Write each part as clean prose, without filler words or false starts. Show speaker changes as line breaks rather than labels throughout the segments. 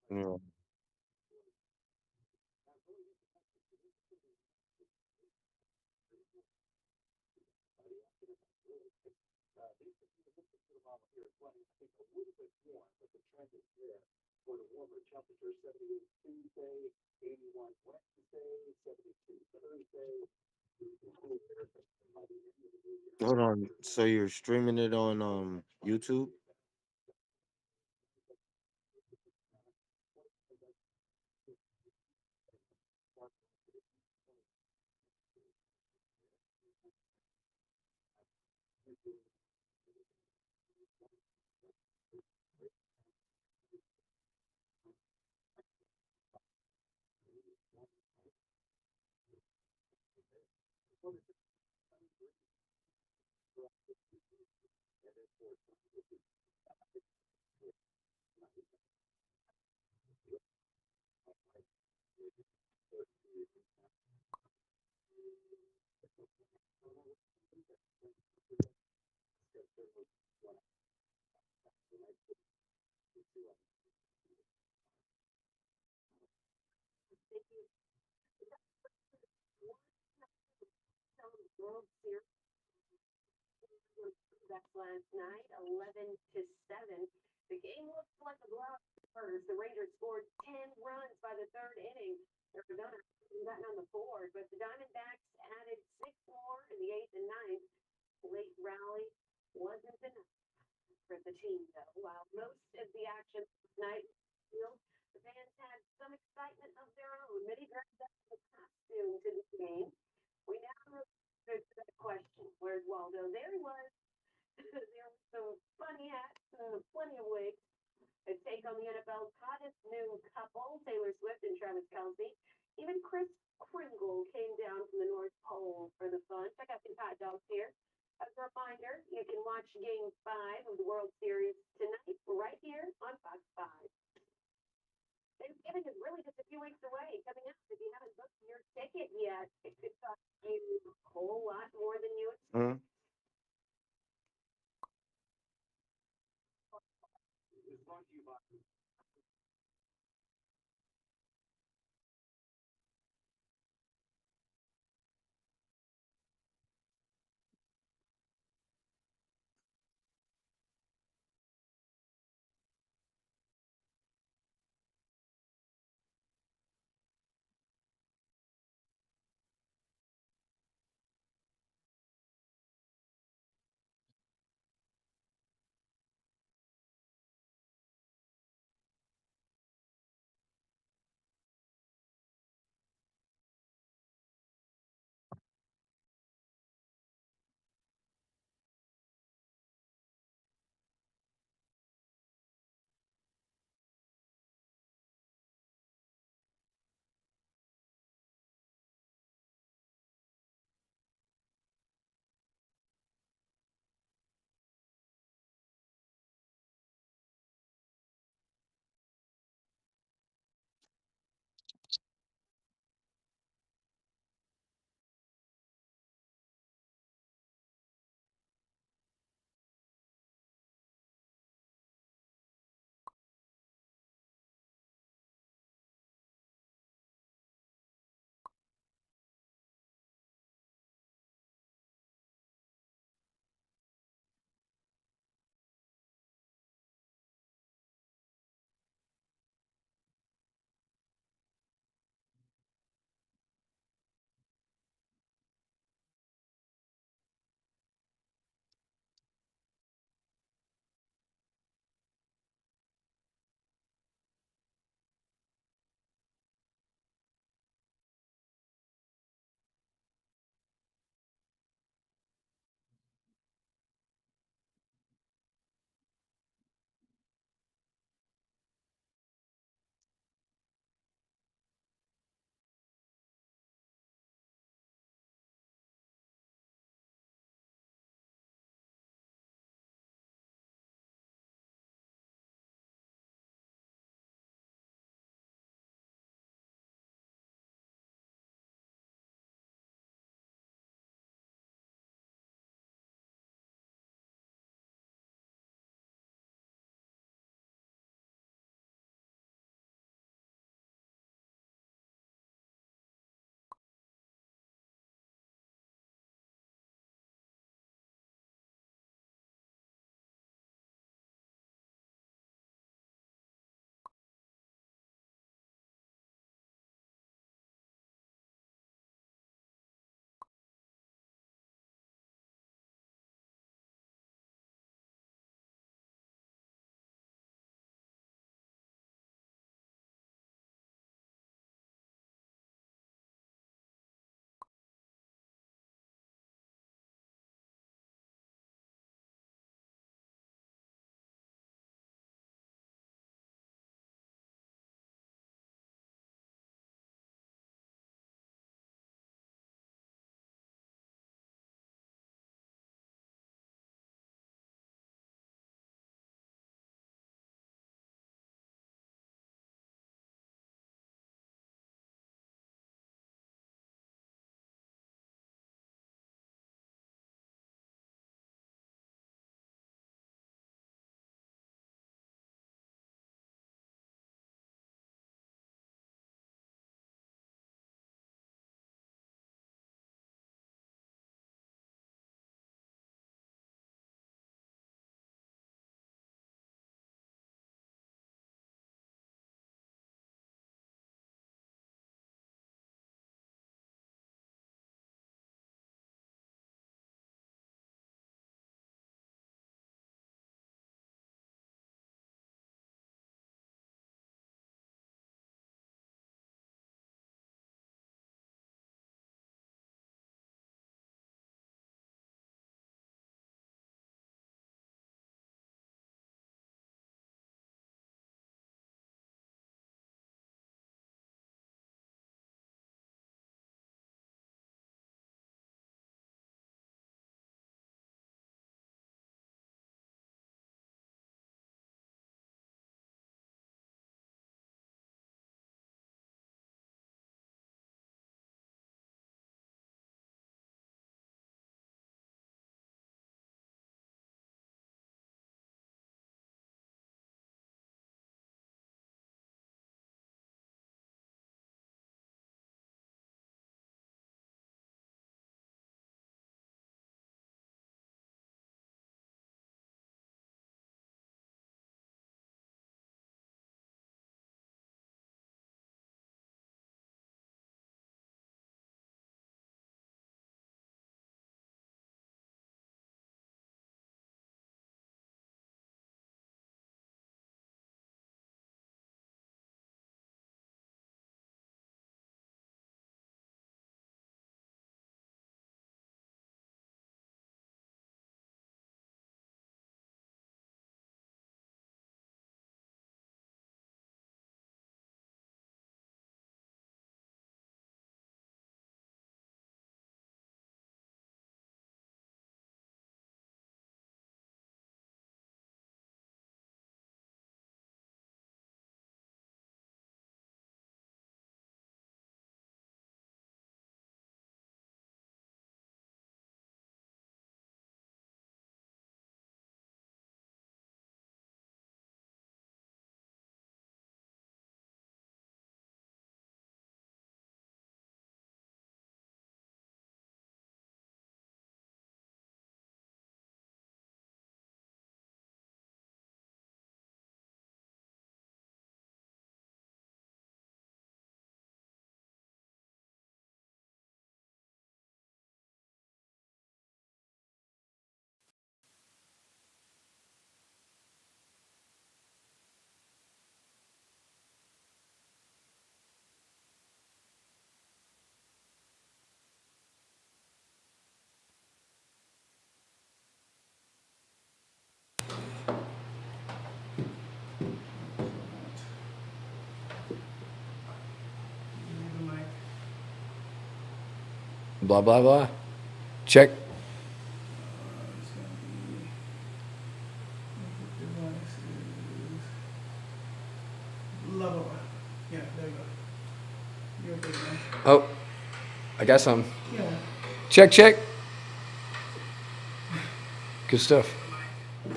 Yeah. Hold on. So you're streaming it on YouTube? Mhm.
Blah, blah, blah. Check.
It's gonna be input device is blah blah blah. Yeah, there you go. You're good man.
Oh, I got something.
Yeah.
Check, check. Good stuff.
Yeah,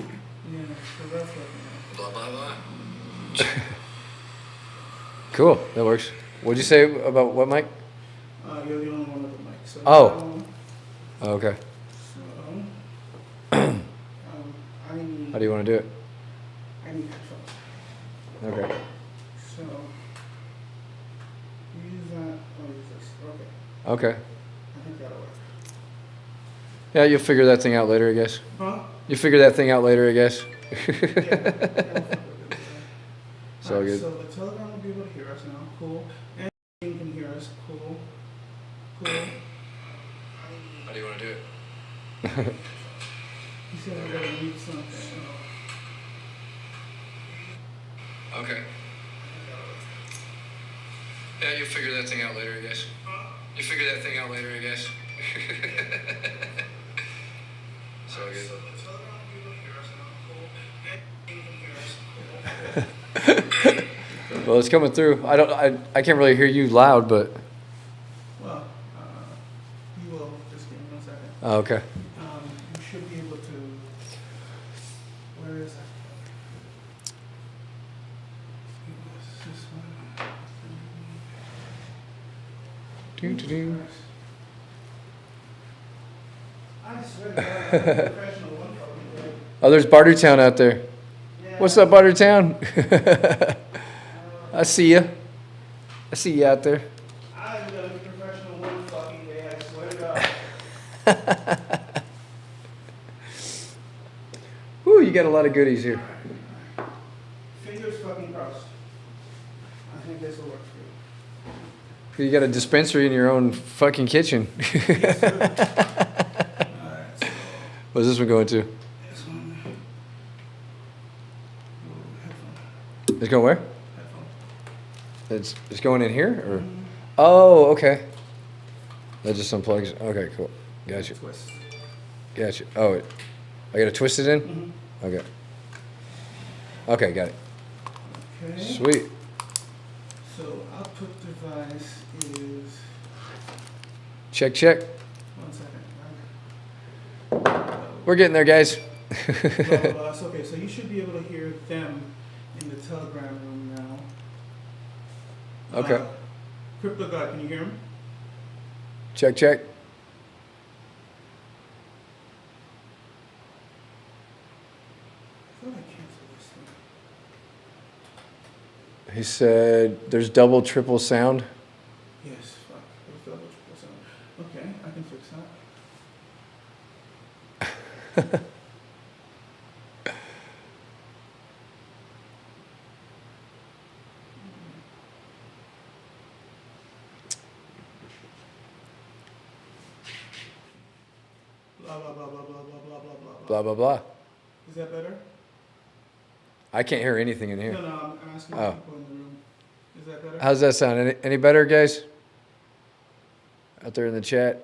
so that's what
Blah, blah, blah. Cool, that works. What'd you say about what, Mike?
you're the only one with the mic. So
Oh.
now,
Oh, okay.
so I need
How do you want to do it?
I need headphones.
Okay.
So use that or use this. Okay.
Okay.
I think that'll work.
Yeah, you'll figure that thing out later, I guess.
Huh?
You figure that thing out later, I guess.
Yeah.
It's all good.
So the Telegram will be able to hear us now. Cool. And you can hear us. Cool. Cool.
How do you want to do it?
He said we're gonna need something.
Okay. Yeah, you'll figure that thing out later, I guess. You figure that thing out later, I guess. It's all good. Well, it's coming through. I can't really hear you loud, but.
Well, you will. Just give me 1 second.
Oh, okay.
You should be able to. Where is that? This one.
Doo-doo-doo.
I swear to God, I'm a professional one fucking day.
Oh, there's Bartertown out there.
Yeah.
What's up, Bartertown? I see ya. I see you out there.
I'm gonna be professional one fucking day. I swear to God.
Woo, you got a lot of goodies here.
Fingers fucking crossed. I think this will work for you.
You got a dispensary in your own fucking kitchen.
Yes, sir. Alright, so
What's this one going to?
this one. Headphone.
It's going where?
Headphone.
It's going in here, or? Oh, okay. That just unplugs. Okay, cool. Gotcha.
Twist.
Gotcha. Oh, I gotta twist it in.
Mm-hmm.
Okay. Okay, got it.
Okay.
Sweet.
So output device is
Check, check.
1 second.
We're getting there, guys.
Okay, so you should be able to hear them in the Telegram room now.
Okay.
Crypto God, can you hear him?
Check, check.
I thought I canceled this thing.
He said there's double, triple sound.
Yes, fuck. There's double triple sound. Okay, I can fix that. Blah blah blah blah blah blah blah blah blah.
Blah, blah, blah.
Is that better?
I can't hear anything in
No,
here.
no, I'm asking
Oh.
people in the room. Is that better?
How's that sound? Any better, guys? Out there in the chat?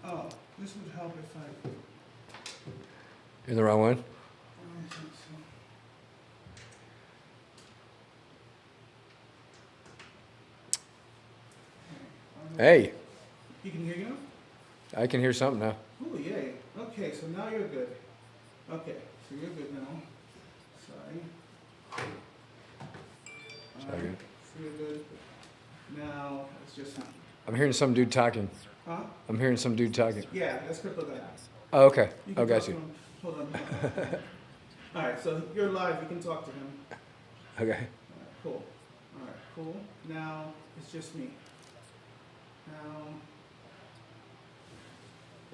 Oh, this would help if I
In the wrong one?
think so.
Hey,
You can hear you now?
I can hear something now.
Oh, yay. Okay, so now you're good. Okay, so you're good now. Sorry.
Sorry.
So you're good. Now, it's just,
I'm hearing some dude talking.
huh?
I'm hearing some dude talking.
Yeah, that's crypto guy.
Oh, okay.
You
Oh,
can
got
talk to
you.
him. Hold on. All right, so you're live. You can talk to him.
Okay.
All right, cool. All right, cool. Now, it's just me. Now,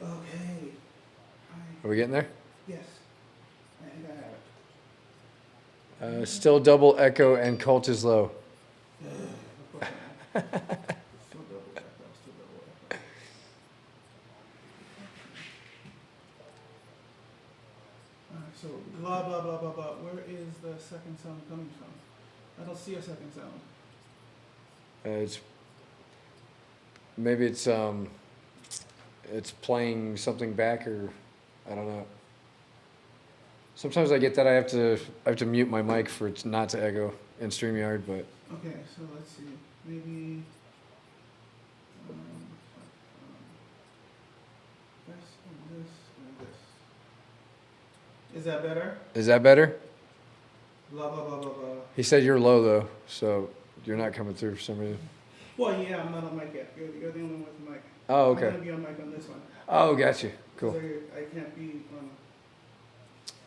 okay.
Are we getting there?
Yes, I think I have it.
Still double echo and cult is low.
Of course I am. Still double echo, still double echo. So blah blah blah blah blah. Where is the second sound coming from? I don't see a second sound.
It's maybe it's playing something back, or I don't know. Sometimes I get that I have to mute my mic for it not to echo in StreamYard, but
Okay, so let's see. Maybe this and this and this. Is that better?
is that better?
Blah blah blah blah blah.
He said you're low though, so you're not coming through for some reason.
Well, yeah, I'm not on mic yet. You're the only one with the mic.
Oh,
I'm
okay.
gonna be on mic on this one.
Oh, got you.
'Cause
Cool.
I can't be on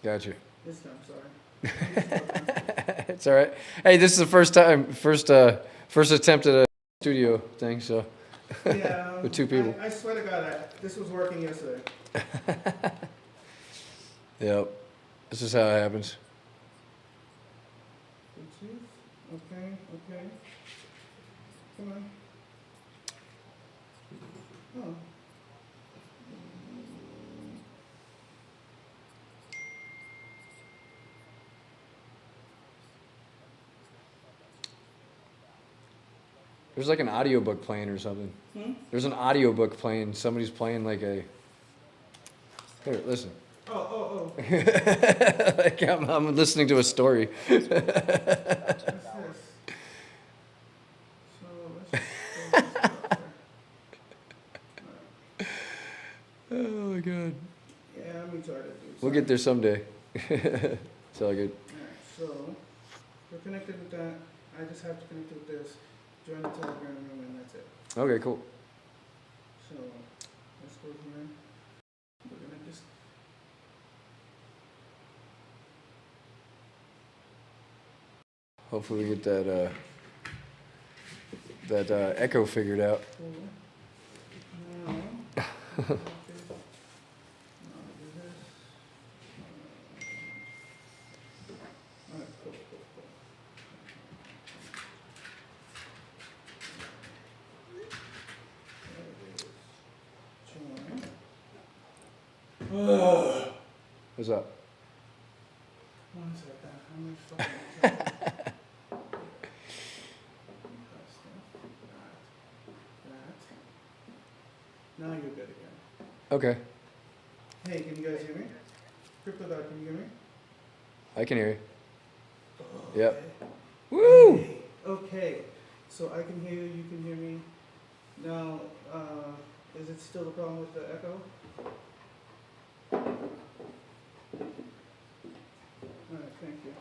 Got you.
this time. Sorry.
It's all right. Hey, this is the first attempt at a studio thing, so
Yeah.
with two people.
I swear to God, this was working yesterday.
Yep. This is how it happens.
Bluetooth. Okay. Okay. Come on. Oh.
There's like an audiobook playing or something. There's an audiobook playing. Somebody's playing like a. Here, listen.
Oh.
Like I'm listening to a story.
What's this? So let's just throw this out there.
Oh my god.
Yeah, I'm retarded, dude.
We'll get there someday. It's all good.
Alright, so we're connected with that. I just have to connect it with this. Join the Telegram room, and that's it.
Okay, cool.
So let's go here. We're gonna just.
Hopefully we get that echo figured out.
Cool. Now. Okay. Now do this. Alright, cool. There it is. Join.
What's up?
One second. How much fucking time? Now you're good again.
Okay,
Hey, can you guys hear me? Crypto Dog, can you hear me?
I can hear you.
Okay.
Yep. Woo!
Hey, okay, so I can hear you, you can hear me. Now, is it still a problem with the echo? Alright, thank you.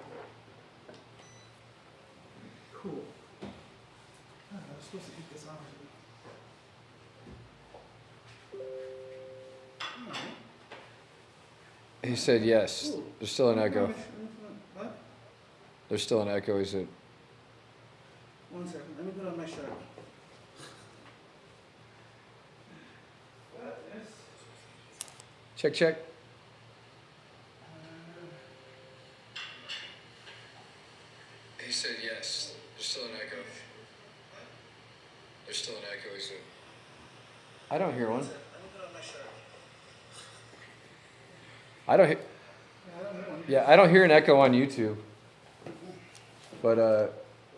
Cool. I was supposed to eat this out.
He said yes.
Ooh.
There's still an echo.
What?
There's still an echo. He said.
1 second, let me put on my shirt. What is?
Check, check. He said yes. There's still an echo. There's still an echo. He said. I don't hear one.
Let me put on my shirt.
I don't hear.
Yeah, I don't hear one.
Yeah, I don't hear an echo on YouTube. But
Oh,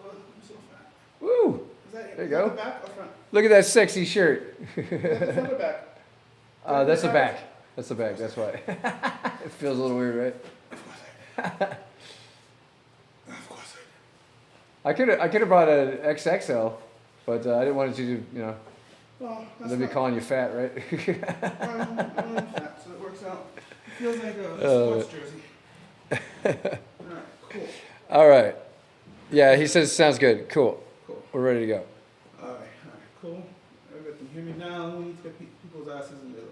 I'm so fat.
woo!
Is that
There you
is that
go.
the back or front?
Look at that sexy shirt.
Is that the front or back?
That's the back. That's the back. That's why. It feels a little weird, right?
Of course
I could have brought an XXL, but I didn't want you to,
Well, that's
they'd be
fine.
calling you fat, right?
I'm fat, so it works out. It feels like a sports jersey. Alright, cool.
All right. Yeah, he says sounds good. Cool.
Cool.
We're ready to go.
Alright, cool. Everybody can hear me now. We need to get people's asses in the room.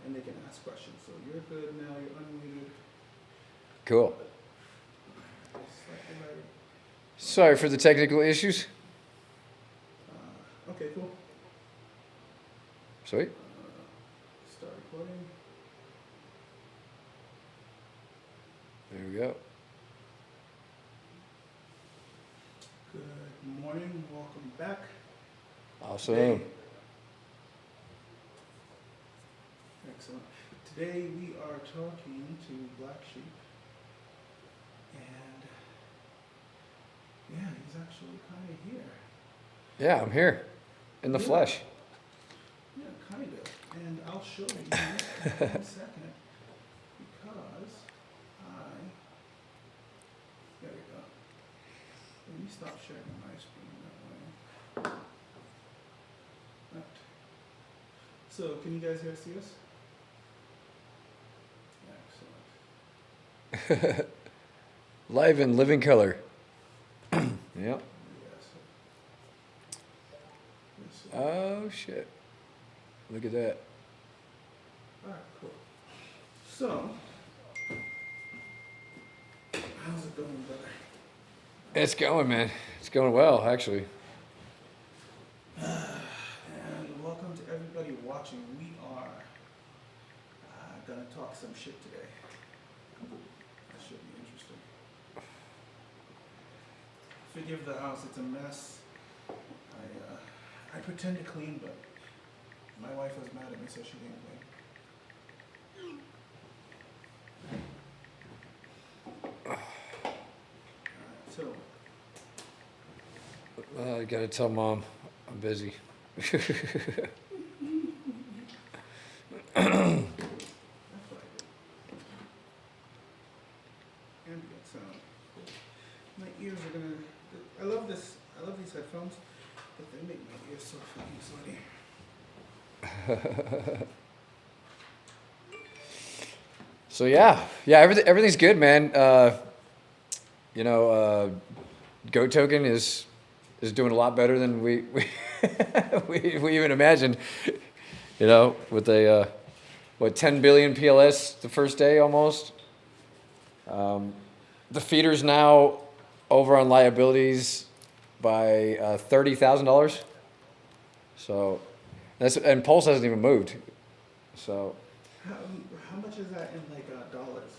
And they can ask questions. So you're good now, you're unmuted.
Cool.
Slightly lighter.
Sorry for the technical issues.
Okay, cool.
Sweet.
Start recording.
There we go.
Good morning, welcome back.
Awesome.
Today- Excellent. today we are talking to Black Sheep, and yeah, he's actually kind of here.
Yeah, I'm here in the
Yeah.
flesh.
Yeah, kind of. And I'll show you in one second because there we go. Let me stop sharing my screen that way. Right. So, can you guys see us? Excellent.
Live in living color. Yep.
Yes. Let's see.
Oh shit. Look at that.
Alright, cool. So, how's it going, brother?
It's going, man. It's going well, actually.
And welcome to everybody watching. We are gonna talk some shit today. That should be interesting. Forgive the house, it's a mess. I pretend to clean, but my wife was mad at me, so she didn't clean. Alright, so,
I gotta tell Mom I'm busy.
that's what I did. Ambient sound. My ears are gonna. I love this. I love these headphones, but they make my ears so fucking sweaty.
So yeah, everything's good, man. Goat Token is doing a lot better than we we even imagined. You know, with a 10 billion PLS the first day almost. The feeder's now over on liabilities by $30,000. So and Pulse hasn't even moved. So
How much is that in like dollars?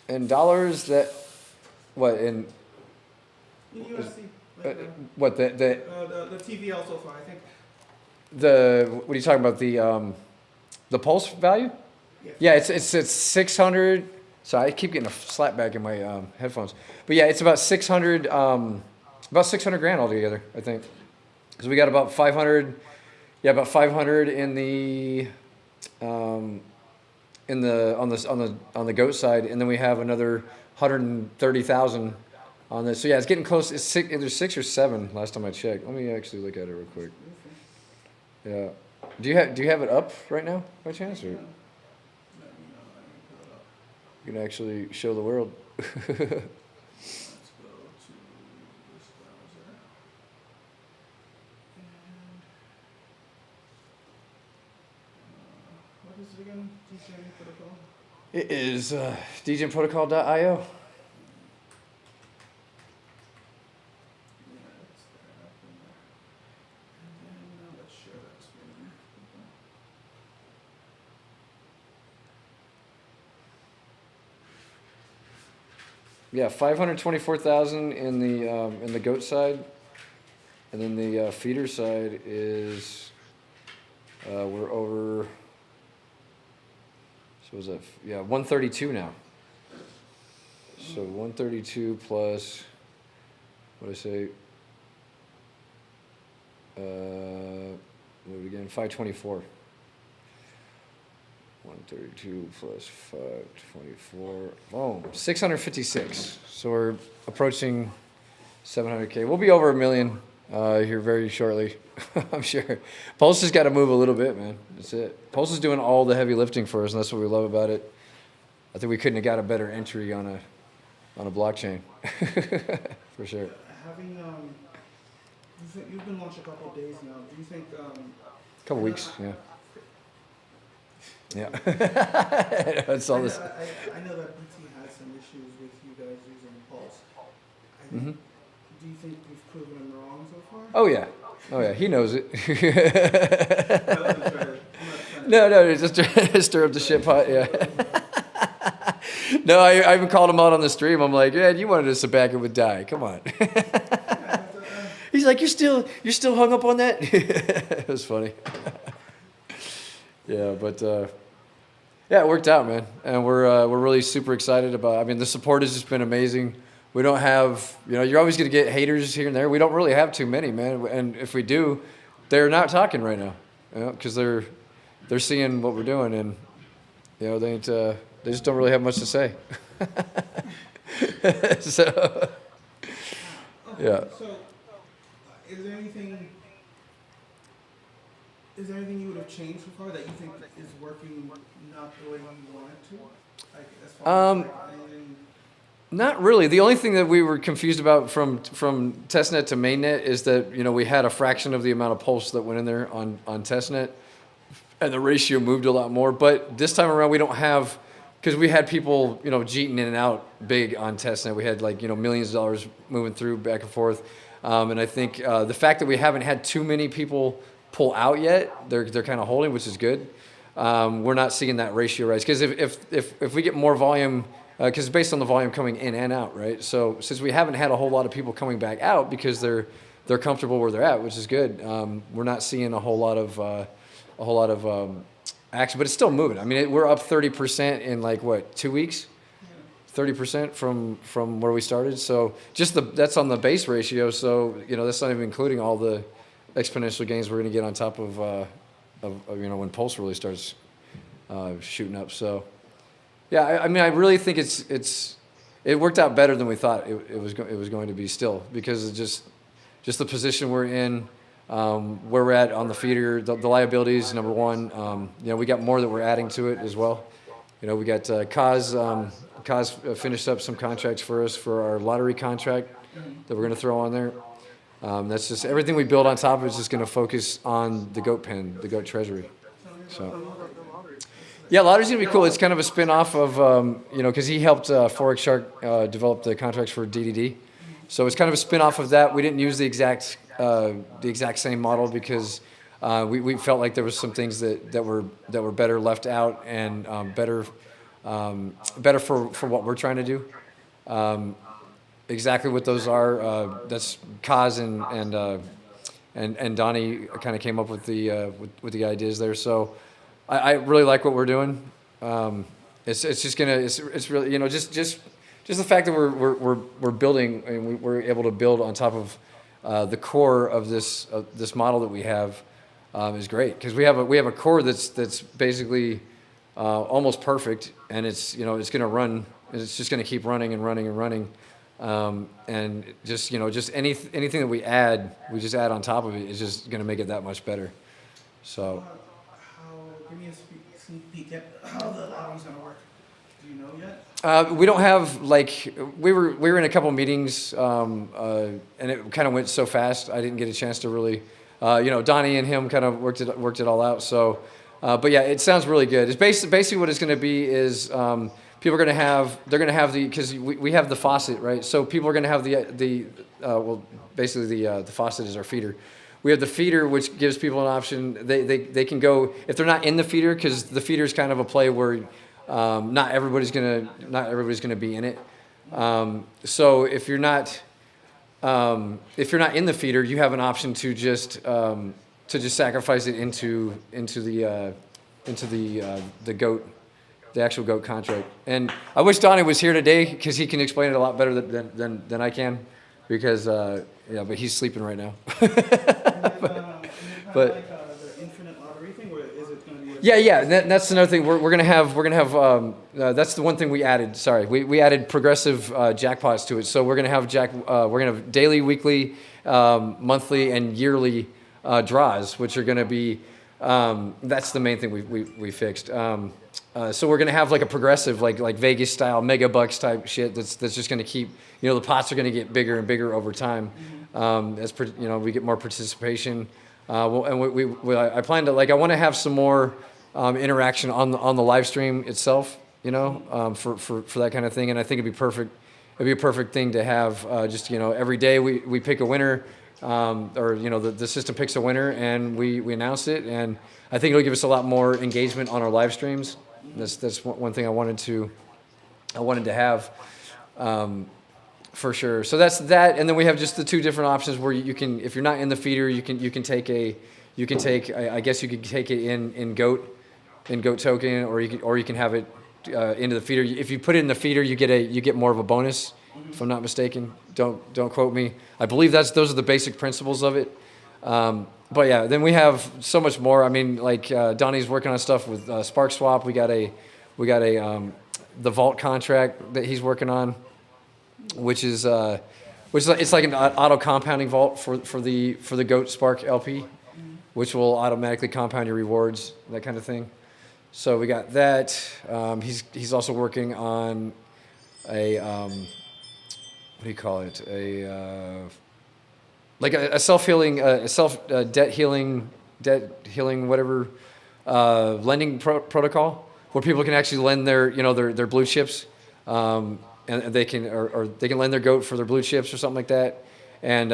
in dollars, that what in
In USD.
what
The TVL so far, I think.
what are you talking about, the Pulse value?
Yes.
Yeah, it's 600. So I keep getting a slap back in my headphones. But yeah, it's about 600 grand altogether, I think. Because we got about 500. Yeah, about 500 in the on the goat side, and then we have another 130,000 on this. So yeah, it's getting close. It's there's 6 or 7 last time I checked. Let me actually look at it real quick. Yeah. Do you have it up right now by chance, or
Let me know. Let me pull it up.
you can actually show the world?
Let's go to this browser. And what is it again? Degen Protocol?
It is decentralized.io.
Yeah, it's there up in there. And then let's share that screen.
Yeah, 524,000 in the goat side, and then the feeder side is we're over. So was that? Yeah, 132 now. So 132 plus what did I say? What again? 524. 132 plus 524. Boom. 656. So we're approaching 700K. We'll be over a million here very shortly, I'm sure. Pulse has got to move a little bit, man. That's it. Pulse is doing all the heavy lifting for us, and that's what we love about it. I think we couldn't have got a better entry on a blockchain, for sure.
Having you've been launched a couple of days now. Do you think
Couple weeks, yeah. Yeah. That's all this.
I know that BT has some issues with you guys using Pulse.
Mhm.
Do you think we've proven him wrong so far?
Oh yeah. Oh yeah. He knows it.
I'm not trying to-
No, just stir up the shit pot. Yeah. No, I even called him out on the stream. I'm like, man, you wanted us to back it with Dye. Come on. He's like, you're still hung up on that? It was funny. Yeah, but Yeah, it worked out, man, and we're really super excited about. I mean, the support has just been amazing. We don't have, you're always going to get haters here and there. We don't really have too many, man, and if we do, they're not talking right now, because they're seeing what we're doing, and they ain't, they just don't really have much to say. So,
Okay,
yeah.
so, is there anything? Is there anything you would have changed so far that you think is working not the way you want it to? Like as far as like, anything-
Not really. The only thing that we were confused about from testnet to mainnet is that we had a fraction of the amount of pulse that went in there on testnet, and the ratio moved a lot more. But this time around, we don't have, because we had people jeeting in and out big on testnet. We had like millions of dollars moving through back and forth, and I think the fact that we haven't had too many people pull out yet, they're kind of holding, which is good. We're not seeing that ratio rise because if we get more volume. Because it's based on the volume coming in and out, right? So since we haven't had a whole lot of people coming back out because they're comfortable where they're at, which is good. We're not seeing a whole lot of action, but it's still moving. I mean, we're up 30% in like what 2 weeks, 30% from where we started. So just that's on the base ratio. So that's not even including all the exponential gains we're going to get on top of when Pulse really starts shooting up. So. Yeah, I mean, I really think it worked out better than we thought it was going to be still because of just the position we're in, where we're at on the feeder, the liabilities, number one. We got more that we're adding to it as well. We got Kaz finished up some contracts for us for our lottery contract that we're going to throw on there. That's just everything we build on top of it is just going to focus on the goat pen, the goat treasury. So. Yeah, lottery's gonna be cool. It's kind of a spin-off of, because he helped Forex Shark develop the contracts for DDD. So it's kind of a spin-off of that. We didn't use the exact same model because we felt like there was some things that were better left out and better for what we're trying to do. Exactly what those are. That's Kaz and Donnie kind of came up with the ideas there. So. I really like what we're doing. It's just gonna it's really just the fact that we're building and we're able to build on top of the core of this model that we have is great because we have a core that's basically almost perfect and it's it's gonna run it's just gonna keep running and running and running and just anything that we just add on top of it is just gonna make it that much better. So.
Give me a sneak peek at how the lottery's gonna work. Do you know yet?
We don't have we were in a couple meetings and it kind of went so fast I didn't get a chance to really Donnie and him kind of worked it all out. So, but yeah, it sounds really good. It's basically what it's going to be is people are going to have because we have the faucet, right? So people are going to have basically the faucet is our feeder. We have the feeder, which gives people an option. They can go if they're not in the feeder, because the feeder is kind of a play where not everybody's gonna be in it. So if you're not in the feeder, you have an option to just sacrifice it into the goat, the actual goat contract. And I wish Donnie was here today because he can explain it a lot better than I can. Because but he's sleeping right now. But
the infinite lottery thing, or is it going to be?
Yeah. That's another thing. We're gonna have. That's the one thing we added. Sorry, we added progressive jackpots to it. So we're gonna have daily, weekly, monthly, and yearly draws, which are gonna be. That's the main thing we fixed. So we're gonna have like a progressive, like Vegas style mega bucks type shit. That's just gonna keep. The pots are gonna get bigger and bigger over time. As we get more participation. I plan to I want to have some more interaction on the live stream itself. For that kind of thing, and I think it'd be perfect. It'd be a perfect thing to have. Every day we pick a winner. Or the system picks a winner and we announce it, and I think it'll give us a lot more engagement on our live streams. That's one thing I wanted to have for sure. So that's that, and then we have just the two different options where you can, if you're not in the feeder, you can take I guess you could take it in goat, in Goat token, or you can have it into the feeder. If you put it in the feeder, you get more of a bonus. If I'm not mistaken, don't quote me. I believe those are the basic principles of it. But yeah, then we have so much more. I mean, like Donnie's working on stuff with Spark Swap. We got a the vault contract that he's working on, which is it's like an auto compounding vault for the Goat Spark LP, which will automatically compound your rewards, that kind of thing. So we got that. He's also working on a what do you call it? Like a self-healing, debt healing, whatever, lending protocol, where people can actually lend their blue chips, and they can or they can lend their goat for their blue chips or something like that, and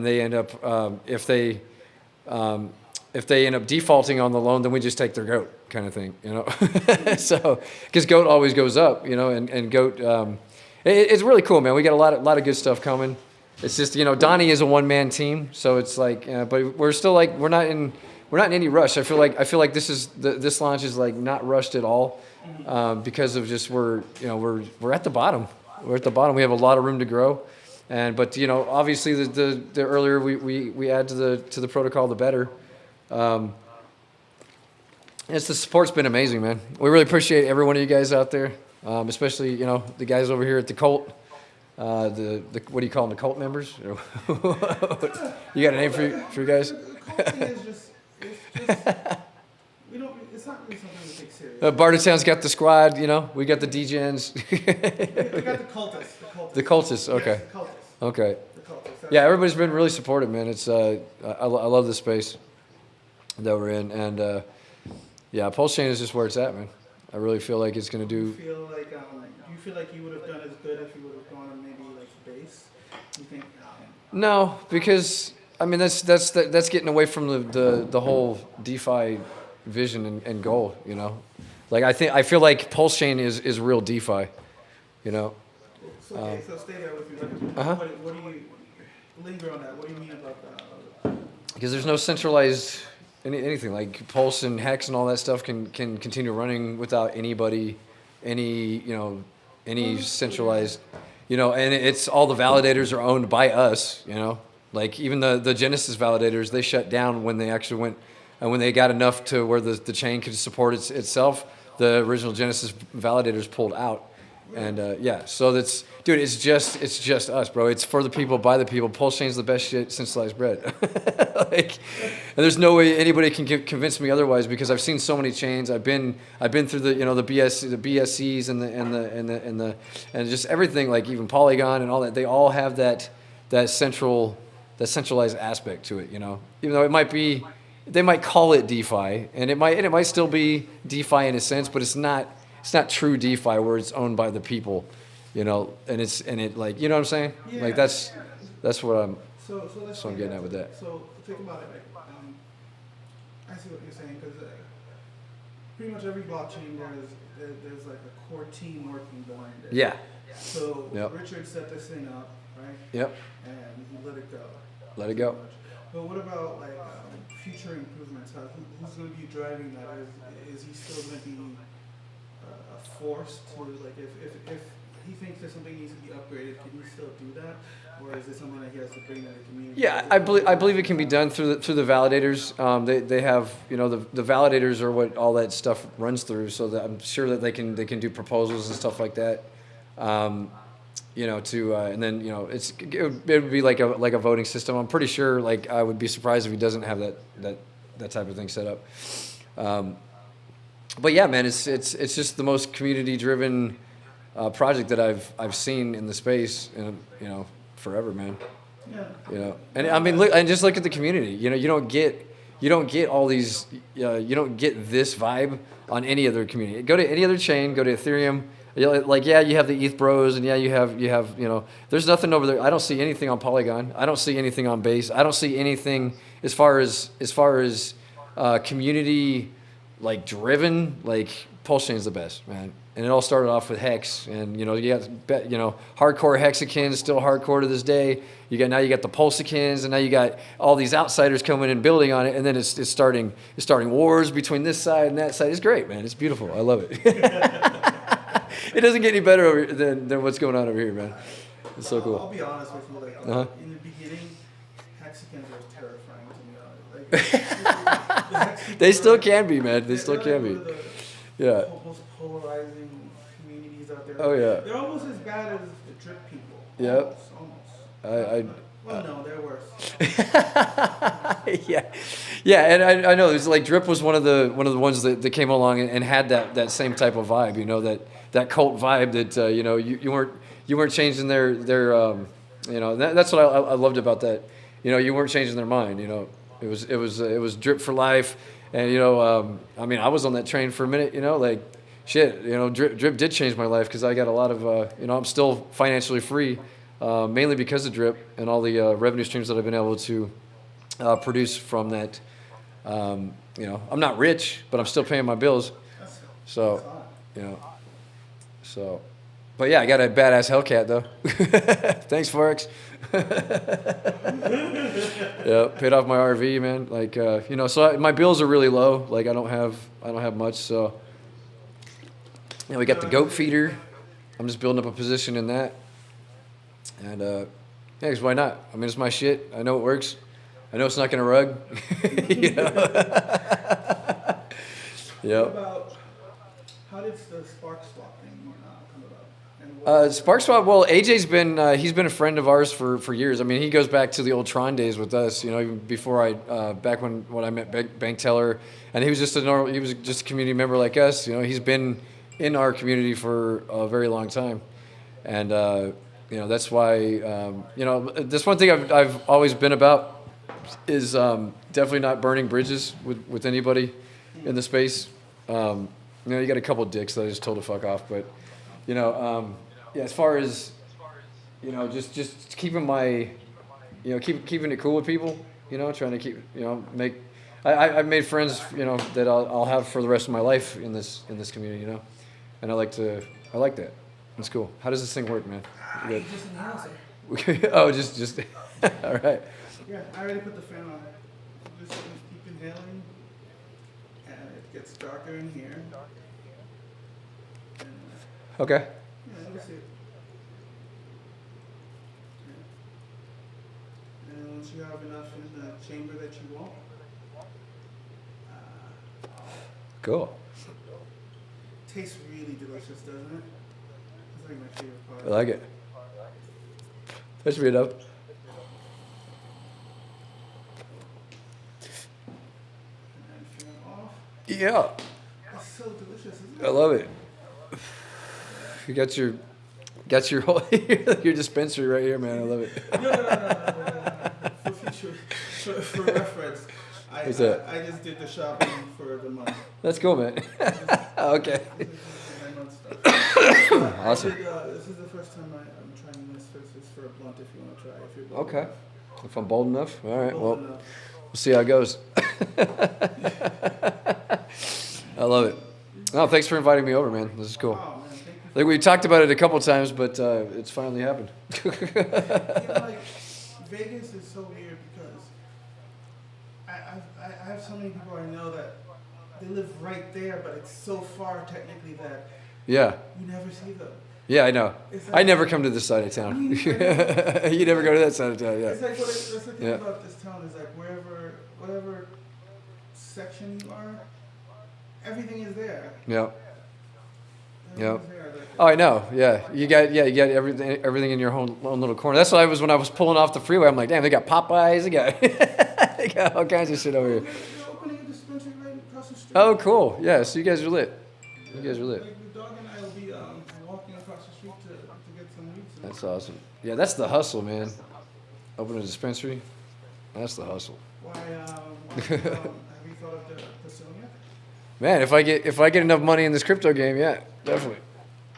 they end up if they end up defaulting on the loan, then we just take their goat, kind of thing, So because goat always goes up, and goat, it's really cool, man. We got a lot of good stuff coming. It's just Donnie is a one-man team, so it's like, but we're still like we're not in any rush. I feel like this launch is like not rushed at all, because of just we're at the bottom. We're at the bottom. We have a lot of room to grow, but obviously the earlier we add to the protocol, the better. The support's been amazing, man. We really appreciate every one of you guys out there, especially the guys over here at the cult. The what do you call them? The cult members? You got a name for you guys?
The cult thing is just we don't. It's not really something we take serious.
Bartertown's got the squad. We got the DGens.
We got the cultists.
The cultists. Okay.
Yes, the cultists.
Okay.
The cultists.
Yeah, everybody's been really supportive, man. It's I love the space that we're in, and yeah, Pulsechain is just where it's at, man. I really feel like it's gonna do.
Do you feel like you would have done as good if you would have gone on maybe like base? You think?
No, because I mean that's getting away from the whole DeFi vision and goal. Like I feel like Pulsechain is real DeFi.
So stay there with me. What do you linger on that? What do you mean about that?
Because there's no centralized anything like Pulse and Hex and all that stuff can continue running without anybody, any centralized, and it's all the validators are owned by us, like even the Genesis validators, they shut down when they actually went, and when they got enough to where the chain could support itself, the original Genesis validators pulled out. And so it's just us, bro. It's for the people, by the people. Pulsechain's the best shit since sliced bread. And there's no way anybody can convince me otherwise, because I've seen so many chains. I've been through the BSCs and just everything, like even Polygon and all that. They all have that centralized aspect to it, Even though they might call it DeFi, and it might still be DeFi in a sense, but it's not true DeFi where it's owned by the people, and it like, you know what I'm saying?
Yeah.
Like that's what I'm getting at with that.
So think about it. I see what you're saying, because pretty much every blockchain there's like a core team working behind it.
Yeah.
So
Yep.
Richard set this thing up, right?
Yep.
And he let it go.
Let it go.
Pretty much. But what about like future improvements? Who's going to be driving that? Is he still going to be a force to, like, if he thinks that something needs to be upgraded, can he still do that, or is it something that he has to bring to the community?
Yeah, I believe it can be done through the validators. They have the validators are what all that stuff runs through. So that I'm sure that they can do proposals and stuff like that. And then it would be like a voting system. I'm pretty sure. Like I would be surprised if he doesn't have that type of thing set up. But yeah, man, it's just the most community driven project that I've seen in the space, and forever, man.
Yeah.
And I mean, look at the community. You don't get all these. You don't get this vibe on any other community. Go to any other chain. Go to Ethereum. You have the ETH bros, and you have There's nothing over there. I don't see anything on Polygon. I don't see anything on Base. I don't see anything as far as community like driven. Like Pulsechain is the best, man. And it all started off with hex, and you got hardcore hexagons, still hardcore to this day. You got the Pulsechans, and now you got all these outsiders coming and building on it, and then it's starting wars between this side and that side. It's great, man. It's beautiful. I love it. It doesn't get any better than what's going on over here, man. It's so cool.
I'll be honest with you, like in the beginning, hexagons were terrifying to me. Like,
They still can be, man. They still can be.
One of the
Yeah.
most polarizing communities out there.
Oh, yeah.
They're almost as bad as the drip people.
Yep.
Almost. Well, no, they're worse.
Yeah, and I know it's like Drip was one of the ones that came along and had that same type of vibe, that cult vibe that you weren't changing their that's what I loved about that. You weren't changing their mind. It was Drip for life, and I mean, I was on that train for a minute. Like shit. Drip did change my life because I got a lot of I'm still financially free. Mainly because of Drip and all the revenue streams that I've been able to produce from that. I'm not rich, but I'm still paying my bills. So, but yeah, I got a badass Hellcat though. Thanks, Forex. Yeah, paid off my RV, man. Like, so my bills are really low. Like, I don't have much. So, we got the goat feeder. I'm just building up a position in that. And, yeah, because why not? I mean, it's my shit. I know it works. I know it's not going to rug. Yep.
How did the Spark Swap thing come about?
Spark Swap, well, AJ's he's been a friend of ours for years. I mean, he goes back to the old Tron days with us, even before back when I met Bank Teller. And he was just a community member like us. He's been in our community for a very long time. And, that's why, this one thing I've always been about is definitely not burning bridges with anybody in the space. You got a couple of dicks that I just told to fuck off, but, as far as, just keeping my, keeping it cool with people, trying to keep, I've made friends, that I'll have for the rest of my life in this community, and I like that. It's cool. How does this thing work, man? Good.
Just an answer.
Oh, just all right.
Yeah, I already put the fan on. Just keep inhaling, and it gets darker in here. And,
Okay.
yeah, let's see it. Yeah. And once you have enough in the chamber that you want,
Cool.
tastes really delicious, doesn't it? It's like my favorite part.
I like it. That should be enough.
And then fan off.
Yeah.
That's so delicious, isn't it?
I love it. You got your whole your dispensary right here, man. I love it.
No. For reference, I just did the shopping for the month.
That's cool, man. Okay.
This is my month stuff.
Awesome.
This is the first time I'm trying this. This is for a blunt if you want to try. If you're bold
Okay.
enough.
If I'm bold enough, all right.
Bold
Well,
enough.
we'll see how it goes. I love it. Oh, thanks for inviting me over, man. This is cool.
Oh man, thank you.
Like we talked about it a couple times, but it's finally happened.
Like Vegas is so weird because I have so many people I know that they live right there, but it's so far technically that
Yeah.
you never see them.
Yeah, I know.
It's
I
like-
never come to this side of town.
Me neither.
You never go to that side of town, yeah.
It's like that's the thing
Yeah.
about this town is like whatever section you are, everything is there.
Yeah.
Everything's there. Like,
Oh, I know. Yeah, you got everything in your own little corner. That's why I was when I was pulling off the freeway. I'm like, damn, they got Popeyes. They got all kinds of shit over here.
They're opening a dispensary right across the street.
Oh, cool. Yeah, so you guys are lit. You guys are lit.
Like the dog and I will be walking across the street to get some weed.
That's awesome. Yeah, that's the hustle, man. Open a dispensary. That's the hustle.
Why have you thought of the pursuing it?
Man, if I get enough money in this crypto game, yeah, definitely.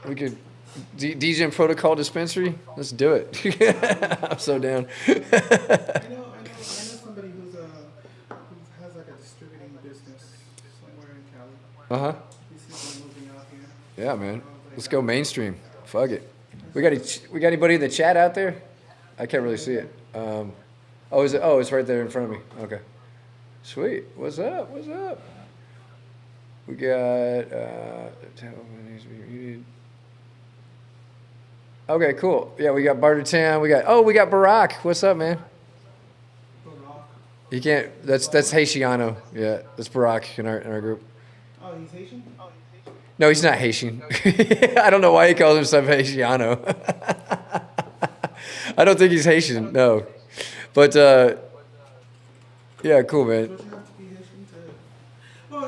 We could Degen Protocol dispensary. Let's do it. I'm so down.
I know somebody who has like a distributing business somewhere in Cali.
Uh-huh.
He's thinking of moving out here.
Yeah, man. Let's go mainstream. Fuck it. We got anybody in the chat out there? I can't really see it. Oh, is it? Oh, it's right there in front of me. Okay. Sweet. What's up? What's up? We got. Okay, cool. Yeah, we got Barter Town. We got Barack. What's up, man?
Barack.
You can't. That's Haitiano. Yeah, that's Barack in our group.
Oh, he's Haitian?
No, he's not Haitian. I don't know why he calls himself Haitiano. I don't think he's Haitian. No, but yeah, cool, man.
Does it have to be Haitian to... Well, I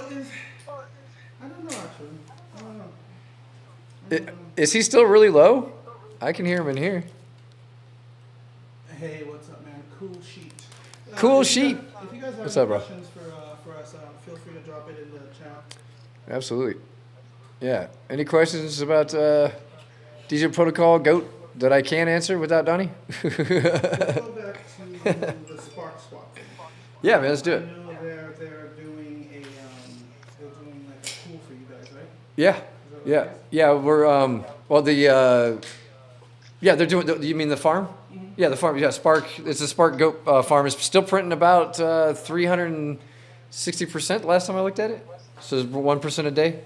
don't know, actually. I don't know.
Is he still really low? I can hear him in here.
Hey, what's up, man? Cool sheet.
Cool
If
sheet.
you guys have
What's
any
up, bro?
questions for us, feel free to drop it in the chat.
Absolutely. Yeah. Any questions about DJ Protocol GOAT that I can't answer without Donnie?
Let's go back to the Spark Swap.
Yeah, man, let's do
I
it.
know they're doing a like a pool for you guys, right?
Yeah. Yeah. Yeah, we're well the yeah, they're doing you mean the farm?
Mm-hmm.
Yeah, the farm. Yeah, Spark. It's a Spark Goat farm. It's still printing about 360% last time I looked at it. So it's 1% a day.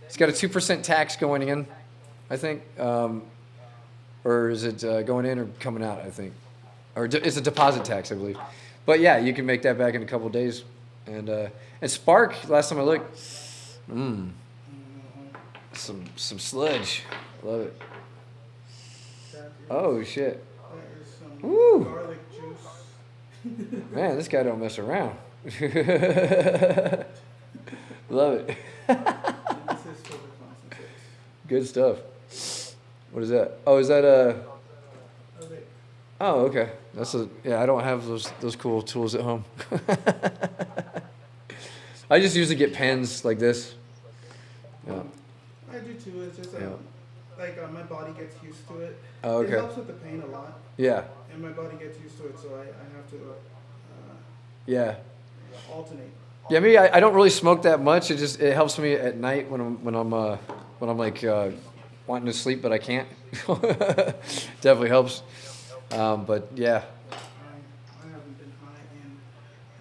It's got a 2% tax going in, I think, or is it going in or coming out? I think, or it's a deposit tax, I believe. But yeah, you can make that back in a couple of days. And Spark. Last time I looked, some sludge. Love it. Oh shit.
There is some
Woo.
garlic juice.
Man, this guy don't mess around. Love it.
And this is for the concentrates.
Good stuff. What is that? Oh, is that
Okay.
Oh, okay. That's yeah. I don't have those cool tools at home. I just usually get pens like this. Yeah.
I do too. It's just
Yeah.
like my body gets used to it.
Oh,
It
okay.
helps with the pain a lot,
Yeah.
and my body gets used to it, so I have to
Yeah.
alternate.
Yeah. Me, I don't really smoke that much. It helps me at night when I'm like wanting to sleep but I can't. Definitely helps. But yeah.
I haven't been high in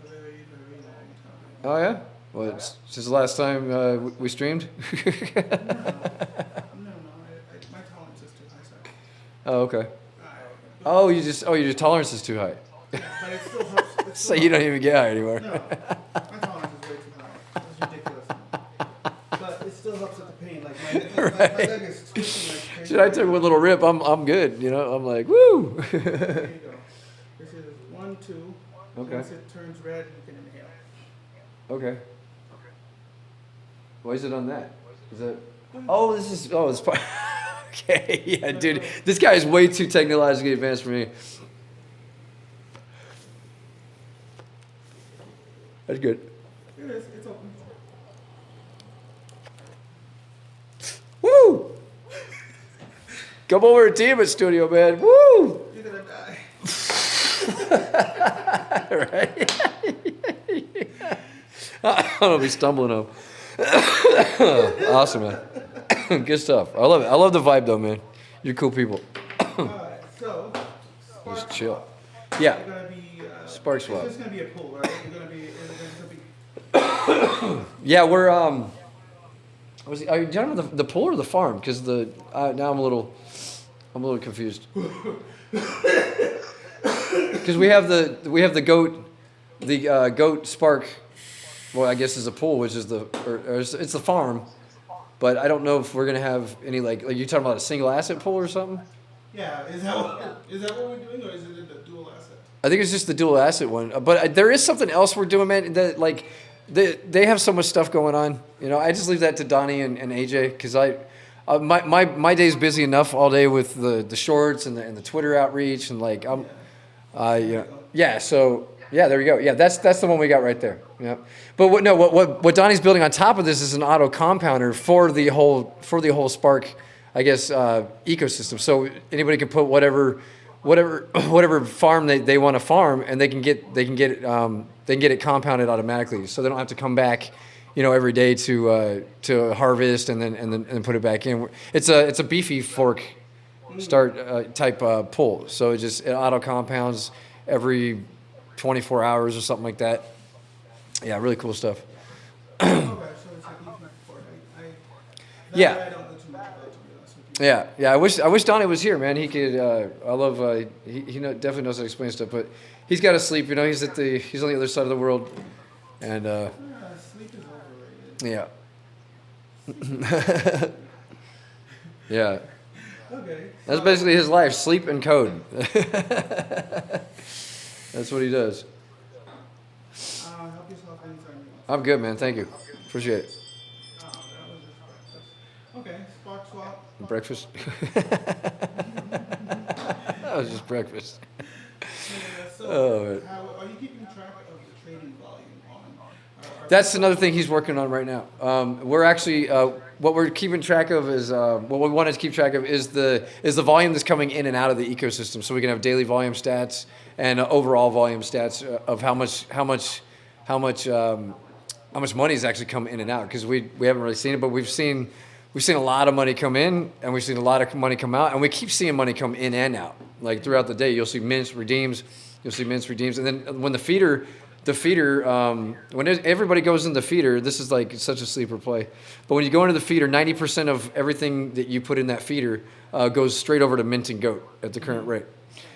a very, very long time.
Oh yeah. Well, since the last time we streamed.
No, my tolerance is too high, sorry.
Oh, okay.
But
Your tolerance is too high.
it still helps. It
So
still
you don't even get high anymore.
No, my tolerance is way too high. It's ridiculous. But it still helps with the pain. Like my leg is twitching like crazy.
Shit, I took one little rip. I'm good. You know, I'm like, woo.
There you go. This is 1, 2.
Okay.
Once it turns red, you can inhale.
Okay. Why is it on that? Is that? Oh, it's part. Okay, yeah, dude. This guy is way too technologically advanced for me. That's good.
It is. It's open.
Woo! Come over to Tiamat Studio, man. Woo!
You're gonna die.
Right? I'm gonna be stumbling up. Awesome, man. Good stuff. I love it. I love the vibe, though, man. You're cool people.
Alright, so
Just chill.
Spark
Yeah.
is gonna be
Spark swap.
It's just gonna be a pool, right? You're gonna be.
Yeah, we're are you talking about the pool or the farm? Because now I'm a little confused. Because we have the goat Spark. Well, I guess is a pool, which is it's the farm, but I don't know if we're gonna have any like you talking about a single asset pool or something.
Yeah, is that what we're doing, or is it in the dual asset?
I think it's just the dual asset one, but there is something else we're doing, man. That like they have so much stuff going on. You know, I just leave that to Donnie and AJ because my day's busy enough all day with the shorts and the Twitter outreach and like yeah. So yeah, there you go. Yeah, that's the one we got right there. Yeah, but what Donnie's building on top of this is an auto compounder for the whole Spark, I guess, ecosystem. So anybody can put whatever farm they want to farm, and they can get it compounded automatically. So they don't have to come back every day to harvest and put it back in. It's a beefy fork start type pull. So it auto compounds every 24 hours or something like that. Yeah, really cool stuff.
Okay, so it's a beefy fork.
Yeah.
I don't know too much about, to be honest with you.
Yeah. I wish Donnie was here, man. He could. I love. Definitely knows how to explain stuff, but he's got to sleep. He's on the other side of the world, and
Sleep is overrated.
yeah. Yeah.
Okay.
That's basically his life: sleep and code. That's what he does.
Help yourself anytime you want.
I'm good, man. Thank you. Appreciate it.
That was just breakfast. Okay, spark swap.
Breakfast. That was just breakfast.
So,
Oh,
how are you keeping track of the trading volume on?
that's another thing he's working on right now. We're actually what we're keeping track of is what we want to keep track of is the volume that's coming in and out of the ecosystem, so we can have daily volume stats and overall volume stats of how much money has actually come in and out, because we haven't really seen it, but we've seen a lot of money come in and we've seen a lot of money come out, and we keep seeing money come in and out. Like throughout the day, you'll see mints, redeems, and then when the feeder, when everybody goes in the feeder, this is like such a sleeper play. But when you go into the feeder, 90% of everything that you put in that feeder goes straight over to mint and goat at the current rate.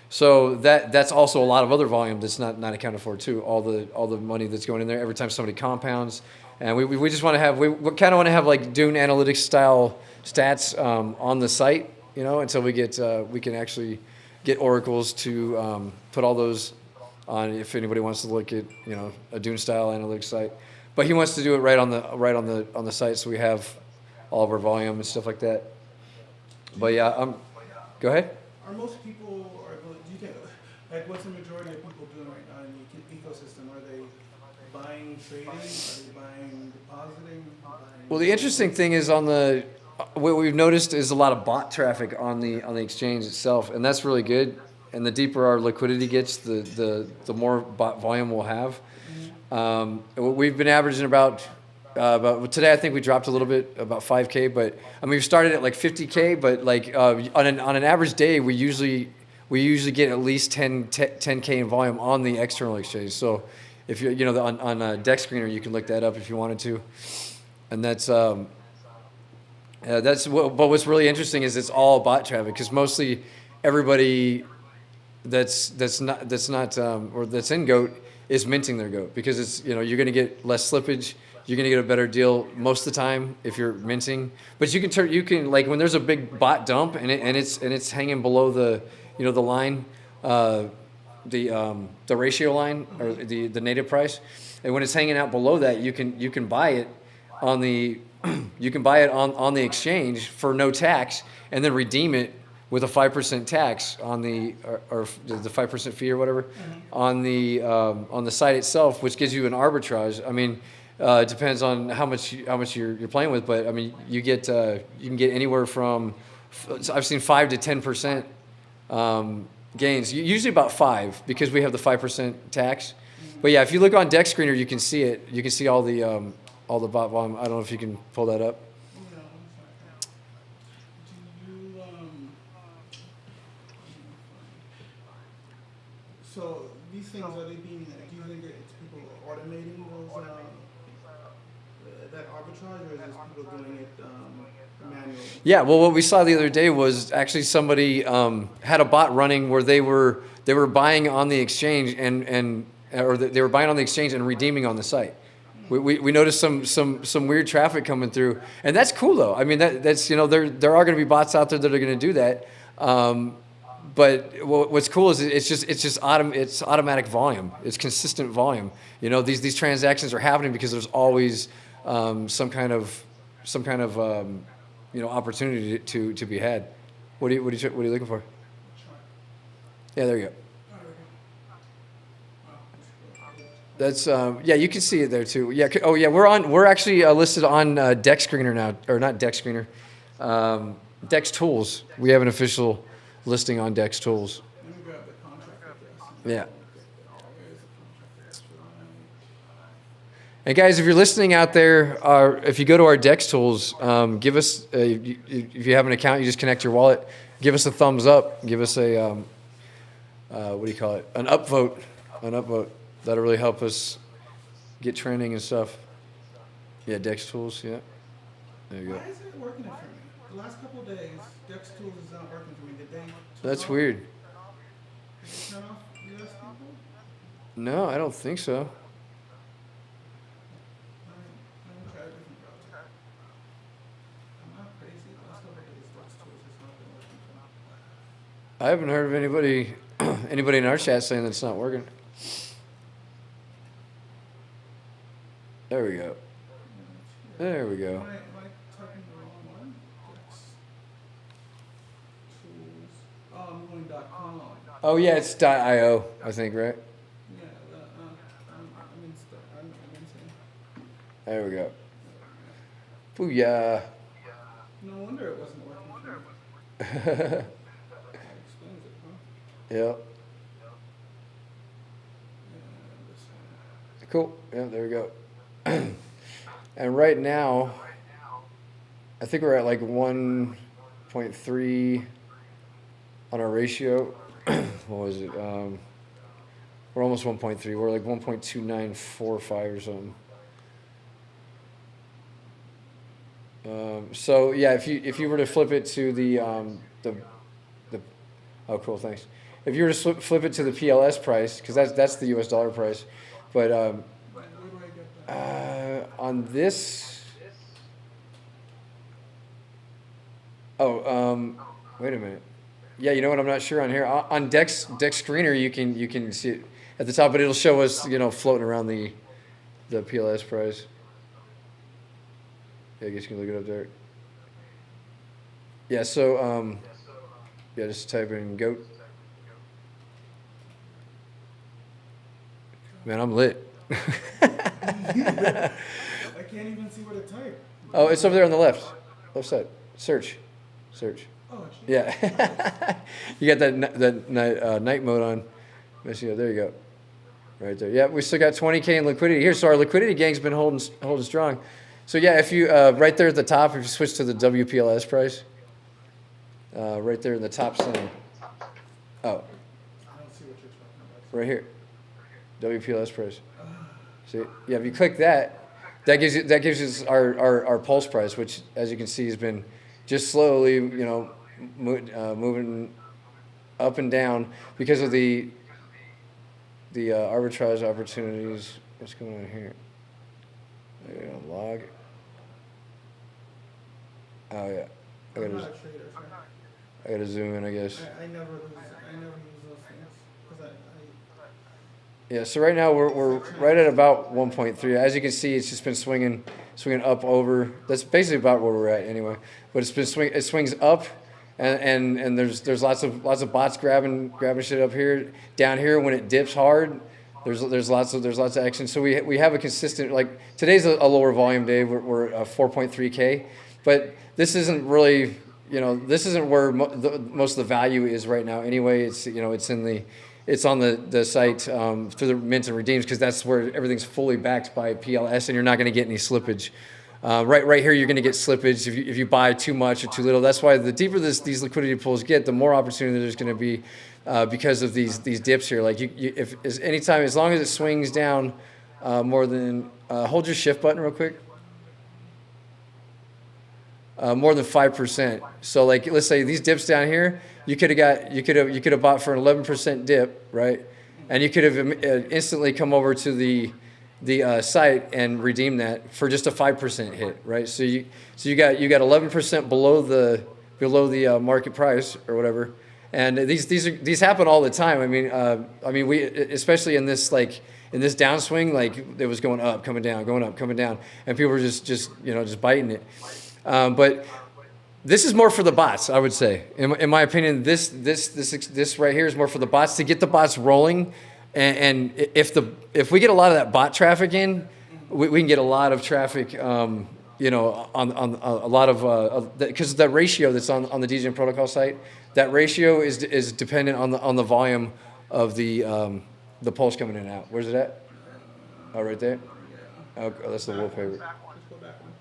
So that's also a lot of other volume that's not accounted for too. All the money that's going in there every time somebody compounds, and we just want to have kind of want to have like Dune analytics style stats on the site, until we can actually get oracles to put all those on if anybody wants to look at a Dune style analytics site. But he wants to do it right on the site, so we have all of our volume and stuff like that. But yeah, go ahead.
Are most people, or do you think, like, what's the majority of people doing right now in the ecosystem? Are they buying, trading? Are they buying, depositing?
Well, the interesting thing is what we've noticed is a lot of bot traffic on the exchange itself, and that's really good. And the deeper our liquidity gets, the more bot volume we'll have. We've been averaging about today. I think we dropped a little bit, about 5K, but we've started at like 50K. But like on an average day, we usually get at least 10K in volume on the external exchange. So if you're on Dex Screener, you can look that up if you wanted to, and that's. But what's really interesting is it's all bot traffic, because mostly everybody that's in goat is minting their goat, because it's you're going to get less slippage, you're going to get a better deal most of the time if you're minting. But you can like when there's a big bot dump and it's hanging below the the line, the ratio line, or the native price, and when it's hanging out below that, you can buy it on the on the exchange for no tax, and then redeem it with a 5% tax on the or the 5% fee or whatever on the site itself, which gives you an arbitrage. It depends on how much you're playing with, but you can get anywhere from I've seen 5 to 10% gains. Usually about 5, because we have the 5% tax. But yeah, if you look on Dex Screener, you can see it. You can see all the bot volume. I don't know if you can pull that up.
So these things, are they being, do you think it's people automating those, that arbitrage, or is it people doing it manually?
Yeah, well, what we saw the other day was actually somebody had a bot running where they were buying on the exchange or they were buying on the exchange and redeeming on the site. We noticed some weird traffic coming through, and that's cool though. That's there are going to be bots out there that are going to do that. But what's cool is it's automatic volume. It's consistent volume. These transactions are happening because there's always some kind of opportunity to be had. What are you looking for? Yeah, there you go. That's you can see it there too. Yeah. Oh yeah, we're actually listed on Dex Screener now, or not Dex Screener, Dex Tools. We have an official listing on Dex Tools.
Let me grab the contract address.
Yeah. And guys, if you're listening out there, if you go to our Dex tools, give us, if you have an account, you just connect your wallet, give us a thumbs up, give us a, what do you call it? An upvote. That'll really help us get trending and stuff. Yeah, Dex tools, yeah. There you go.
Why isn't it working for me? The last couple of days, Dex Tools is not working for me. Did they
That's weird.
Did they turn off US people?
No, I don't think so.
Let me try a different browser. I'm not crazy. The last couple of days, Dex Tools has not been working for me.
I haven't heard of anybody in our chat saying that it's not working. There we go. There we go.
Am I typing the wrong one? Dex Tools. Oh, I'm going .com.
Oh yeah, it's .io, I think, right?
Yeah, I'm insane.
There we go. Booyah.
No wonder it wasn't working for me. That explains it, huh?
Yep.
Yeah, this one.
Cool. Yeah, there we go. And right now, I think we're at like 1.3 on our ratio. What was it? We're almost 1.3. We're like 1.2945 or something. So yeah, if you were to flip it to the oh cool, thanks. If you were to flip it to the PLS price, because that's the US dollar price, but
Where do I get that?
on this, wait a minute. Yeah, you know what? I'm not sure on here. On Dex Screener, you can see it at the top, but it'll show us, floating around the PLS price. Yeah, I guess you can look it up there. Yeah, so yeah, just type in goat. Man, I'm lit.
I can't even see what to type.
Oh, it's over there on the left side. Search.
Oh, geez.
Yeah. You got that night mode on. Let's see. There you go. Right there. Yeah, we still got 20K in liquidity here. So our liquidity gang's been holding strong. So yeah, if you right there at the top, if you switch to the WPLS price, right there in the top center. Oh,
I don't see what you're talking about.
right here. WPLS price. See, yeah, if you click that gives us our pulse price, which, as you can see, has been just slowly, moving up and down because of the arbitrage opportunities. What's going on here? Log. Oh yeah,
I'm not a trader, so
I gotta zoom in, I guess.
I never use those things because
Yeah, so right now we're right at about 1.3. As you can see, it's just been swinging up over. That's basically about where we're at anyway. But it's been it swings up, and there's lots of bots grabbing shit up here. Down here when it dips hard, there's lots of action. So we have a consistent, like today's a lower volume day. We're 4.3K, but this isn't really, this isn't where most of the value is right now anyway. It's on the site through the mints and redeems, because that's where everything's fully backed by PLS, and you're not going to get any slippage. Right here, you're going to get slippage if you buy too much or too little. That's why the deeper these liquidity pools get, the more opportunity there's going to be because of these dips here. Like anytime, as long as it swings down more than hold your shift button real quick. More than 5%. So like, let's say these dips down here, you could have bought for an 11% dip, right? And you could have instantly come over to the site and redeem that for just a 5% hit, right? So you got 11% below the market price or whatever. And these happen all the time. I mean we, especially in this downswing, like it was going up, coming down, going up, coming down, and people were just biting it. But this is more for the bots, I would say. In my opinion, this right here is more for the bots, to get the bots rolling. And if we get a lot of that bot traffic in, we can get a lot of traffic. On a lot of because that ratio that's on the Degen Protocol site, that ratio is dependent on the volume of the pulse coming in and out. Where's it at? Oh, right there. Oh, that's the wallpaper.
Just go back one.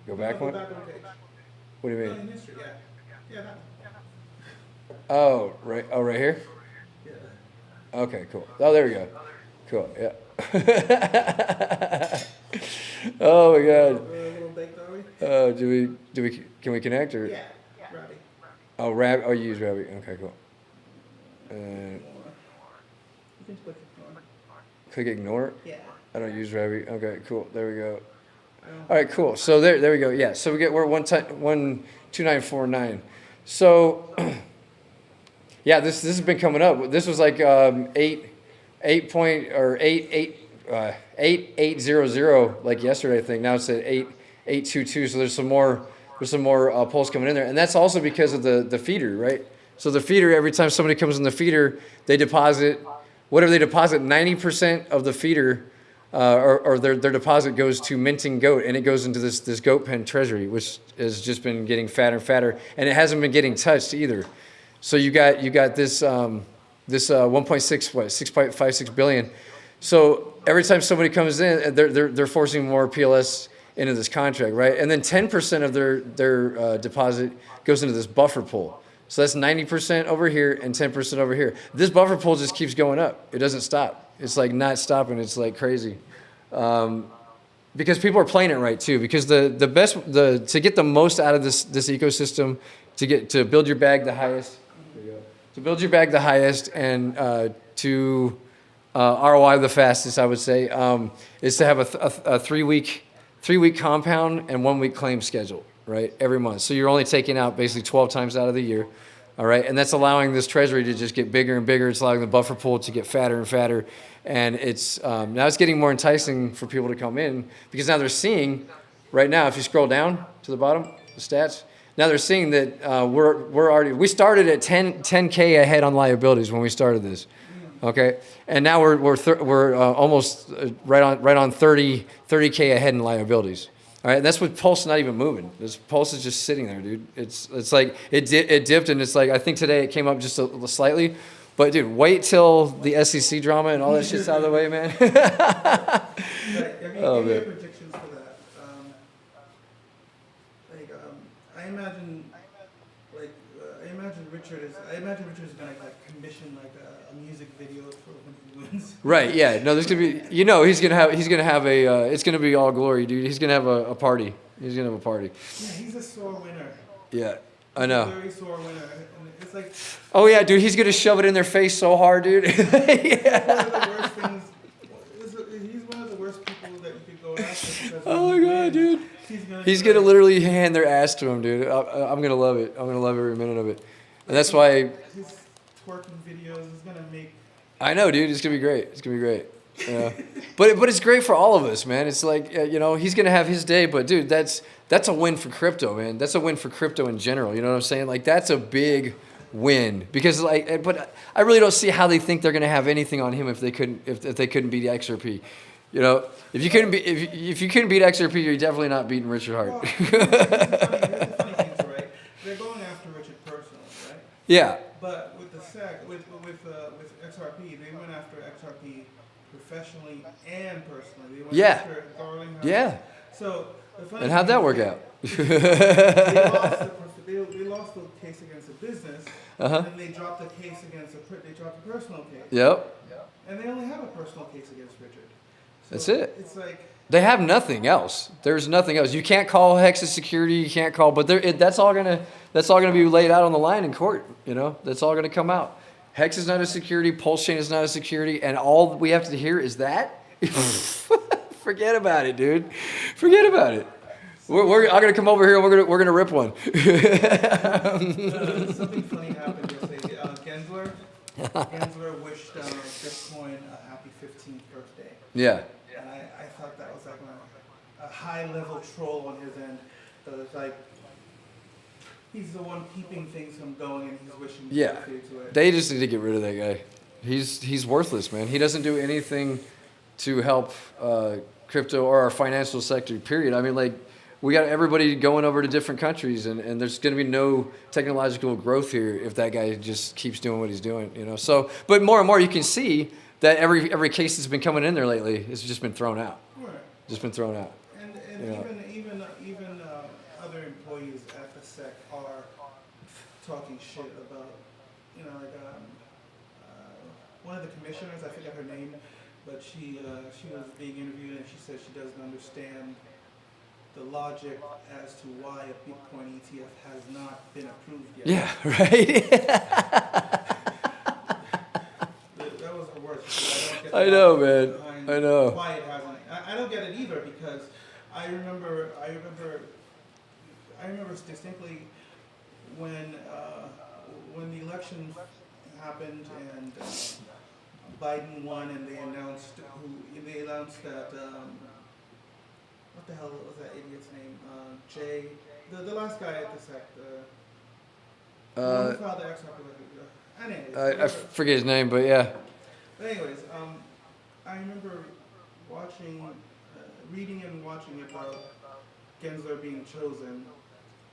Go
No,
back
go
one?
back one page.
What do you
No,
mean?
in history, yeah. Yeah, that one.
Oh, right. Oh, right here?
Yeah.
Okay, cool. Oh, there we go. Cool, yeah. Oh my God.
We're a little baked, are we?
Can we connect or?
Yeah. Robbie.
Oh, Oh, you use Rabbit. Okay, cool.
You can click ignore.
Click ignore.
Yeah.
I don't use Rabbit. Okay, cool. There we go.
I don't-
All right, cool. So there we go. Yeah. So we're 12949. So yeah, this has been coming up. This was like 8.800 like yesterday, I think. Now it's at 8.822. So there's some more pulse coming in there, and that's also because of the feeder, right? So the feeder, every time somebody comes in the feeder, they deposit whatever they deposit. 90% of the feeder. Or their deposit goes to minting goat, and it goes into this goat pen treasury, which has just been getting fatter and fatter, and it hasn't been getting touched either. So you got this 6.56 billion. So every time somebody comes in, they're forcing more PLS into this contract, right? And then 10% of their deposit goes into this buffer pool. So that's 90% over here and 10% over here. This buffer pool just keeps going up. It doesn't stop. It's like not stopping. It's like crazy. Because people are playing it right too. Because to get the most out of this ecosystem, to build your bag the highest, and to ROI the fastest, I would say, is to have a 3-week compound and 1-week claim schedule, right? Every month. So you're only taking out basically 12 times out of the year. All right, and that's allowing this treasury to just get bigger and bigger. It's allowing the buffer pool to get fatter and fatter, and it's now it's getting more enticing for people to come in because now they're seeing, right now, if you scroll down to the bottom, the stats, now they're seeing that we started at 10K ahead on liabilities when we started this, okay, and now we're almost right on 30K ahead in liabilities. All right, and that's with Pulse not even moving. This Pulse is just sitting there, dude. It's like it dipped, and it's like I think today it came up just a slightly, but dude, wait till the SEC drama and all that shit's out of the way, man.
Right.
Oh,
Give me your
man.
predictions for that. I imagine, Richard is gonna like commission like a music video for when he wins.
Right? Yeah. No, there's gonna be. He's gonna have a. It's gonna be all glory, dude. He's gonna have a party. He's gonna have a party.
Yeah, he's a sore winner.
Yeah, I know.
Very sore winner. And it's like
Oh yeah, dude. He's gonna shove it in their face so hard, dude.
one of the worst things. He's one of the worst people that you could go after. Because
Oh
when
my
he
god,
wins,
dude. He's
be
gonna
like-
literally hand their ass to him, dude. I'm gonna love it. I'm gonna love every minute of it. And that's why
His twerking videos is gonna make.
I know, dude. It's gonna be great. It's gonna be great. Yeah. but it's great for all of us, man. It's like he's gonna have his day, but dude, that's a win for crypto, man. That's a win for crypto in general. You know what I'm saying? Like that's a big win because but I really don't see how they think they're gonna have anything on him if they couldn't beat XRP. If you couldn't beat XRP, you're definitely not beating Richard
Well,
Hart.
here's the funny thing, right? They're going after Richard personally, right?
Yeah.
But with the SEC, with XRP, they went after XRP professionally and personally. They went
Yeah.
after Darling.
Yeah.
So the funny
And how'd
thing
that
is
work out?
they lost the case against a business,
Uh-huh.
and then they dropped the case against a personal case.
Yep.
And they only have a personal case against Richard. So
That's it.
It's like.
They have nothing else. There's nothing else. You can't call Hex's security. You can't call, but that's all gonna be laid out on the line in court. That's all gonna come out. Hex is not a security. Pulsechain is not a security, and all we have to hear is that. Forget about it, dude. Forget about it. I'm gonna come over here and we're gonna rip one.
Something funny happened yesterday. Gensler wished Bitcoin a happy 15th birthday.
Yeah.
And I thought that was like a high-level troll on his end. So it's like he's the one keeping things from going, and he's wishing
Yeah.
birthday to it.
They just need to get rid of that guy. He's worthless, man. He doesn't do anything to help crypto or our financial sector, period. I mean, like, we got everybody going over to different countries, and there's going to be no technological growth here if that guy just keeps doing what he's doing, So, but more and more you can see that every case that's been coming in there lately has just been thrown out.
Right.
just been thrown out.
And
You know.
even other employees at the SEC are talking shit about, like one of the commissioners, I forget her name, but she was being interviewed and she said she doesn't understand the logic as to why a Bitcoin ETF has not been approved yet.
Yeah, right.
That was the worst. I don't get
I
the
know,
logic
man.
behind
I know.
why it hasn't. I don't get it either because I remember distinctly when the election happened and Biden won and they announced that what the hell was that idiot's name? Jay, the last guy at the SEC, the one who filed the anyways,
I forget his name, but yeah.
but anyways, I remember reading and watching about Gensler being chosen,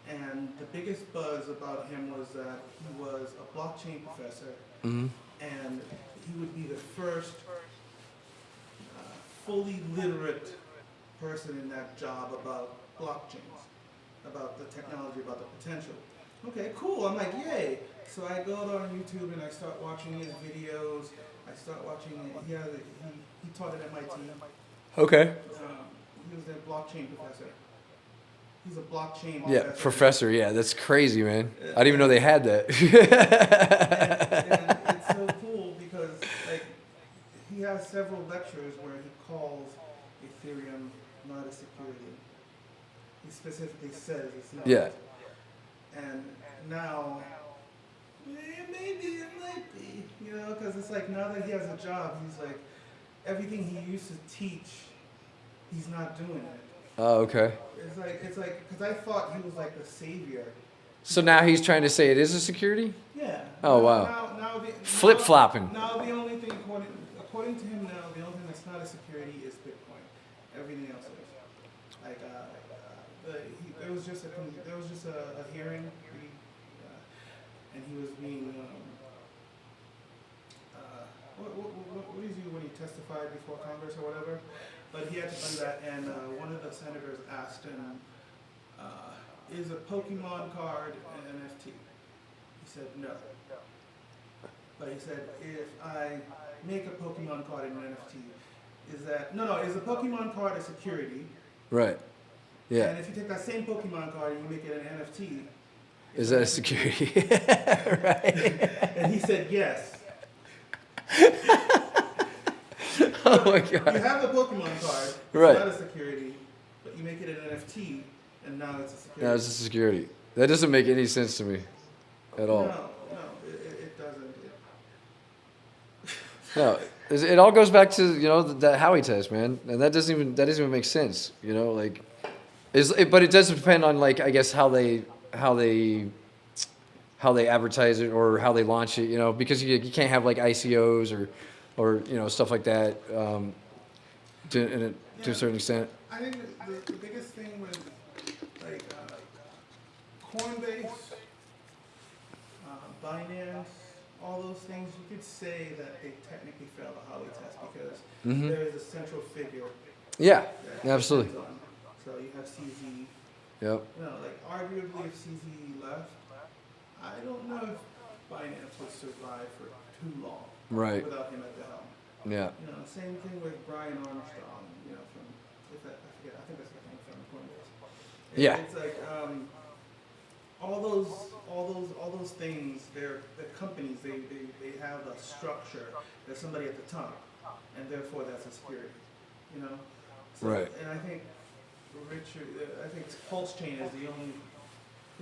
and the biggest buzz about him was that he was a blockchain professor,
Hmm.
and he would be the first fully literate person in that job about blockchains, about the technology, about the potential. Okay, cool. I'm like, yay. So I go on YouTube and I start watching his videos. I start watching. He taught at MIT.
Okay.
He was a blockchain professor. He's a blockchain
Yeah,
professor.
professor. Yeah, that's crazy, man. I didn't even know they had that.
And it's so cool because like he has several lectures where he calls Ethereum not a security. He specifically says it's not.
Yeah.
And now, maybe it might be, because it's like now that he has a job, he's like, everything he used to teach, he's not doing it.
Oh, okay.
It's like, because I thought he was like the savior.
So now he's trying to say it is a security?
Yeah.
Oh, wow.
Now
Flip-flopping.
Now the only thing, according to him now, the only thing that's not a security is Bitcoin. Everything else is. Like, there was just a hearing, and he was being, what is he when he testified before Congress or whatever? But he had to do that, and one of the senators asked him, is a Pokemon card an NFT? He said no. But he said, if I make a Pokemon card in an NFT, is a Pokemon card a security?
Right. Yeah.
And if you take that same Pokemon card and you make it an NFT,
Is that a security? Right.
and he said yes.
Oh my
You
God.
have the Pokemon card, it's
Right.
not a security, but you make it an NFT, and now it's a security.
Now it's a security. That doesn't make any sense to me at all.
No, it doesn't.
No, it all goes back to that Howey test, man, and that doesn't even make sense. Like, but it does depend on like I guess how they advertise it or how they launch it. Because you can't have like ICOs or stuff like that to a certain extent.
I think the biggest thing with like Coinbase, Binance, all those things, you could say that they technically failed the Howey test because there is a central figure.
Yeah,
that
absolutely.
depends on. So you have CZ.
Yep.
Like arguably if CZ left, I don't know if Binance would survive for too long.
Right.
Without him at the helm.
Yeah.
Same thing with Brian Armstrong. From I think that's the thing from Coinbase.
Yeah.
It's like all those things. They're companies. They have a structure. There's somebody at the top, and therefore that's a security. So,
Right.
And I think Pulsechain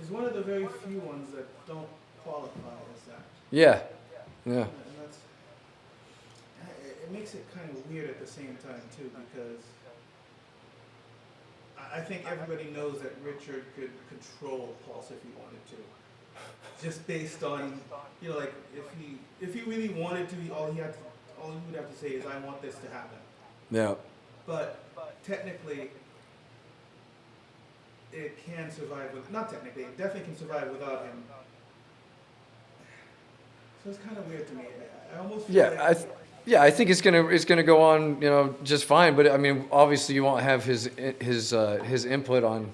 is one of the very few ones that don't qualify as that.
Yeah. Yeah.
And that's, it makes it kind of weird at the same time too, because I think everybody knows that Richard could control Pulse if he wanted to, just based on like if he really wanted to, all he would have to say is I want this to happen.
Yeah.
But technically, it can survive with not technically, it definitely can survive without him. So it's kind of weird to me. I almost feel
Yeah.
like
Yeah, I think it's gonna go on, just fine. But I mean, obviously, you won't have his input on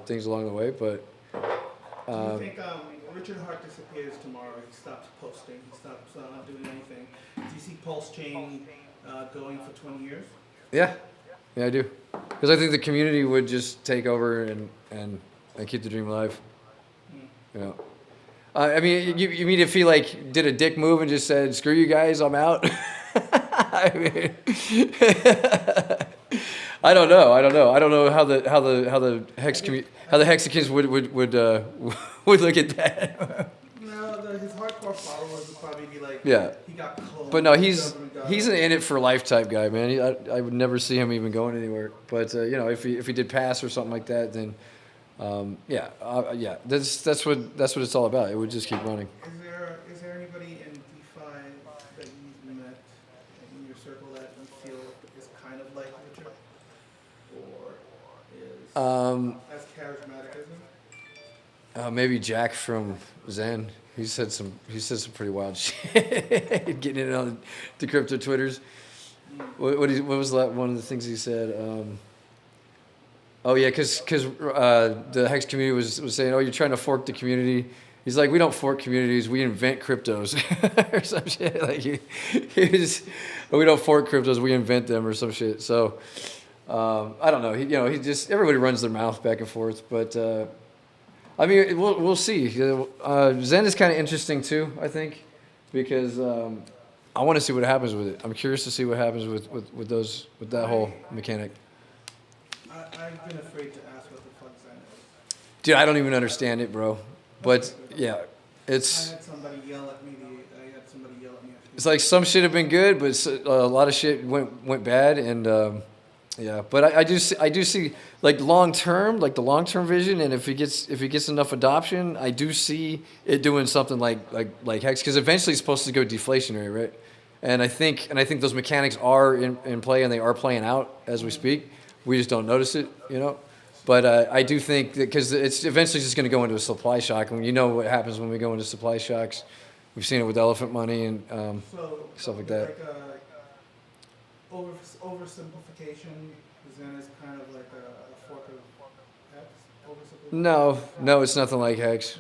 things along the way. But
Do you think Richard Hart disappears tomorrow? He stops posting. He stops doing anything. Do you see Pulsechain going for 20 years?
yeah, yeah, I do, because I think the community would just take over and keep the dream alive. You know. I mean, you mean if he like did a dick move and just said, "Screw you guys, I'm out." I mean, I don't know. I don't know how the Hexicans would look at that.
No, his hardcore followers would probably be like,
Yeah.
he got cloned.
But no,
the
he's
government got
he's
him.
an in it for life type guy, man. I would never see him even going anywhere. But if he did pass or something like that, then yeah. That's what it's all about. It would just keep running.
Is there anybody in DeFi that you've met in your circle that you feel is kind of like Richard, or is as charismatic as him?
Maybe Jack from Zen. He said some pretty wild shit. Getting it on the crypto Twitters. What was that one of the things he said? Oh yeah, because the Hex community was saying, oh, you're trying to fork the community. He's like, we don't fork communities, we invent cryptos or some shit. Like we don't fork cryptos, we invent them or some shit. So I don't know. He just everybody runs their mouth back and forth, but I mean, we'll see. Zen is kind of interesting too, I think, because I want to see what happens with it. I'm curious to see what happens with that whole mechanic.
I've been afraid to ask what the fuck Zen is.
Dude, I don't even understand it, bro. But yeah,
I had somebody yell at me.
It's like some shit have been good, but a lot of shit went bad, and yeah. But I do see like long term vision, and if it gets enough adoption, I do see it doing something like Hex, because eventually it's supposed to go deflationary, right? And I think those mechanics are in play, and they are playing out as we speak. We just don't notice it, But I do think that because it's eventually just going to go into a supply shock, and what happens when we go into supply shocks. We've seen it with elephant money and stuff like that.
Oversimplification, Zen is kind of like a fork of X.
No, it's nothing like Hex.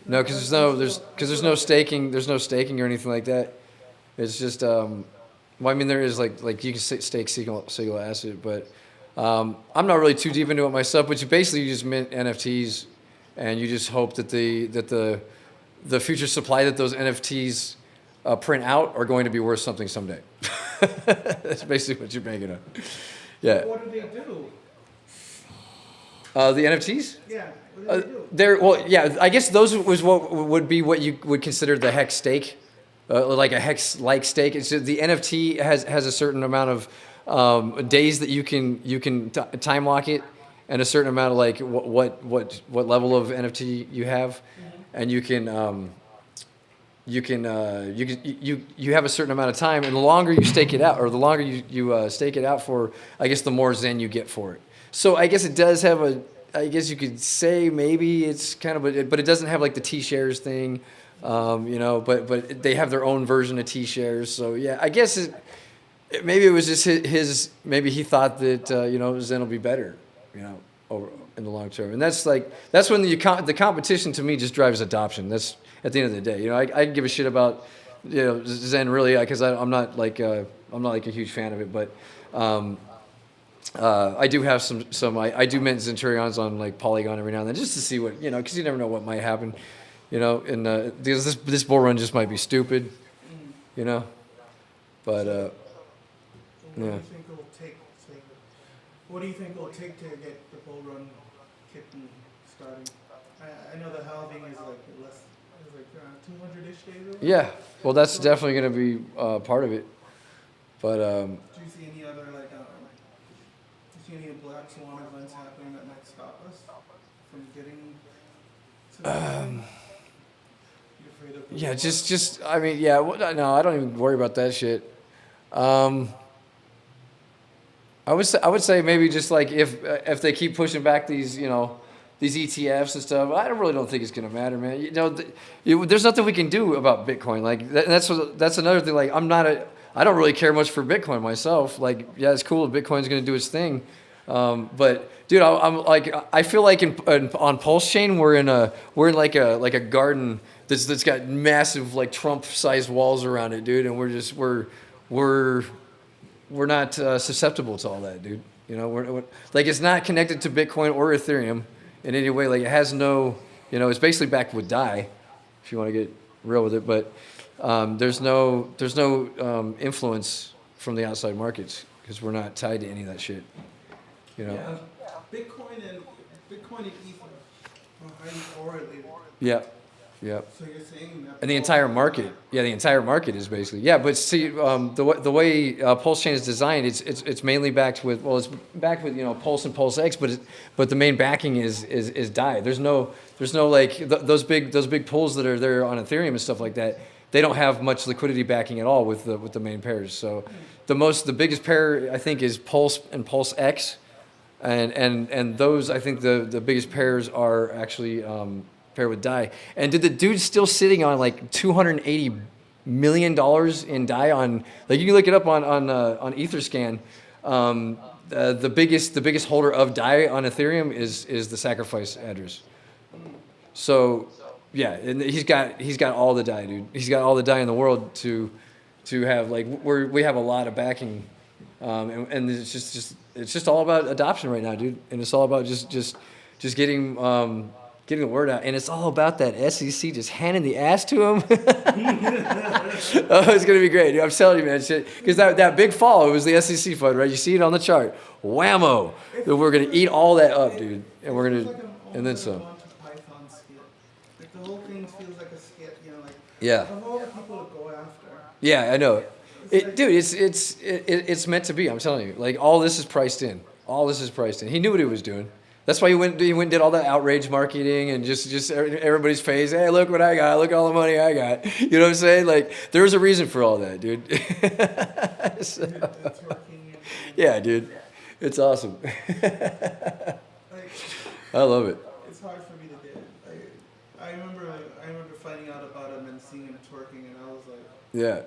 No, because there's no staking. There's no staking or anything like that. It's just well, I mean, there is like you can stake single asset, but I'm not really too deep into it myself. But you just mint NFTs, and you just hope that the future supply that those NFTs print out are going to be worth something someday. That's basically what you're banking on. Yeah.
What do they do?
The NFTs?
Yeah. What do they do?
Yeah. I guess those would be what you would consider the Hex stake, like a Hex-like stake. It's the NFT has a certain amount of days that you can time lock it, and a certain amount of like what level of NFT you have, and you have a certain amount of time, and the longer you stake it out, or the longer you stake it out for, I guess the more Zen you get for it. So I guess it does have I guess you could say maybe it's kind of but it doesn't have like the T-shares thing, but they have their own version of T-shares. So yeah, I guess maybe it was just his maybe he thought that Zen will be better, over in the long term. And that's when the competition to me just drives adoption. That's at the end of the day. I give a shit about Zen really, because I'm not like a huge fan of it, but I do have some I do mint Centurions on like Polygon every now and then, just to see what, because you never know what might happen, and because this bull run just might be stupid, but yeah.
What do you think it'll take to get the bull run kicked and starting? I know the halving is like 200-ish days.
Yeah, well, that's definitely going to be part of it. But
do you see any other black swan events happening that might stop us from getting to that? You afraid of?
Yeah, just I mean, yeah. No, I don't even worry about that shit. I would say maybe just like if they keep pushing back these these ETFs and stuff. I don't think it's gonna matter, man. There's nothing we can do about Bitcoin. Like that's another thing. Like I don't really care much for Bitcoin myself. Like, yeah, it's cool. Bitcoin's gonna do its thing, but dude, I'm like, I feel like on Pulsechain we're in like a garden that's got massive like Trump-sized walls around it, dude, and we're not susceptible to all that, dude. We're like, it's not connected to Bitcoin or Ethereum in any way. Like, it has no, it's basically backed with DAI, if you want to get real with it. But there's no influence from the outside markets because we're not tied to any of that shit.
Yeah. Bitcoin and Ether are highly correlated.
Yeah. Yeah.
So you're saying that.
And the entire market, the entire market is basically, But see, the way Pulsechain is designed, it's mainly backed with, it's backed with Pulse and Pulse X, but the main backing is DAI. There's no like those big pools that are there on Ethereum and stuff like that. They don't have much liquidity backing at all with the main pairs. So the biggest pair I think is Pulse and Pulse X, and those I think the biggest pairs are actually. Paired with DAI. And did the dude still sitting on like $280 million in DAI on, like, you can look it up on Etherscan. The biggest holder of DAI on Ethereum is the sacrifice address. So yeah, and he's got all the DAI, dude. He's got all the DAI in the world to have, like, we have a lot of backing, and it's just all about adoption right now, dude. And it's all about just getting the word out, and it's all about that SEC just handing the ass to him. Oh, it's gonna be great, dude. I'm telling you, man. Because that big fall, it was the SEC fund, right? You see it on the chart. Whammo! We're gonna eat all that up, dude, and we're gonna, and then some.
Python skit. Like, the whole thing feels like a skit, like.
Yeah.
Of all the people to go after.
Yeah, I know. Dude, it's meant to be. I'm telling you. Like, all this is priced in. All this is priced in. He knew what he was doing. That's why he went and did all that outrage marketing and just everybody's face. Hey, look what I got. Look all the money I got. You know what I'm saying? Like, there was a reason for all that, dude. So, yeah, dude. It's awesome.
Like,
I love it.
it's hard for me to get. I remember finding out about him and seeing him twerking, and I was like.
Yeah.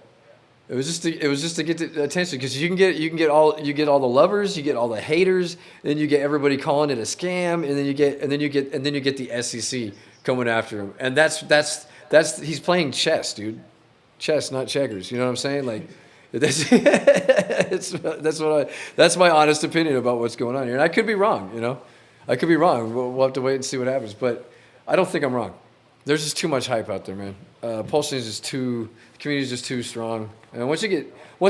It was just to get the attention, because you get all the lovers, you get all the haters, then you get everybody calling it a scam, and then you get the SEC coming after him, and that's he's playing chess, dude, chess, not checkers. You know what I'm saying? Like, that's my honest opinion about what's going on here, and I could be wrong. I could be wrong. We'll have to wait and see what happens, but I don't think I'm wrong. There's just too much hype out there, man. Pulsechain is just the community is just too strong. And once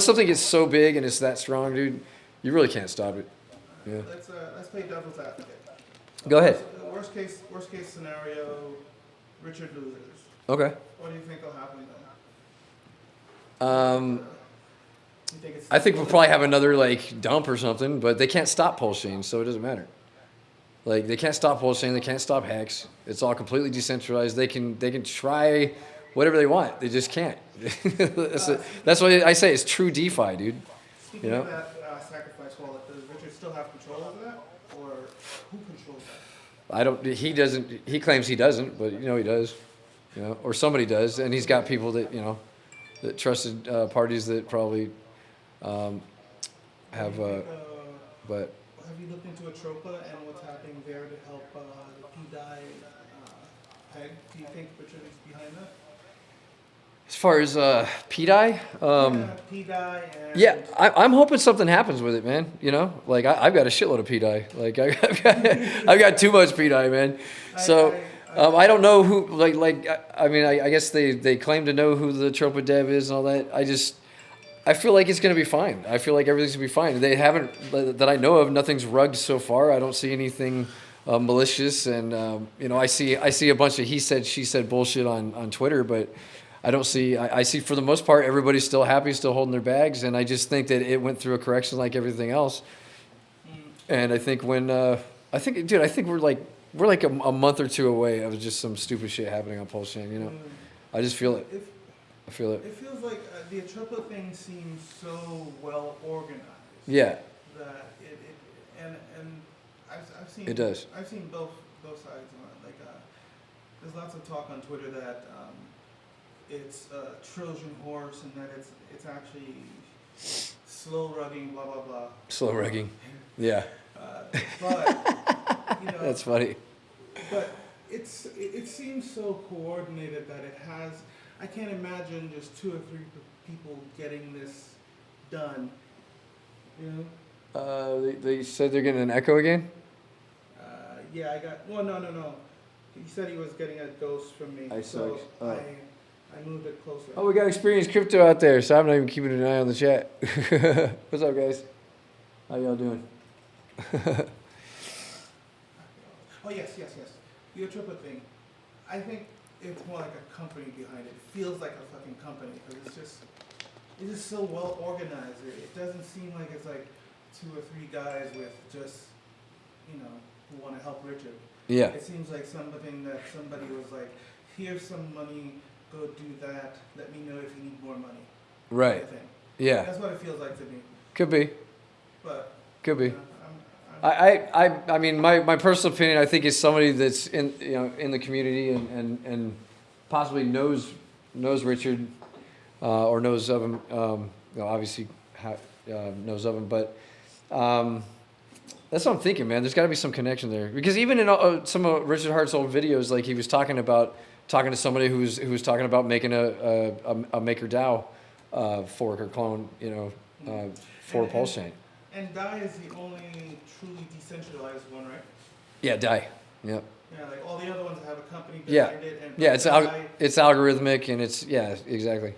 something gets so big and it's that strong, dude, you really can't stop it. Yeah.
Let's play devil's advocate.
Go ahead.
Worst case scenario, Richard loses.
Okay.
What do you think will happen then?
I think we'll probably have another like dump or something, but they can't stop Pulsechain, so it doesn't matter. Like, they can't stop Pulsechain, they can't stop Hex. It's all completely decentralized. They can try whatever they want. They just can't. That's why I say it's true DeFi, dude.
Speaking of that sacrifice wallet, does Richard still have control over that, or who controls that?
He doesn't. He claims he doesn't, but he does. Or somebody does, and he's got people that that trusted parties that probably have. But
have you looked into Atropa and what's happening there to help the PDI peg? Do you think Richard is behind that?
As far as PDI,
PDI and
yeah, I'm hoping something happens with it, man. Like, I've got a shitload of PDI. Like, I've got too much PDI, man. So I don't know who. I guess they claim to know who the Tropa dev is and all that. I feel like it's going to be fine. I feel like everything's going to be fine. They haven't, that I know of, nothing's rugged so far. I don't see anything malicious, and I see a bunch of he said, she said bullshit on Twitter, but I don't see. I see for the most part everybody's still happy, still holding their bags, and I just think that it went through a correction like everything else. And I think dude, I think we're like a month or two away of just some stupid shit happening on Pulsechain. I just feel it. I feel it.
It feels like the Atropa thing seems so well organized.
Yeah.
That and I've seen.
It does.
I've seen both both sides. Like, there's lots of talk on Twitter that it's a Trojan horse and that it's actually slow rugging, blah blah blah.
Slow rigging. Yeah.
But you know,
That's funny.
but it seems so coordinated that it has. I can't imagine just 2 or 3 people getting this done. You know.
They said they're getting an echo again?
Yeah, I got. Well, no. He said he was getting a dose from me,
I
so
saw.
I moved it closer.
Oh, we got experienced crypto out there, so I'm not even keeping an eye on the chat. What's up, guys? How y'all doing?
Oh yes. The Atripa thing. I think it's more like a company behind it. It feels like a fucking company because it's just so well organized. It doesn't seem like it's like 2 or 3 guys with just, you know, who want to help Richard.
Yeah.
It seems like something that somebody was like, here's some money, go do that. Let me know if you need more money.
Right.
Kind of thing.
Yeah.
That's what it feels like to me.
Could be.
But
Could be.
you know,
I mean, my personal opinion, I think, is somebody that's in the community and possibly knows Richard or knows of him. Obviously knows of him, but that's what I'm thinking, man. There's got to be some connection there because even in some of Richard Hart's old videos, like he was talking to somebody who was talking about making a MakerDAO fork or clone, for Pulsechain.
And DAI is the only truly decentralized one, right?
Yeah, DAI. Yep.
Yeah, like all the other ones have a company
Yeah.
behind it. And
Yeah, it's
DAI,
it's algorithmic and it's exactly.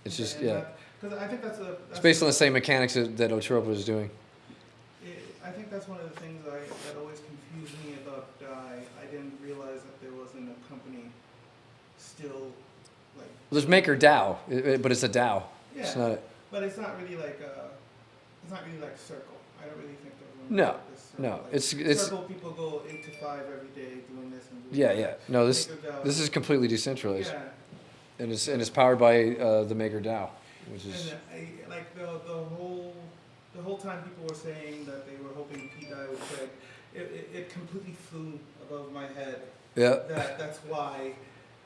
It's just
Because I think that's
It's based on the same mechanics that Otropa is doing.
I think that's one of the things that always confused me about DAI. I didn't realize that there wasn't a company still like.
There's MakerDAO, but it's a DAO.
Yeah.
It's not.
But it's not really like Circle. I don't really think there's one.
No,
like this Circle.
no,
Like,
it's
Circle people go 8 to 5 every day doing this and doing
yeah,
that.
yeah. No, this
MakerDAO.
is completely decentralized,
Yeah.
and it's powered by the MakerDAO, which is
And like the whole time people were saying that they were hoping PDI would break, it completely flew above my head.
yeah.
That's why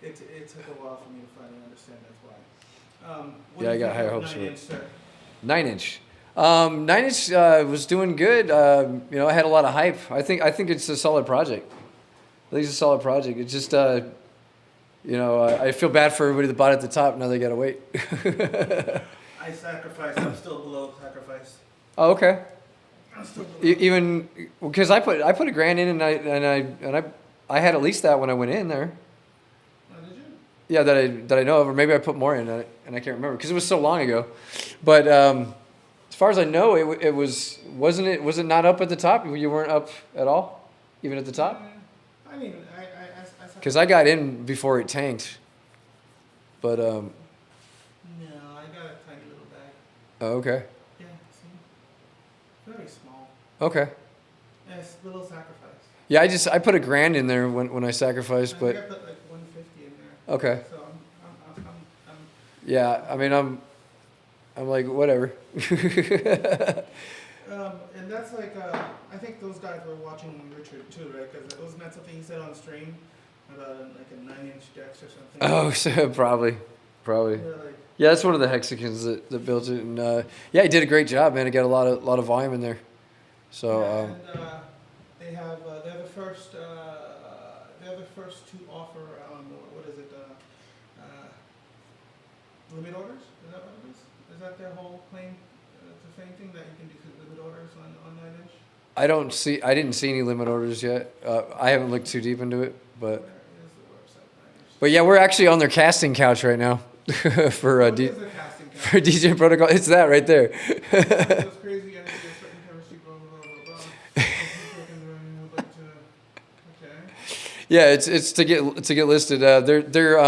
it took a while for me to finally understand. That's why. What
Yeah,
do you
I got
think
higher
of
hopes for
9
it.
inch, sir?
9-inch. 9-inch was doing good. I had a lot of hype. I think it's a solid project. I think it's a solid project. It's just I feel bad for everybody that bought it at the top. Now they gotta wait.
I sacrificed. I'm still below sacrifice.
Oh, okay.
I'm still below.
Even because I put $1,000 in and I had at least that when I went in there.
Oh, did you?
Yeah, that I know of, or maybe I put more in it and I can't remember because it was so long ago. But as far as I know, it was it not up at the top? You weren't up at all, even at the top.
I mean,
Because I got in before it tanked. But
No, I got a tiny little bag.
oh, okay,
Yeah, see? Very small.
okay.
Yeah, it's a little sacrifice.
Yeah, I put $1,000 in there when I sacrificed,
I
but
think I put like 150 in there.
okay.
So I'm
Yeah, I mean I'm like whatever.
and that's like, I think those guys were watching Richard too, right? Because wasn't that something he said on stream about like a 9-inch Dex or something?
Oh, so probably.
They're like,
Yeah, that's one of the Hexicans that built it, and yeah, he did a great job, man. It got a lot of volume in there. So
yeah, and they're the first to offer what is it? Limit orders? Is that what it is? Is that their whole claim? The same thing that you can do limit orders on 9-inch?
I didn't see any limit orders yet. I haven't looked too deep into it, but
Where is the website? 9-inch?
but yeah, we're actually on their casting couch right now for
What is the casting count?
for Degen Protocol. It's that right there.
That's crazy. I need to get certain chemistry, blah, blah, blah, blah. Okay.
Yeah, it's to get listed. They're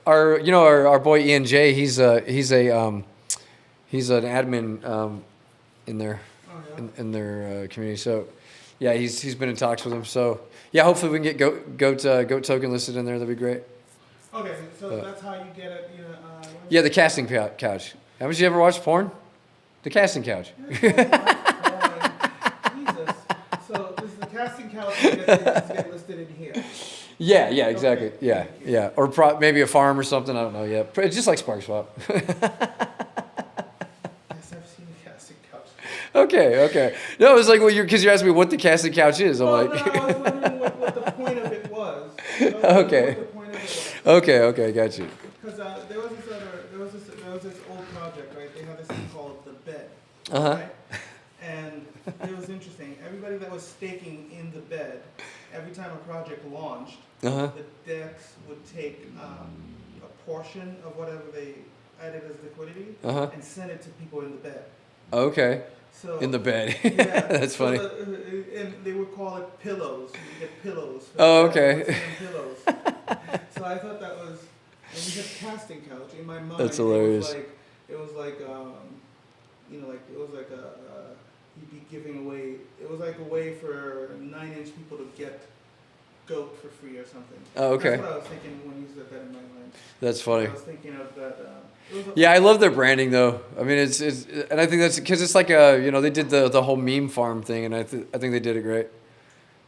our boy Ian J. He's an admin in their
Oh, yeah.
in their community. So yeah, he's been in talks with them. So yeah, hopefully we can get goat token listed in there. That'd be great.
Okay, so that's how you get it. You know,
Yeah, the casting couch. Haven't you ever watched porn? The casting couch.
Jesus. So this is the casting couch needs to get listed in here.
Yeah, exactly.
Okay,
Yeah,
thank you.
yeah. Or maybe a farm or something. I don't know. Yeah, it's just like SparkSwap.
Yes, I've seen a casting couch.
Okay. No, it was like, well, because you asked me what the casting couch is. I'm
Well,
like,
no, I was wondering what the point of it was.
Okay.
What the point of it was.
okay, got you.
Because there was this old project, right? They had this thing called the bed,
Uh-huh.
right? And it was interesting. Everybody that was staking in the bed, every time a project launched,
Uh-huh.
the DEX would take a portion of whatever they added as liquidity
Uh-huh.
and send it to people in the bed.
Okay.
So
In the bed.
yeah,
That's
so
funny.
and they would call it pillows. You get pillows. For
Oh,
the bed.
okay.
They would send them pillows. So I thought that was, and we had casting couch in my mind.
That's hilarious.
It was like you know, like it was like he'd be giving away. It was like a way for 9-inch people to get goat for free or something.
Oh, okay.
That's what I was thinking when you said that in my mind.
That's funny.
I was thinking of that.
Yeah, I love their branding though. I mean, it's and I think that's because it's like they did the whole meme farm thing, and I think they did it great.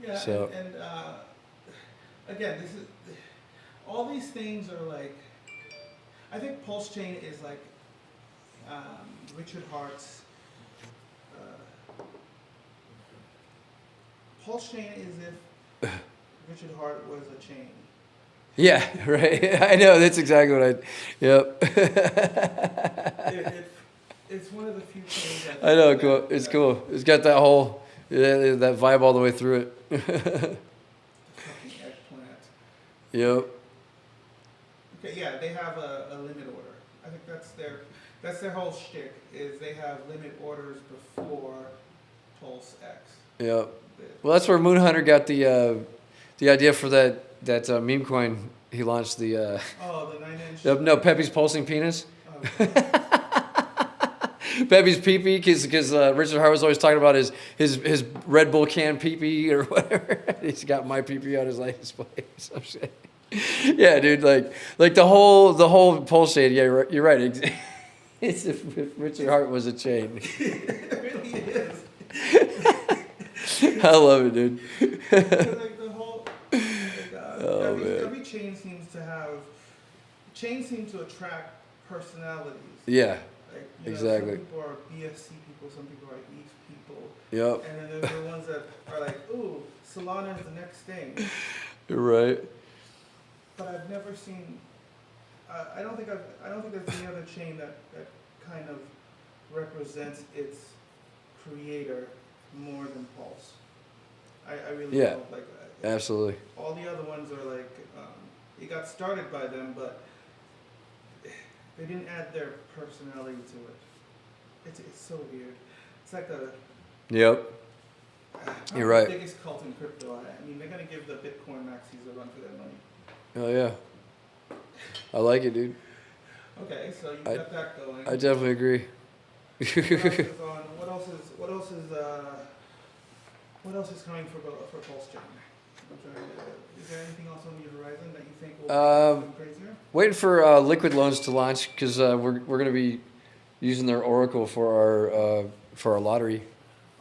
Yeah,
So-
and again, this is all these things are like. I think Pulsechain is like Richard Hart's. Pulsechain is if Richard Hart was a chain.
Yeah, right. I know that's exactly what I. Yep.
It's one of the few chains.
I know. Cool. It's cool. It's got that whole that vibe all the way through it.
The fucking eggplant.
Yep.
Okay, yeah, they have a limit order. I think that's their whole shtick is they have limit orders before Pulse X.
Yep. Well, that's where Moonhunter got the idea for that meme coin. He launched the
Oh, the 9-inch.
no Pepe's pulsing penis.
Oh,
Pepe's pee-pee, because Richard Hart was always talking about his Red Bull can pee-pee or whatever. He's got my pee-pee on his light display. Some shit. Yeah, dude, like the whole pulse chain. Yeah, you're right. It's if Richard Hart was a chain.
it really is.
I love it, dude.
Like the whole,
Oh, man.
every chain seems to attract personalities.
Yeah,
Like,
exactly.
Some people are BSC people, some people are ETH people,
yep.
and then there's the ones that are like, ooh, Solana is the next thing.
You're right.
But I've never seen. I don't think there's any other chain that kind of represents its creator more than Pulse. I really
Yeah.
don't like that.
Absolutely.
All the other ones are like, it got started by them, but they didn't add their personality to it. It's so weird. It's like
Yep. You're right.
The biggest cult in crypto. I mean, they're gonna give the Bitcoin maxis a run for their money.
Oh yeah. I like it, dude.
Okay, so you got that going.
I definitely agree.
What else is on? What else is coming for Pulsechain? Is there anything else on the horizon that you think will be crazier?
Waiting for liquid loans to launch because we're going to be using their Oracle for our lottery.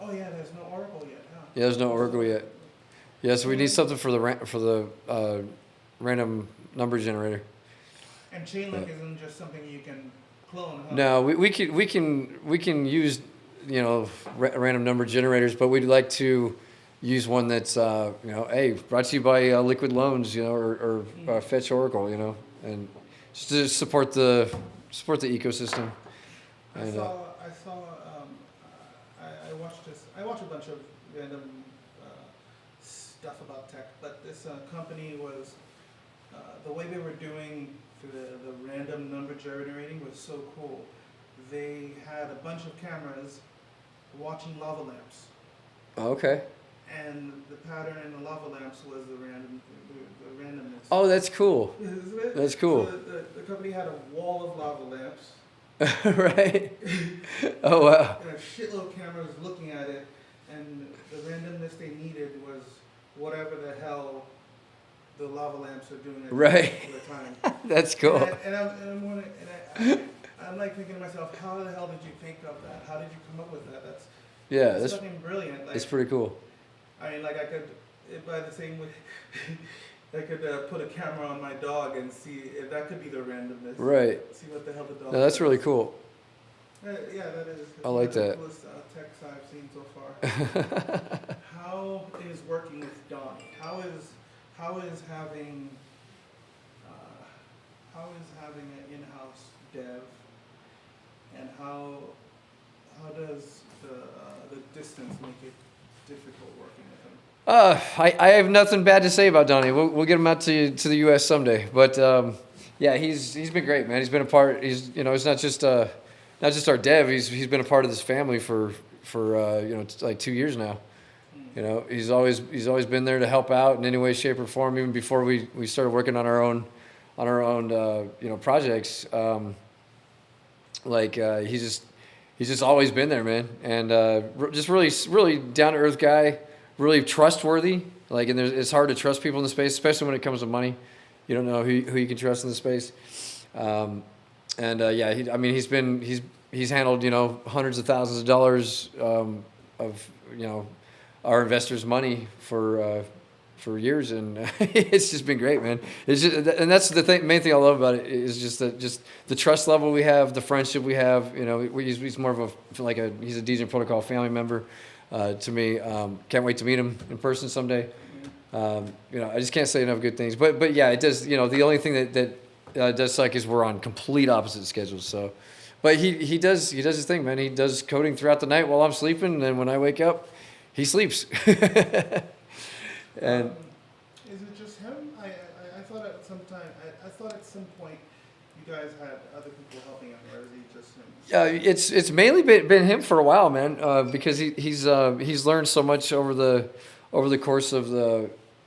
Oh yeah, there's no Oracle yet, huh?
Yeah, there's no Oracle yet. Yeah, so we need something for the random number generator.
And Chainlink isn't just something you can clone, huh?
No, we can use random number generators, but we'd like to use one that's hey, brought to you by Liquid Loans, or Fetch Oracle, and just to support the ecosystem.
I watch a bunch of random stuff about tech, but this company was the way they were doing for the random number generating was so cool. They had a bunch of cameras watching lava lamps,
Okay.
and the pattern in the lava lamps was the randomness.
Oh, that's cool.
Isn't it?
That's cool.
So the company had a wall of lava lamps.
Right. Oh wow.
And a shitload of cameras looking at it, and the randomness they needed was whatever the hell the lava lamps are doing at
Right.
the time.
That's cool.
I'm like thinking to myself, how the hell did you think of that? How did you come up with that?
Yeah,
That's
that's
fucking brilliant. Like,
pretty cool.
I mean, like by the same way, I could put a camera on my dog and see if that could be the randomness.
Right.
See what the hell the dog.
No, that's
does.
really cool.
Yeah, that is.
I like
one of
that.
the coolest texts I've seen so far. How is working with Donnie? How is having an in-house dev, and how does the distance make it difficult working with him?
I have nothing bad to say about Donnie. We'll get him out to the U.S. someday. But yeah, he's been great, man. He's been a part. It's not just our dev. He's been a part of this family for like 2 years now. He's always been there to help out in any way, shape, or form. Even before we started working on our own projects. He's just always been there, man, and just really down to earth guy, really trustworthy. And it's hard to trust people in the space, especially when it comes to money. You don't know who you can trust in the space. He's handled hundreds of thousands of dollars of our investors' money for years, and it's just been great, man. And that's the main thing I love about it is just the trust level we have, the friendship we have. He's more of he's a Degen Protocol family member to me. Can't wait to meet him in person someday. I just can't say enough good things. But yeah, it does. The only thing that does suck is we're on complete opposite schedules. So, but he does his thing, man. He does coding throughout the night while I'm sleeping, and then when I wake up, he sleeps. And
is it just him? I thought at some time I thought at some point you guys had other people helping him, or is he just him?
It's mainly been him for a while, man. Because he's learned so much over the course of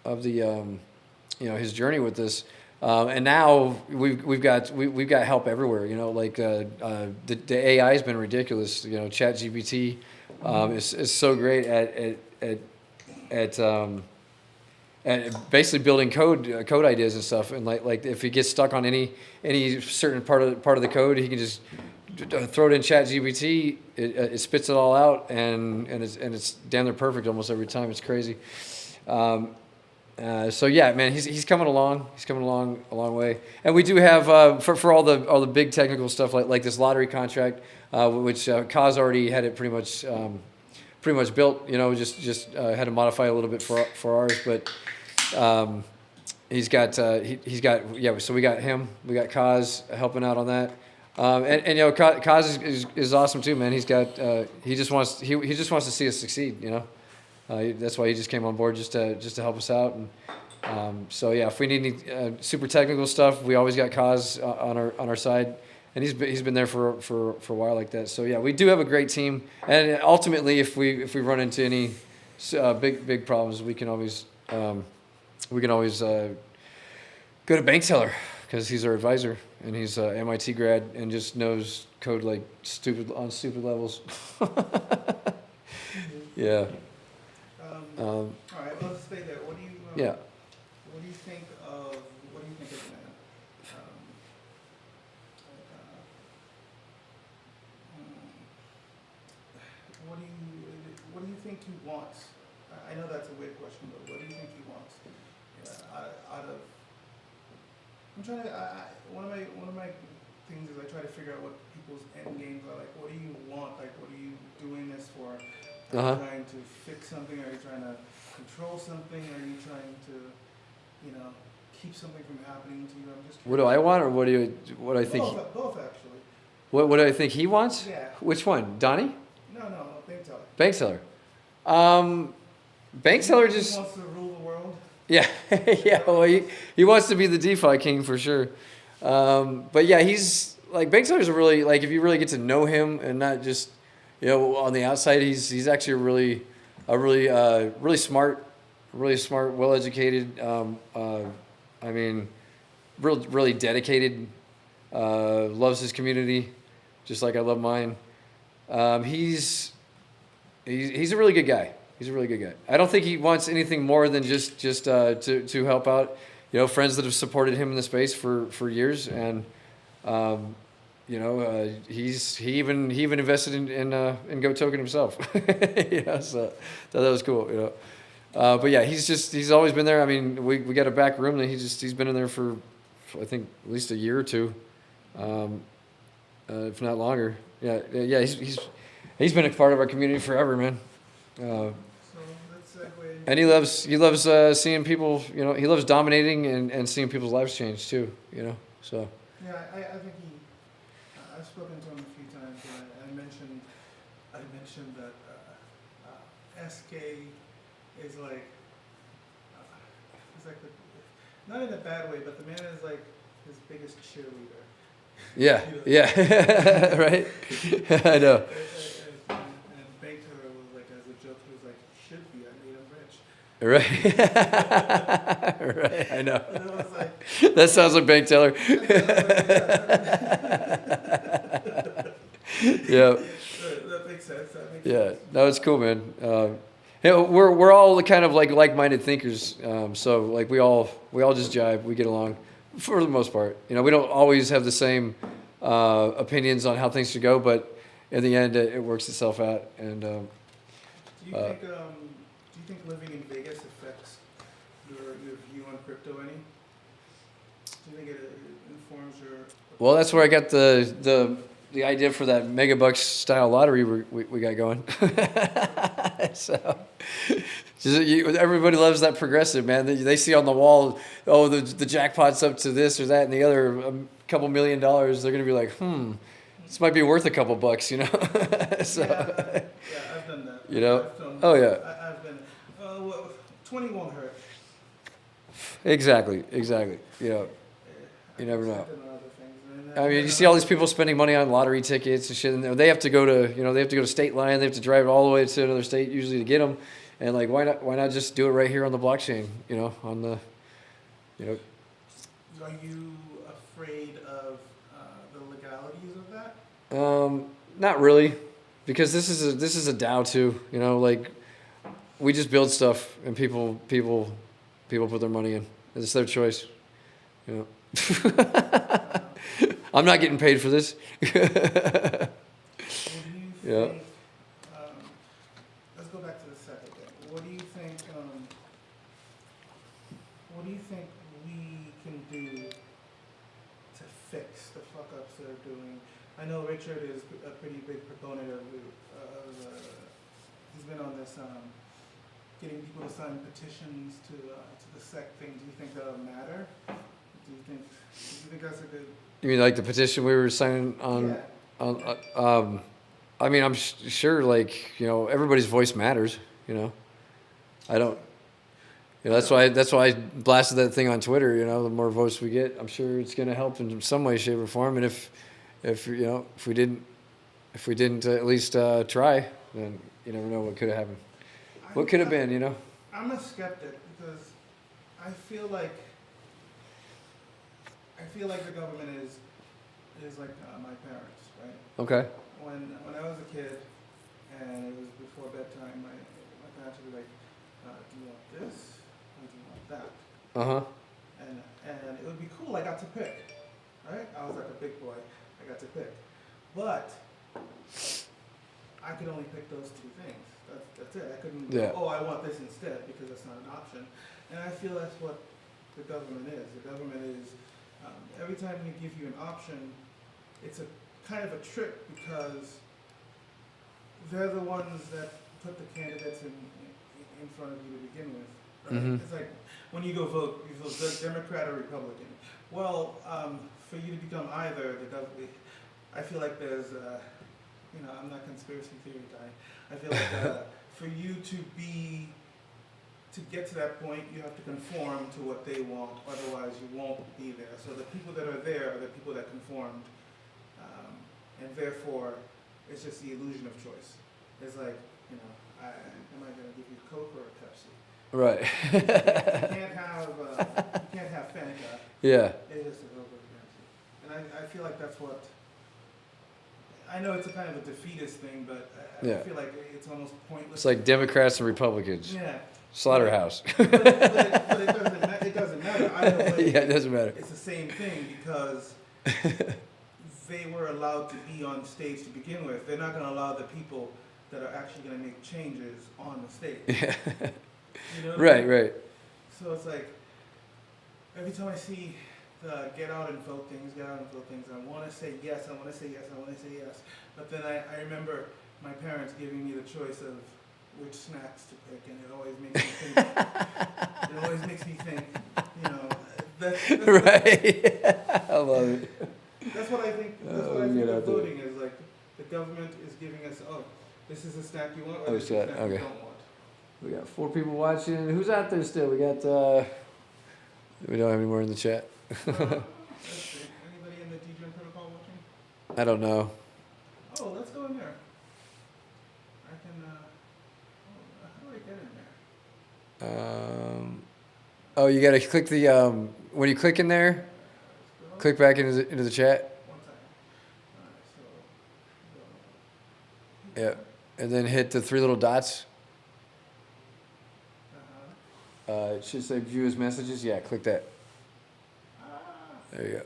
his journey with this, and now we've got help everywhere. The AI has been ridiculous. ChatGPT is so great at basically building code ideas and stuff. And like if he gets stuck on any certain part of the code, he can just throw it in ChatGPT. It spits it all out, and it's damn near perfect almost every time. It's crazy. So yeah, man, he's coming along. He's coming along a long way. And we do have for all the big technical stuff like this lottery contract, which Kaz already had it pretty much built. Just had to modify a little bit for ours, but he's got. So we got him. We got Kaz helping out on that. Kaz is awesome too, man. He's got. He just wants to see us succeed. That's why he just came on board just to help us out. And so yeah, if we need any super technical stuff, we always got Kaz on our side. And he's been there for a while like that. So yeah, we do have a great team. And ultimately, if we run into any big problems, we can always go to Bank Teller because he's our advisor and he's MIT grad and just knows code like stupid levels. Yeah.
All right, let's stay there. What do you?
Yeah.
What do you think of? What do you think he wants? I know that's a weird question, but what do you think he wants out of? I'm trying to. One of my things is I try to figure out what people's end games are. Like, what do you want? Like, what are you doing this for? Are you trying to fix something? Are you trying to control something? Are you trying to, keep something from happening to you? I'm just.
What do I want, or what I think?
Both actually.
What do I think he wants?
Yeah.
Which one, Donnie?
No, Bank Teller.
Bank Teller. Bank Teller just
wants to rule the world.
Yeah, yeah. Well, he wants to be the DeFi king for sure. But yeah, he's like Bank Teller's a really if you really get to know him and not just on the outside, he's actually really smart, well educated. Really dedicated. Loves his community, just like I love mine. He's a really good guy. He's a really good guy. I don't think he wants anything more than just to help out, friends that have supported him in the space for years, and he even invested in Go Token himself. So that was cool. But yeah, he's always been there. I mean, we got a back room that he's been in there for I think at least a year or two, if not longer. Yeah. He's been a part of our community forever, man.
So let's segue.
And he loves seeing people. You know, he loves dominating and seeing people's lives change too. You know, so.
Yeah, I think I've spoken to him a few times, and I mentioned that SK is like, he's like not in a bad way, but the man is like his biggest cheerleader.
Yeah,
You know?
yeah, right. I know.
And Bank Terra was like, as a joke, he was like, should be, I made him rich.
Right, right. I know.
And I was like,
That sounds like Bank Teller. Yeah,
that makes sense. That makes
yeah.
sense.
No, it's cool, man. We're all kind of like-minded thinkers. So like we all just jive. We get along for the most part. You know, we don't always have the same opinions on how things should go, but in the end, it works itself out. And
Do you think living in Vegas affects your view on crypto any? Do you think it informs your?
well, that's where I got the idea for that megabucks style lottery we got going. So, everybody loves that progressive, man. They see on the wall, oh, the jackpot's up to this or that and the other, couple $1 million. They're gonna be like, this might be worth a couple bucks, you know. So,
Yeah, I've done that.
you know,
I've done,
oh yeah,
I've been. Well, 20 won't hurt.
exactly. You know, you never know. I mean, you see all these people spending money on lottery tickets and shit, and they have to go to state line. They have to drive all the way to another state usually to get them. And like, why not just do it right here on the blockchain? You know, on the, you know.
Are you afraid of the legalities of that?
Not really, because this is a DAO too. You know, like we just build stuff and people put their money in. It's their choice. You know. I'm not getting paid for this.
What do you
Yeah.
think? Let's go back to the second thing. What do you think? What do you think we can do to fix the fuck ups they're doing? I know Richard is a pretty big proponent of he's been on this getting people to sign petitions to the SEC thing. Do you think that'll matter? Do you think that's a good?
You mean like the petition we were signing on?
Yeah.
I mean, I'm sure, like, you know, everybody's voice matters. You know, I don't. You know, that's why I blasted that thing on Twitter. You know, the more votes we get, I'm sure it's going to help in some way, shape, or form. And if you know, if we didn't at least try, then you never know what could have happened. What could have been, you know?
I'm a skeptic because I feel like the government is like my parents, right?
Okay.
When I was a kid and it was before bedtime, my parents would be like, "Do you want this or do you want that?" And it would be cool. I got to pick, right? I was like a big boy. I got to pick, but I could only pick those two things. That's it. I couldn't.
Yeah.
Oh, I want this instead because that's not an option. And I feel that's what the government is. The government is. Every time we give you an option, it's a kind of a trick because they're the ones that put the candidates in front of you to begin with. Right?
Mhm.
It's like when you vote Democrat or Republican. Well, for you to become either, I feel like there's, I'm not conspiracy theory guy. I feel like for you to get to that point, you have to conform to what they want. Otherwise, you won't be there. So the people that are there are the people that conformed, and therefore, it's just the illusion of choice. It's like, am I going to give you Coke or a Pepsi?
Right.
You can't have Fanta.
Yeah.
It's just a Coke or a Pepsi. And I feel like that's what. I know it's a kind of a defeatist thing, but I
Yeah.
feel like it's almost pointless.
It's like Democrats and Republicans.
Yeah.
Slaughterhouse.
But it doesn't matter. Either way,
Yeah, it doesn't matter.
it's the same thing because they were allowed to be on stage to begin with. They're not going to allow the people that are actually going to make changes on the stage.
Yeah.
You know what I
Right,
mean?
right.
So it's like every time I see the get out and vote things, I want to say yes, I want to say yes, I want to say yes. But then I remember my parents giving me the choice of which snacks to pick, and it always makes me think. It always makes me think. You know, that's
Right. I love it.
that's what I think. That's
Oh,
what I
you
think
get
of
out there.
voting is like the government is giving us, oh, this is a snack you want,
Oh,
or this is a
shit,
snack you
okay.
don't want.
We got 4 people watching. Who's out there still? We got, we don't have any more in the chat.
Let's see. Anybody in the Degen Protocol watching?
I don't know.
Oh, let's go in there. I can. Oh, how do I get in there?
Oh, you gotta click the, when you click in there,
Let's go.
click back into the chat.
1 second. Alright, so.
Yeah. And then hit the 3 little dots. It should say view as messages. Yeah, click that. There you go.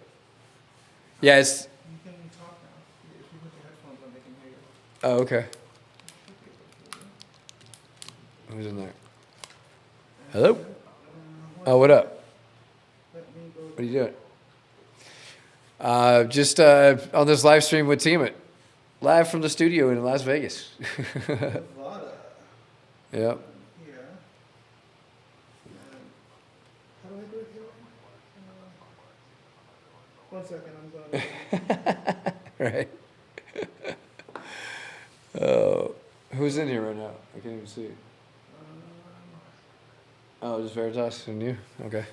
Yeah, it's,
You can talk now. If you put your headphones on, they can hear you.
oh, okay. Who's in there? Hello? Oh, what up?
Let me go.
What are you doing? Just on this live stream with Team It. Live from the studio in Las Vegas.
Nevada
Yep.
here. How do I do it here? 1 second, I'm going.
Right. Oh, who's in here right now? I can't even see. Oh, just Veritas and you? Okay.
Right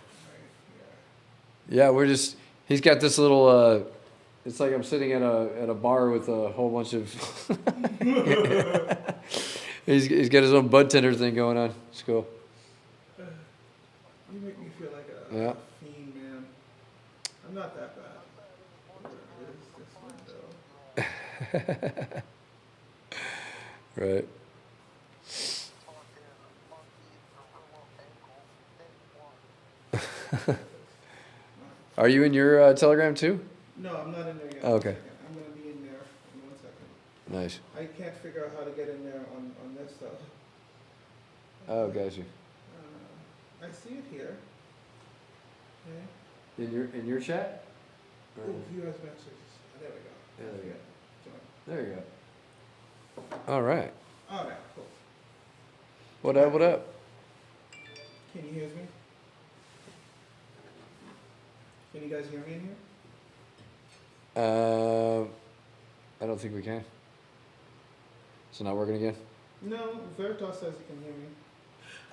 Yeah, we're just, he's got this little, it's like I'm sitting at a bar with a whole bunch of, he's got his own bud tender thing going on. It's cool.
here. You make me feel like a
Yeah.
fiend, man. I'm not that bad. Where is this window?
Right. Are you in your Telegram too?
No, I'm not in there yet.
Oh, okay.
1 second. I'm going to be in there in 1 second.
Nice.
I can't figure out how to get in there on this though.
Oh, got you.
I see it here. Okay.
In your chat? Or-
Oh, view as messages. There we go.
Yeah, there you go.
Join.
There you go. All right.
All right, cool.
What up? What up?
Can you hear me? Can you guys hear me in here?
I don't think we can. It's not working again.
No, Veritas says you can hear me.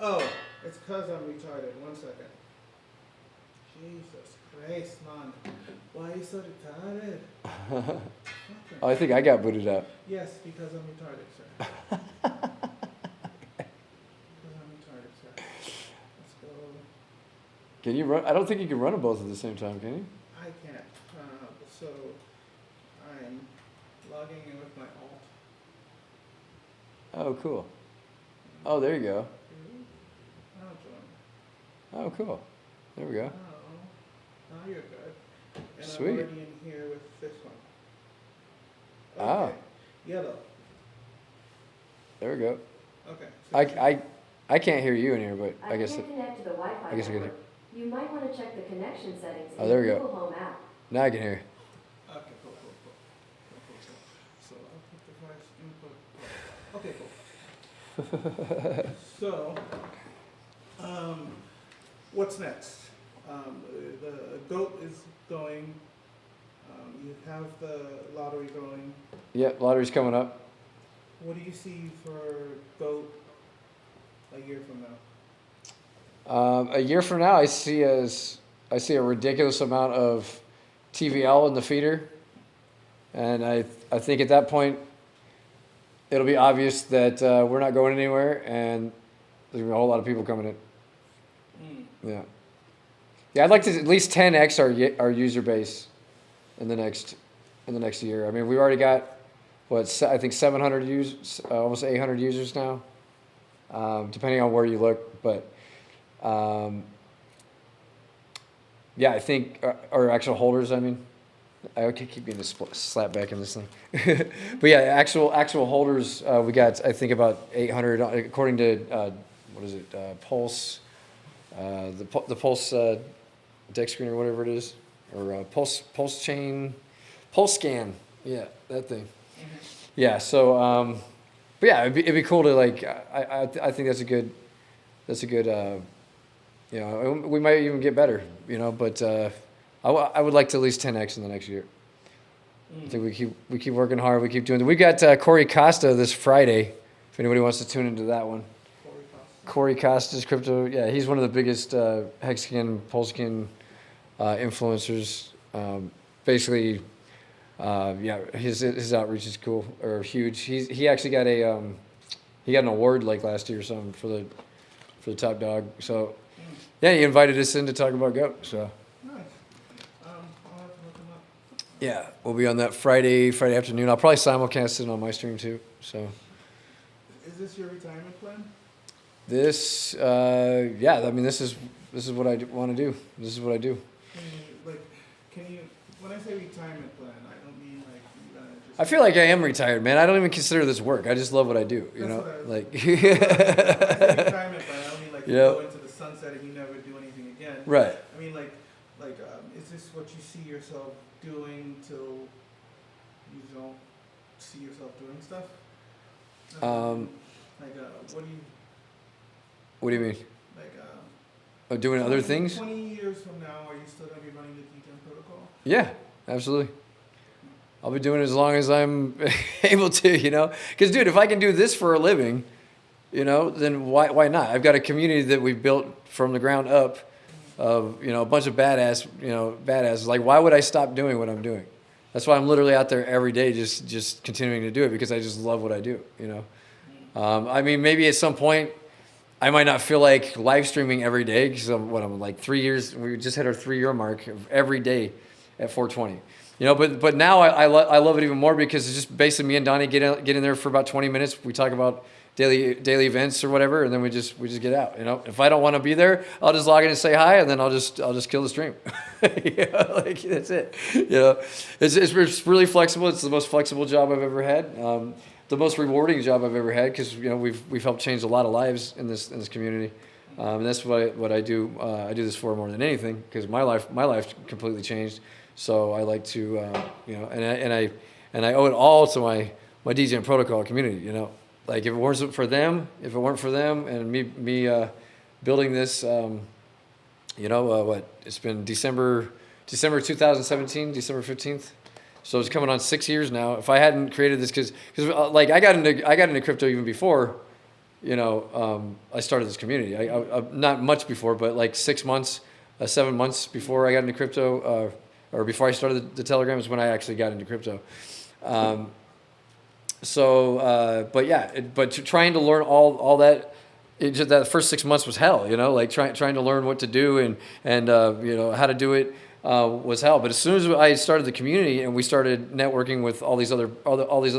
Oh, it's because I'm retarded. 1 second. Jesus Christ, man. Why are you so retarded? Fucking-
Oh, I think I got booted out.
Yes, because I'm retarded, sir. Because I'm retarded, sir. Let's go.
Can you run? I don't think you can run them both at the same time, can you?
I can't. So I'm logging in with my alt.
Oh, cool. Oh, there you go.
Oh, join.
Oh, cool. There we go.
Oh, now you're good. And
Sweet.
I'm already in here with this one.
Ah.
Okay. Yellow.
There we go.
Okay. so
I can't hear you in here, but I guess
can't connect to the Wi-Fi
I guess I can hear.
network. You might want to check the connection settings
Oh,
in
there we
the
go.
Google Home app.
Now I can hear.
Okay, cool. So output device input. Okay, cool. So, what's next? The goat is going. You have the lottery going.
Yeah, lottery's coming up.
What do you see for goat a year from now?
A year from now, I see a ridiculous amount of TVL in the feeder, and I think at that point it'll be obvious that we're not going anywhere, and there's gonna be a whole lot of people coming in. Yeah, yeah. I'd like to at least 10x our user base in the next year. I mean, we've already got I think 700 users, almost 800 users now, depending on where you look, but. Yeah, I think our actual holders. I mean, I keep getting slap back in this thing, but yeah, actual holders. We got I think about 800 according to what is it? Pulse, the Pulse deck screen or whatever it is, or Pulsechain, Pulsechain. Yeah, that thing. Yeah. So, but yeah, it'd be cool to like. I think that's a good. You know, we might even get better. You know, but I would like to at least 10x in the next year. I think we keep working hard. We keep doing it. We got Corey Costa this Friday. If anybody wants to tune into that one. Corey Costa's crypto. Yeah, he's one of the biggest Hexagon, Pulsechain influencers. Basically, yeah, his outreach is cool or huge. He actually got he got an award like last year or something for the top dog. So yeah, he invited us in to talk about goat. So.
Nice. I'll have to look them up.
Yeah, we'll be on that Friday afternoon. I'll probably simulcast it on my stream too. So
Is this your retirement plan?
this, yeah, I mean, this is what I want to do. This is what I do.
Can you, when I say retirement plan, I don't mean like you're gonna just.
I feel like I am retired, man. I don't even consider this work. I just love what I do. You
That's
know,
what I was-
like.
When I say retirement plan, I don't mean like you
Yep.
go into the sunset and you never do anything again.
Right.
I mean is this what you see yourself doing till you don't see yourself doing stuff?
What do you mean?
Like,
Oh, doing other things?
20 years from now, are you still going to be running the Degen Protocol?
Yeah, absolutely. I'll be doing it as long as I'm able to, you know? Because, dude, if I can do this for a living, you know, then why not? I've got a community that we've built from the ground up of, you know, a bunch of badasses. Like, why would I stop doing what I'm doing? That's why I'm literally out there every day just continuing to do it, because I just love what I do, you know? I mean, maybe at some point I might not feel like live streaming every day, because I'm like 3 years. We just hit our 3-year mark of every day at 420. You know, but now I love it even more, because it's just basically me and Donnie get in there for about 20 minutes. We talk about daily events or whatever, and then we just get out. You know, if I don't want to be there, I'll just log in and say hi, and then I'll just kill the stream. You know, like that's it. You know, it's really flexible. It's the most flexible job I've ever had. The most rewarding job I've ever had, because you know we've helped change a lot of lives in this community, and that's what I do. I do this for more than anything, because my life completely changed. So I like to you know, and I owe it all to my Degen Protocol community. You know, like if it weren't for them, and me building this, you know, what it's been December 2017, December 15th. So it's coming on 6 years now. If I hadn't created this, because like I got into crypto even before, you know, I started this community. I not much before, but like 6 months, 7 months before I got into crypto, or before I started the Telegram, is when I actually got into crypto. But yeah, trying to learn all that. That first 6 months was hell, you know, like trying to learn what to do and you know, how to do it. Was hell. But as soon as I started the community and we started networking with all these other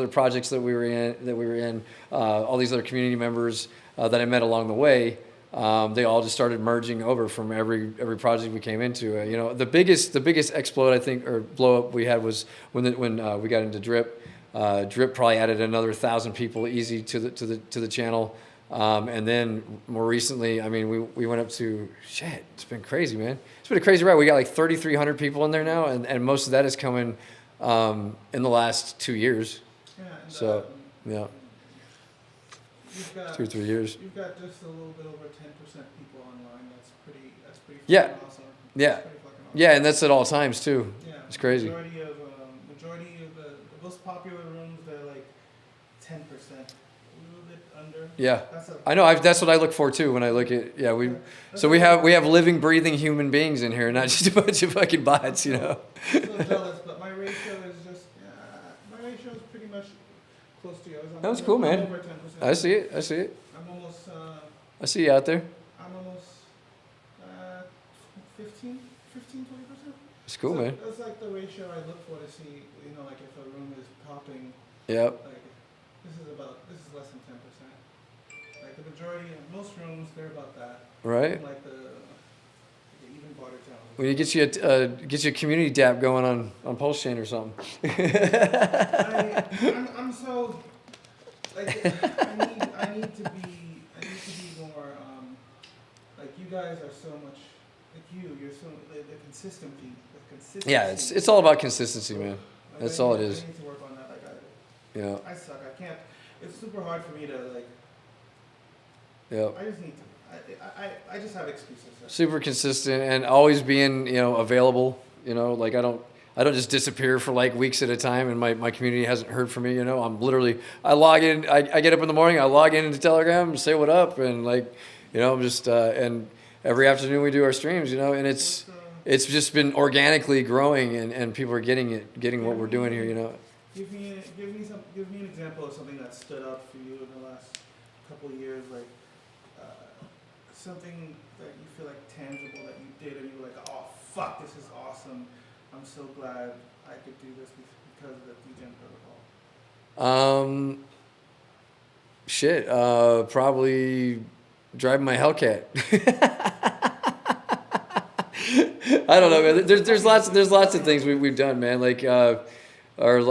projects that we were in, all these other community members that I met along the way, they all just started merging over from every project we came into. You know, the biggest explode, I think, or blow up we had was when we got into Drip. Drip probably added another 1,000 people easy to the channel. And then more recently, I mean, we went up to, shit, it's been crazy, man. It's been a crazy ride. We got like 3,300 people in there now, and most of that is coming in the last 2 years.
Yeah, and,
So, yeah,
you've got,
2 or 3 years.
You've got just a little bit over 10% people online. That's pretty
Yeah.
fucking awesome.
Yeah.
That's pretty fucking awesome.
Yeah, and that's at all times too.
Yeah,
It's crazy.
Majority of the most popular rooms, they're like 10%, a little bit under.
Yeah,
That's a,
I know. That's what I look for too when I look at. Yeah, we have living, breathing human beings in here, not just a bunch of fucking bots. You know.
I'm so jealous, but my ratio is just my ratio is pretty much close to yours.
That's cool, man.
Over 10%.
I see it.
I'm almost.
I see you out there.
I'm almost 15, 20%.
It's cool,
So
man.
that's like the ratio I look for to see, you know, like if a room is popping,
Yep.
like this is less than 10%. Like the majority of most rooms, they're about that.
Right.
And like the even barter challenge.
We need to get you a community dap going on Pulsechain or something.
I'm so like I need to be more guys are so much like you're so the consistency, the consistency.
Yeah, it's all about consistency, man.
Like,
That's all it is.
I need to work on that. Like
Yeah.
I suck. I can't. It's super hard for me to like.
Yeah.
I just need to. I just have excuses.
Super consistent and always being, available. Like I don't just disappear for like weeks at a time and my community hasn't heard from me. I'm literally, I log in, I get up in the morning, I log in into Telegram, say what up, and like, I'm just, and every afternoon we do our streams, and it's just been organically growing and people are getting what we're doing here,
Give me an example of something that stood out for you in the last couple of years, like something that you feel like tangible that you did and you were like, oh fuck, this is awesome. I'm so glad I could do this because of the Degen Protocol.
Probably driving my Hellcat. I don't know, man. There's lots of things we've done, man. Like, I was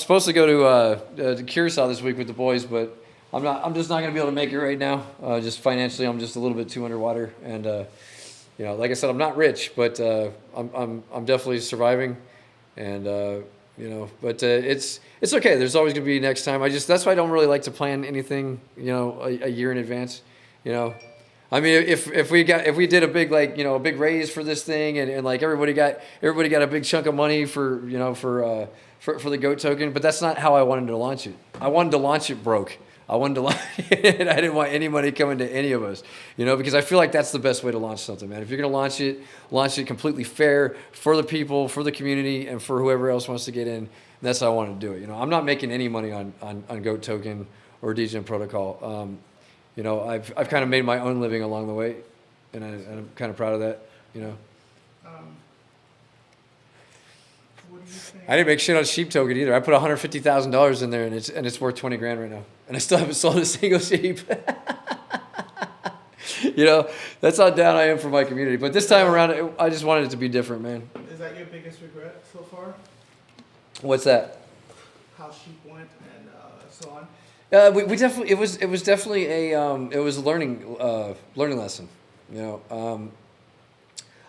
supposed to go to Curacao this week with the boys, but I'm just not gonna be able to make it right now. Just financially, I'm just a little bit too underwater, and like I said, I'm not rich, but I'm definitely surviving, and but it's okay. There's always gonna be next time. That's why I don't really like to plan anything, a year in advance. I mean, if we did a big a big raise for this thing, and like everybody got a big chunk of money for for the GOAT token, but that's not how I wanted to launch it. I wanted to launch it broke. I wanted to launch it. I didn't want any money coming to any of us, because I feel like that's the best way to launch something, man. If you're going to launch it completely fair for the people, for the community, and for whoever else wants to get in. That's how I want to do it. I'm not making any money on GOAT token or Degen Protocol. I've kind of made my own living along the way, and I'm kind of proud of that.
What do you think?
I didn't make shit on sheep token either. I put $150,000 in there, and it's worth $20,000 right now, and I still haven't sold a single sheep. That's how down I am for my community. But this time around, I just wanted it to be different, man.
Is that your biggest regret so far?
What's that?
How sheep went and so on.
We definitely it was definitely a learning lesson.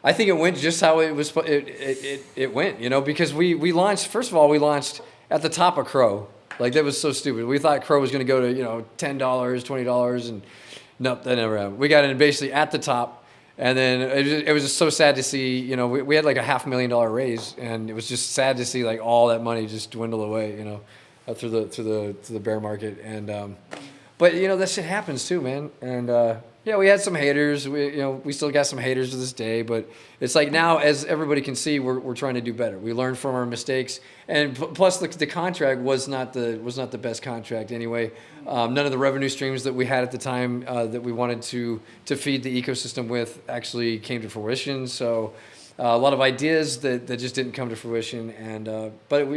I think it went just how it was. It went, because we launched. First of all, we launched at the top of Crow. Like, that was so stupid. We thought Crow was going to go to $10, $20, and nope, that never happened. We got in basically at the top, and then it was just so sad to see. We had like a $500,000 raise, and it was just sad to see like all that money just dwindle away. Through the bear market, and but that shit happens too, man. And we had some haters. We still got some haters to this day, but it's like now, as everybody can see, we're trying to do better. We learned from our mistakes, and plus the contract was not the best contract anyway. None of the revenue streams that we had at the time that we wanted to feed the ecosystem with actually came to fruition. So. A lot of ideas that just didn't come to fruition, and but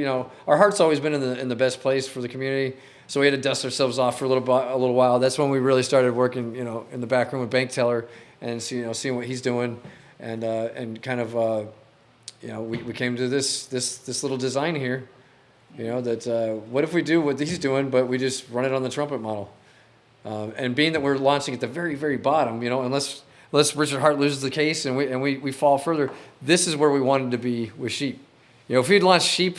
our heart's always been in the best place for the community. So we had to dust ourselves off for a little while. That's when we really started working, in the back room with Bank Teller, and seeing what he's doing, and kind of we came to this little design here, that what if we do what he's doing, but we just run it on the trumpet model, and being that we're launching at the very, very bottom, unless Richard Hart loses the case and we fall further, this is where we wanted to be with sheep. If we'd launched sheep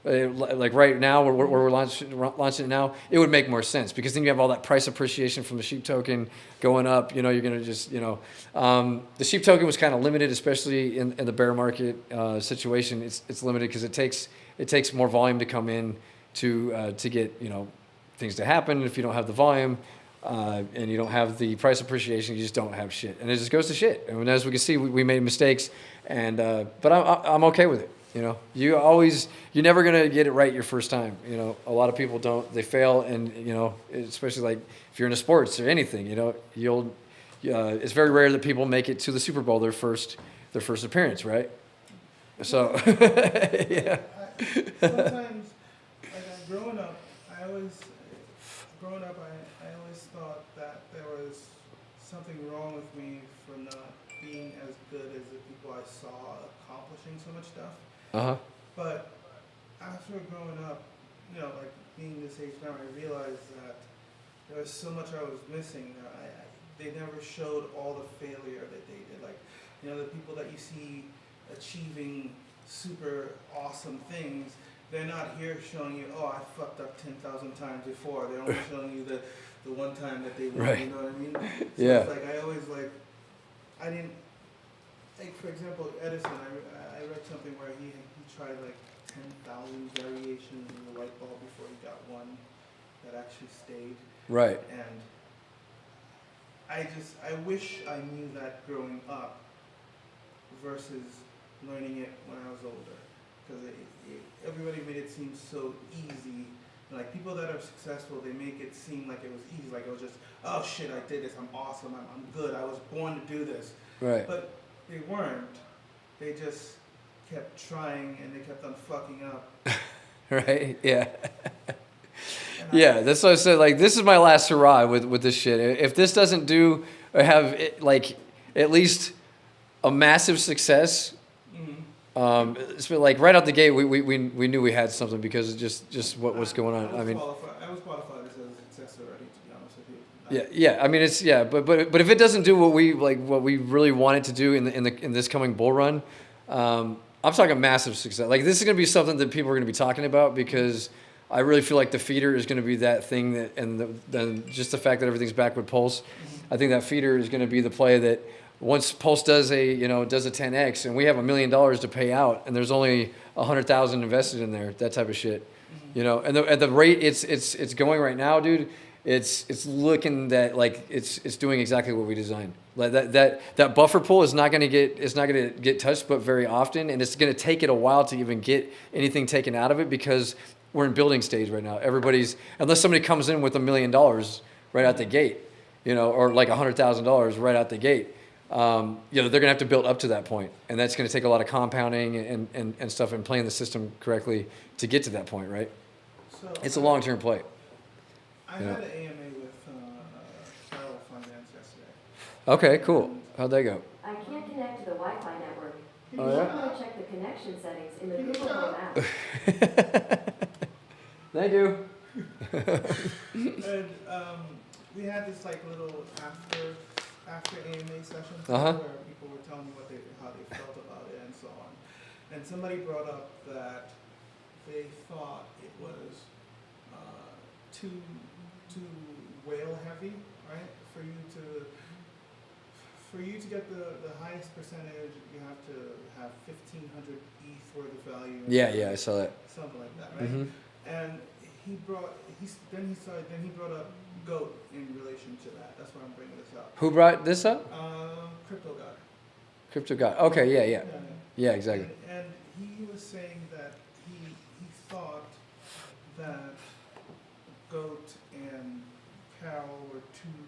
like right now, where we're launching it now, it would make more sense, because then you have all that price appreciation from the sheep token going up. You're going to just, the sheep token was kind of limited, especially in the bear market situation. It's limited because it takes more volume to come in to get things to happen. If you don't have the volume, and you don't have the price appreciation, you just don't have shit, and it just goes to shit. And as we can see, we made mistakes, and but I'm okay with it. You're never gonna get it right your first time. A lot of people don't. They fail, and especially like if you're into sports or anything, it's very rare that people make it to the Super Bowl their first appearance, right? So yeah.
Sometimes, like growing up, I always thought that there was something wrong with me for not being as good as the people I saw accomplishing so much stuff.
Uh-huh.
But after growing up, like being this age now, I realized that there was so much I was missing. they never showed all the failure that they did. Like, you know, the people that you see achieving super awesome things, they're not here showing you, oh, I fucked up 10,000 times before. They're only showing you the one time that they won.
Right.
You know what I mean? So
Yeah.
it's like I always like, I didn't like, for example, Edison. I read something where he tried like 10,000 variations of the light bulb before he got one that actually stayed.
Right.
And I wish I knew that growing up versus learning it when I was older. Because everybody made it seem so easy. Like, people that are successful, they make it seem like it was easy. Like, it was just, oh shit, I did this, I'm awesome, I'm good, I was born to do this.
Right.
But they weren't. They just kept trying and they kept on fucking up.
Right. Yeah.
And
Yeah, that's what I said. Like, this is my last hurrah with this shit. If this doesn't do or have like at least a massive success, it's been like right out the gate, we knew we had something because of just what was going on. I mean,
I was qualified as a success already, to be honest with you.
yeah. I mean, it's but if it doesn't do what we really want it to do in this coming bull run, I'm talking massive success. Like, this is going to be something that people are going to be talking about because I really feel like the feeder is going to be that thing that, and then just the fact that everything's back with Pulse, I think that feeder is going to be the play that once Pulse does a 10x and we have $1 million to pay out and there's only 100,000 invested in there, that type of shit, and at the rate it's going right now, dude, it's looking that like it's doing exactly what we designed. Like that buffer pool is not going to get touched, but very often, and it's going to take it a while to even get anything taken out of it because we're in building stage right now. Unless somebody comes in with $1 million right out the gate, or like $100,000 right out the gate, they're gonna have to build up to that point, and that's gonna take a lot of compounding and stuff and playing the system correctly to get to that point, right?
So
It's a long-term play.
I had an AMA with Terra Finance yesterday.
Okay, cool. How'd that go?
I can't connect to the Wi-Fi network. You
Oh, yeah?
might want to check the connection settings in the Google Home app.
Thank you.
And we had this like little after AMA session
Uh-huh.
where people were telling me how they felt about it and so on. And somebody brought up that they thought it was too whale heavy, right? For you to get the highest percentage, you have to have 1,500 ETH worth of value.
Yeah, I saw that.
Something like that, right?
Mhm.
And he brought up GOAT in relation to that. That's why I'm bringing this up.
Who brought this up?
Crypto God.
Crypto God. Okay, yeah. Yeah, exactly.
And he was saying that he thought that GOAT and Carol were too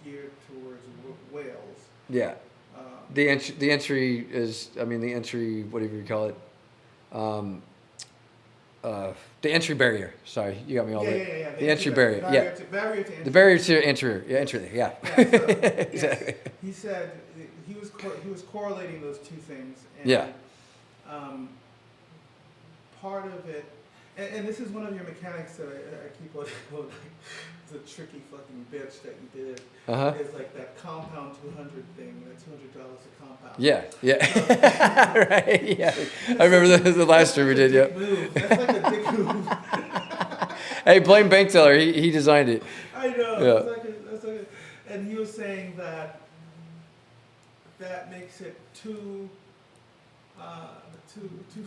geared towards whales.
Yeah. The entry is, whatever you call it, the entry barrier. Sorry, you got me all there.
Yeah.
The entry barrier.
Barrier to entry.
The barrier to entry. Yeah, entry. Yeah.
So,
Exactly.
yes, he said he was correlating those two things. And,
Yeah.
Part of it, and this is one of your mechanics that I keep on like, it's a tricky fucking bitch that you did.
Uh-huh.
Is like that compound 200 thing, that $200 a compound.
Yeah. Right. Yeah. I remember the last year we did. Yeah.
Move. That's like a dick move.
Hey, blame Bank Teller. He designed it.
I know.
Yeah.
That's like and he was saying that makes it too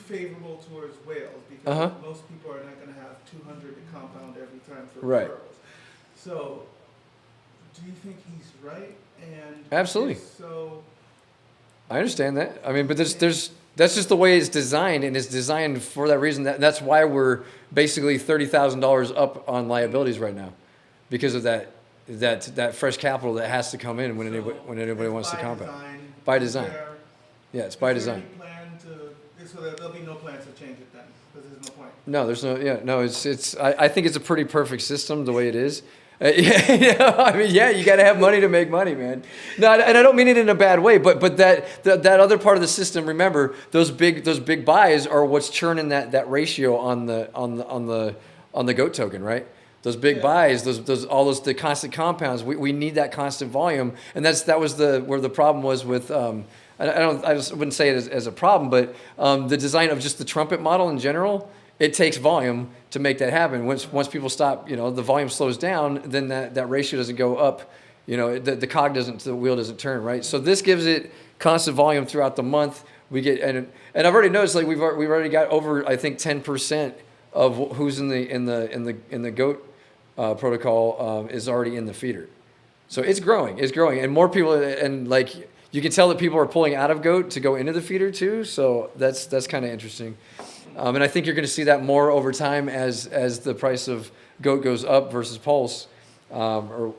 favorable towards whales because most people are not going to have 200 to compound every time for
Right.
referrals. So, do you think he's right? And
Absolutely.
if so,
I understand that. I mean, but that's just the way it's designed, and it's designed for that reason. That's why we're basically $30,000 up on liabilities right now, because of that fresh capital that has to come in when anybody wants to compound. By design. Yeah, it's by design.
So there'll be no plans to change it then, because there's no point.
No, there's no. Yeah, no. It's. I think it's a pretty perfect system the way it is. I mean, yeah, you got to have money to make money, man. No, and I don't mean it in a bad way, but that other part of the system. Remember, those big buys are what's churning that ratio on the GOAT token, right? those big buys, the constant compounds. We need that constant volume, and that was where the problem was with. I just wouldn't say it as a problem, but the design of just the trumpet model in general, it takes volume to make that happen. Once people stop, the volume slows down, then that ratio doesn't go up. The wheel doesn't turn, right? So this gives it constant volume throughout the month. We get and I've already noticed like we've already got over I think 10% of who's in the goat protocol is already in the feeder. So it's growing, and more people, and like you can tell that people are pulling out of goat to go into the feeder too. So that's kind of interesting, and I think you're going to see that more over time as the price of goat goes up versus pulse, or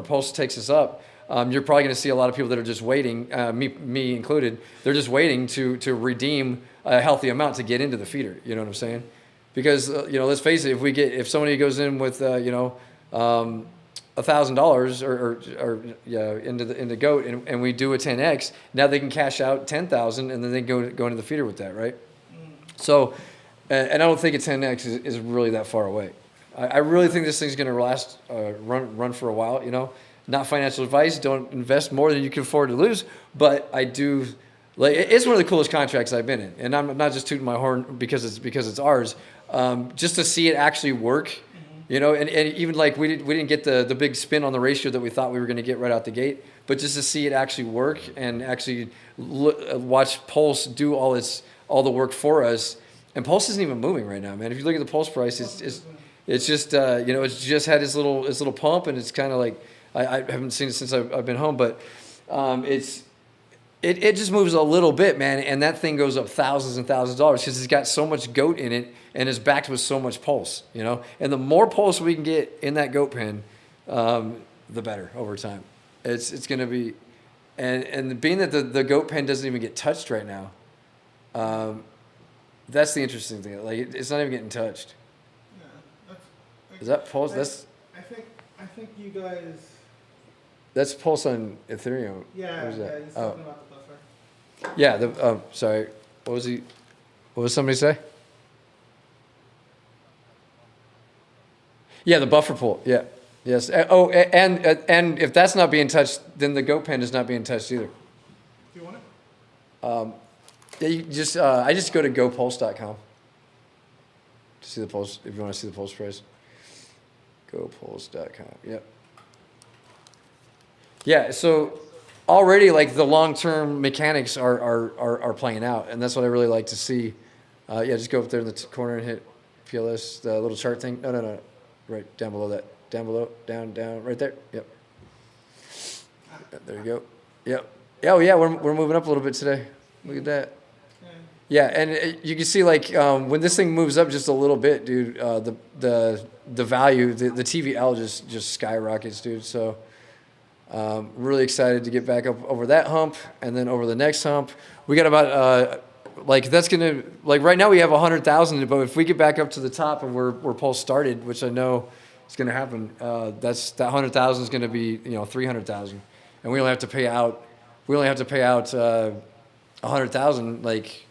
pulse takes us up. You're probably going to see a lot of people that are just waiting, me included. They're just waiting to redeem a healthy amount to get into the feeder. You know what I'm saying? Because let's face it, if somebody goes in with $1,000 or into goat and we do a 10x, now they can cash out 10,000 and then they go into the feeder with that, right? So, and I don't think a 10x is really that far away. I really think this thing's going to last, run for a while. Not financial advice. Don't invest more than you can afford to lose. But I do, like, it's one of the coolest contracts I've been in, and I'm not just tooting my horn because it's ours. Just to see it actually work, and even like we didn't get the big spin on the ratio that we thought we were going to get right out the gate, but just to see it actually work and actually watch Pulse do all the work for us. And Pulse isn't even moving right now, man. If you look at the Pulse price, it's just it's just had its little pump, and it's kind of like. I haven't seen it since I've been home, but it just moves a little bit, man, and that thing goes up thousands and thousands of dollars because it's got so much goat in it and is backed with so much pulse, And the more pulse we can get in that goat pen, the better over time. It's going to be, and being that the goat pen doesn't even get touched right now, that's the interesting thing. Like it's not even getting touched.
Yeah,
Is that pulse?
I think you guys.
That's Pulse on Ethereum.
Yeah,
What is that?
he's talking about the buffer.
Yeah, sorry. What was somebody say? Yeah, the buffer pool. Yeah. Yes. And if that's not being touched, then the goat pen is not being touched either.
Do you want it?
Yeah, you just I just go to gopulse.com to see the pulse if you want to see the pulse price. Gopulse.com. Yep. Yeah, so already like the long-term mechanics are playing out, and that's what I really like to see. Just go up there in the corner and hit PLS, the little chart thing. No. Right down below that. Down below, down, right there. Yep. There you go. Yep. Oh yeah, we're moving up a little bit today. Look at that. Yeah, and you can see like when this thing moves up just a little bit, dude, the value, the TVL just skyrockets, dude. So really excited to get back up over that hump and then over the next hump. We got about that's gonna right now we have 100,000, but if we get back up to the top and we're Pulse started, which I know is gonna happen, that 100,000 is gonna be 300,000, and we only have to pay out 100,000 like.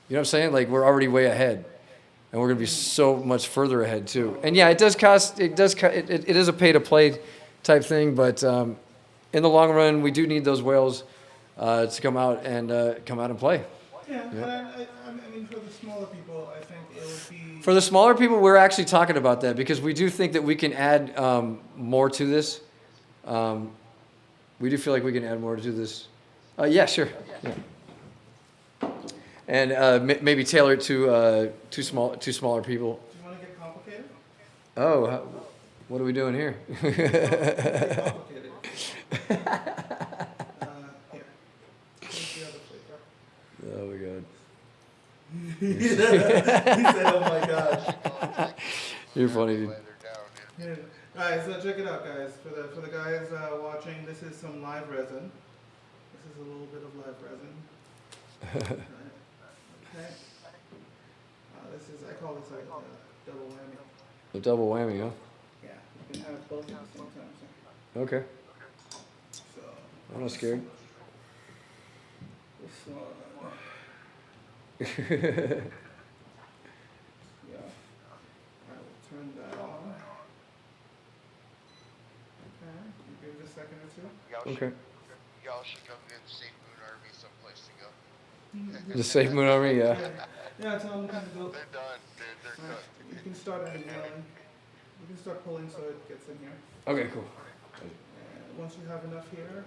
You know what I'm saying? Like we're already way ahead, and we're gonna be so much further ahead too. And yeah, it is a pay to play type thing, but in the long run, we do need those whales to come out and play.
Yeah, and I mean for the smaller people, I think it would be.
For the smaller people, we're actually talking about that because we do think that we can add more to this. We do feel like we can add more to this. Yeah, sure. Yeah. And maybe tailor it to smaller people.
Do you want to get complicated?
Oh, what are we doing here?
Complicated. Here. Where's the other flavor?
Oh my god.
He said, "Oh my gosh."
You're funny, dude.
Yeah. All right, so check it out, guys. For the guys watching, this is some live resin. This is a little bit of live resin. Right. Okay. I call this like a double whammy.
A double whammy, huh?
Yeah, you can have it both at the same time. So.
Okay.
So.
I'm not scared.
This one. Yeah. I will turn that on. second or two.
Okay.
Y'all should come get the Safe Moon Army someplace to go.
The Safe Moon Army, yeah.
Yeah, tell them to go.
They're done, dude. They're
Alright,
cooked.
you can start emailing. You can start pulling so it gets in here.
Okay, cool.
And once you have enough here,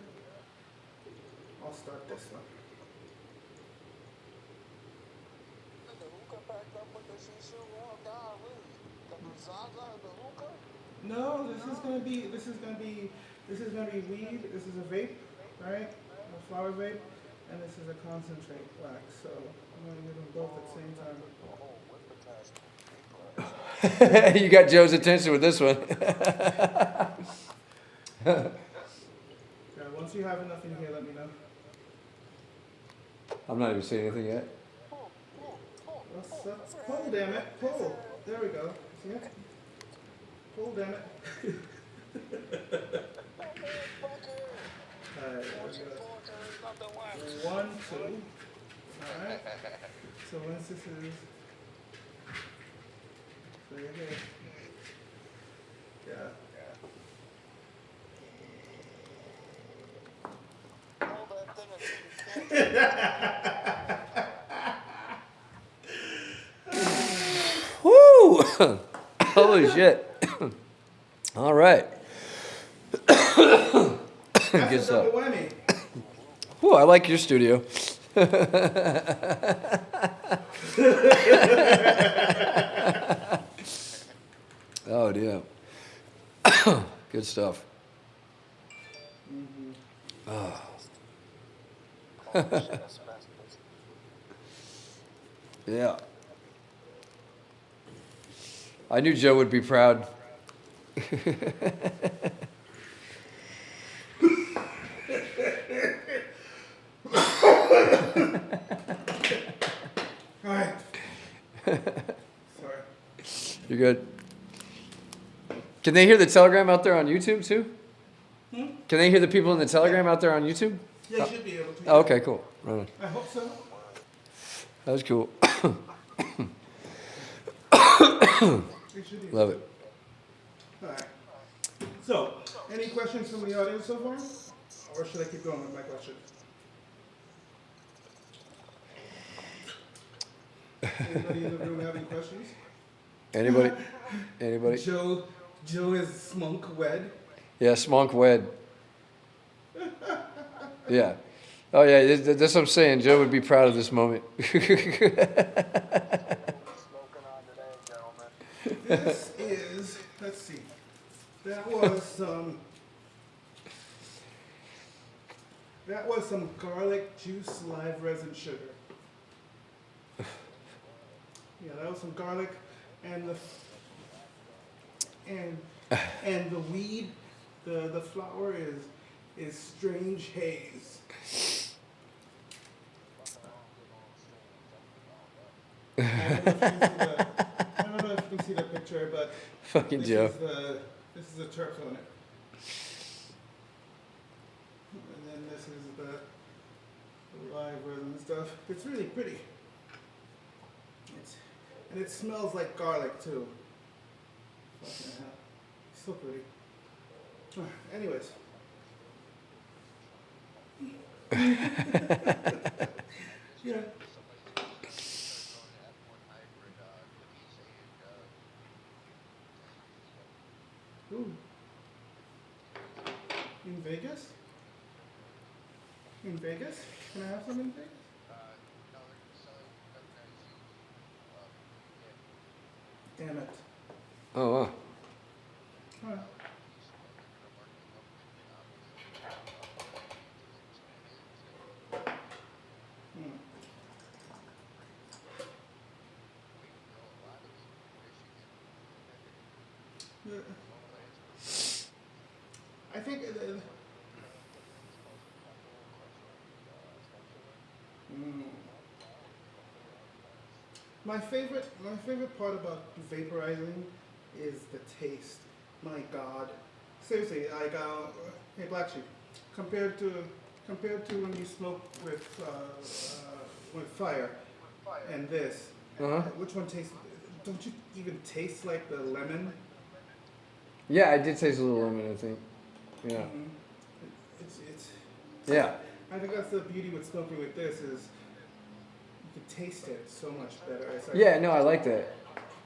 I'll start this one. No, this is gonna be weed. This is a vape, right? A flower vape, and this is a concentrate wax. So I'm gonna get them both at the same time.
You got Joe's attention with this one.
Yeah, once you have enough in here, let me know.
I'm not even saying anything yet.
What's up? Pull, damn it, pull. There we go. See it? Pull, damn it. Alright, there we go. 1, 2. Alright. So once this is, so you're here. Yeah.
Woo! Holy shit. All right.
That's
Good
a
stuff.
double whammy.
Ooh, I like your studio. Oh, dear. Good stuff. Oh. Yeah. I knew Joe would be proud.
Alright. Sorry.
You're good. Can they hear the Telegram out there on YouTube too? Can they hear the people in the Telegram out there on YouTube?
Yeah, you should be able to.
Oh, okay, cool. Right on.
I hope so.
That was cool.
It should be.
Love it.
Alright. So, any questions from the audience so far? Or should I keep going with my questions? Anybody in the room have any questions?
Anybody? Anybody?
Joe is smunk wed.
Yeah, Smonk Wed. Yeah. Oh yeah, that's what I'm saying. Joe would be proud of this moment.
This is, let's see, that was some garlic juice live resin sugar. Yeah, that was some garlic and the weed, the flower is strange haze. I don't know if you can see the picture, but
Fucking
this
Joe.
this is the terps on it. And then this is the live resin stuff. It's really pretty. And it smells like garlic too. Fucking hell. So pretty. Anyways. Yeah. Ooh. In Vegas? In Vegas? Can I have some in Vegas? Damn it.
Oh wow.
Huh. Hmm. Yeah. I think my favorite part about vaporizing is the taste. My God, seriously, like hey Black Sheep, compared to when you smoke with fire and this, which one tastes? Don't you even taste like the lemon?
Yeah, I did taste a little lemon, I think. Yeah.
It's.
Yeah.
I think that's the beauty with smoking with this is you can taste it so much better. It's like,
Yeah, no, I like that.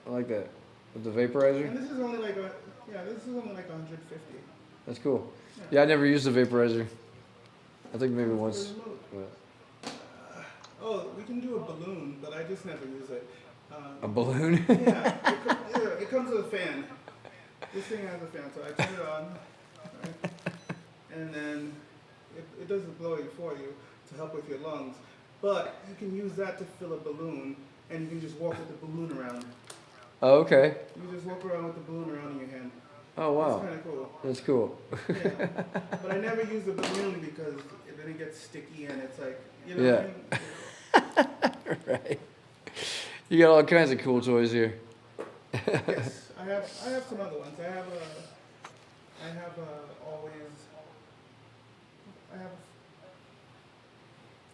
I like that. With the vaporizer?
And this is only like this is only like 150.
That's cool. Yeah, I never used a vaporizer. I think maybe once.
Really smooth.
But
Oh, we can do a balloon, but I just never use it.
a balloon?
Yeah, it comes with a fan. This thing has a fan, so I turn it on, right? And then it does the blowing for you to help with your lungs. But you can use that to fill a balloon, and you can just walk with the balloon around.
Oh, okay.
You just walk around with the balloon around in your hand.
Oh, wow.
It's kind of cool.
That's cool.
Yeah. But I never use the balloon because then it gets sticky and it's like, you know
Yeah.
what I mean?
Right. You got all kinds of cool toys here.
Yes, I have some other ones. I have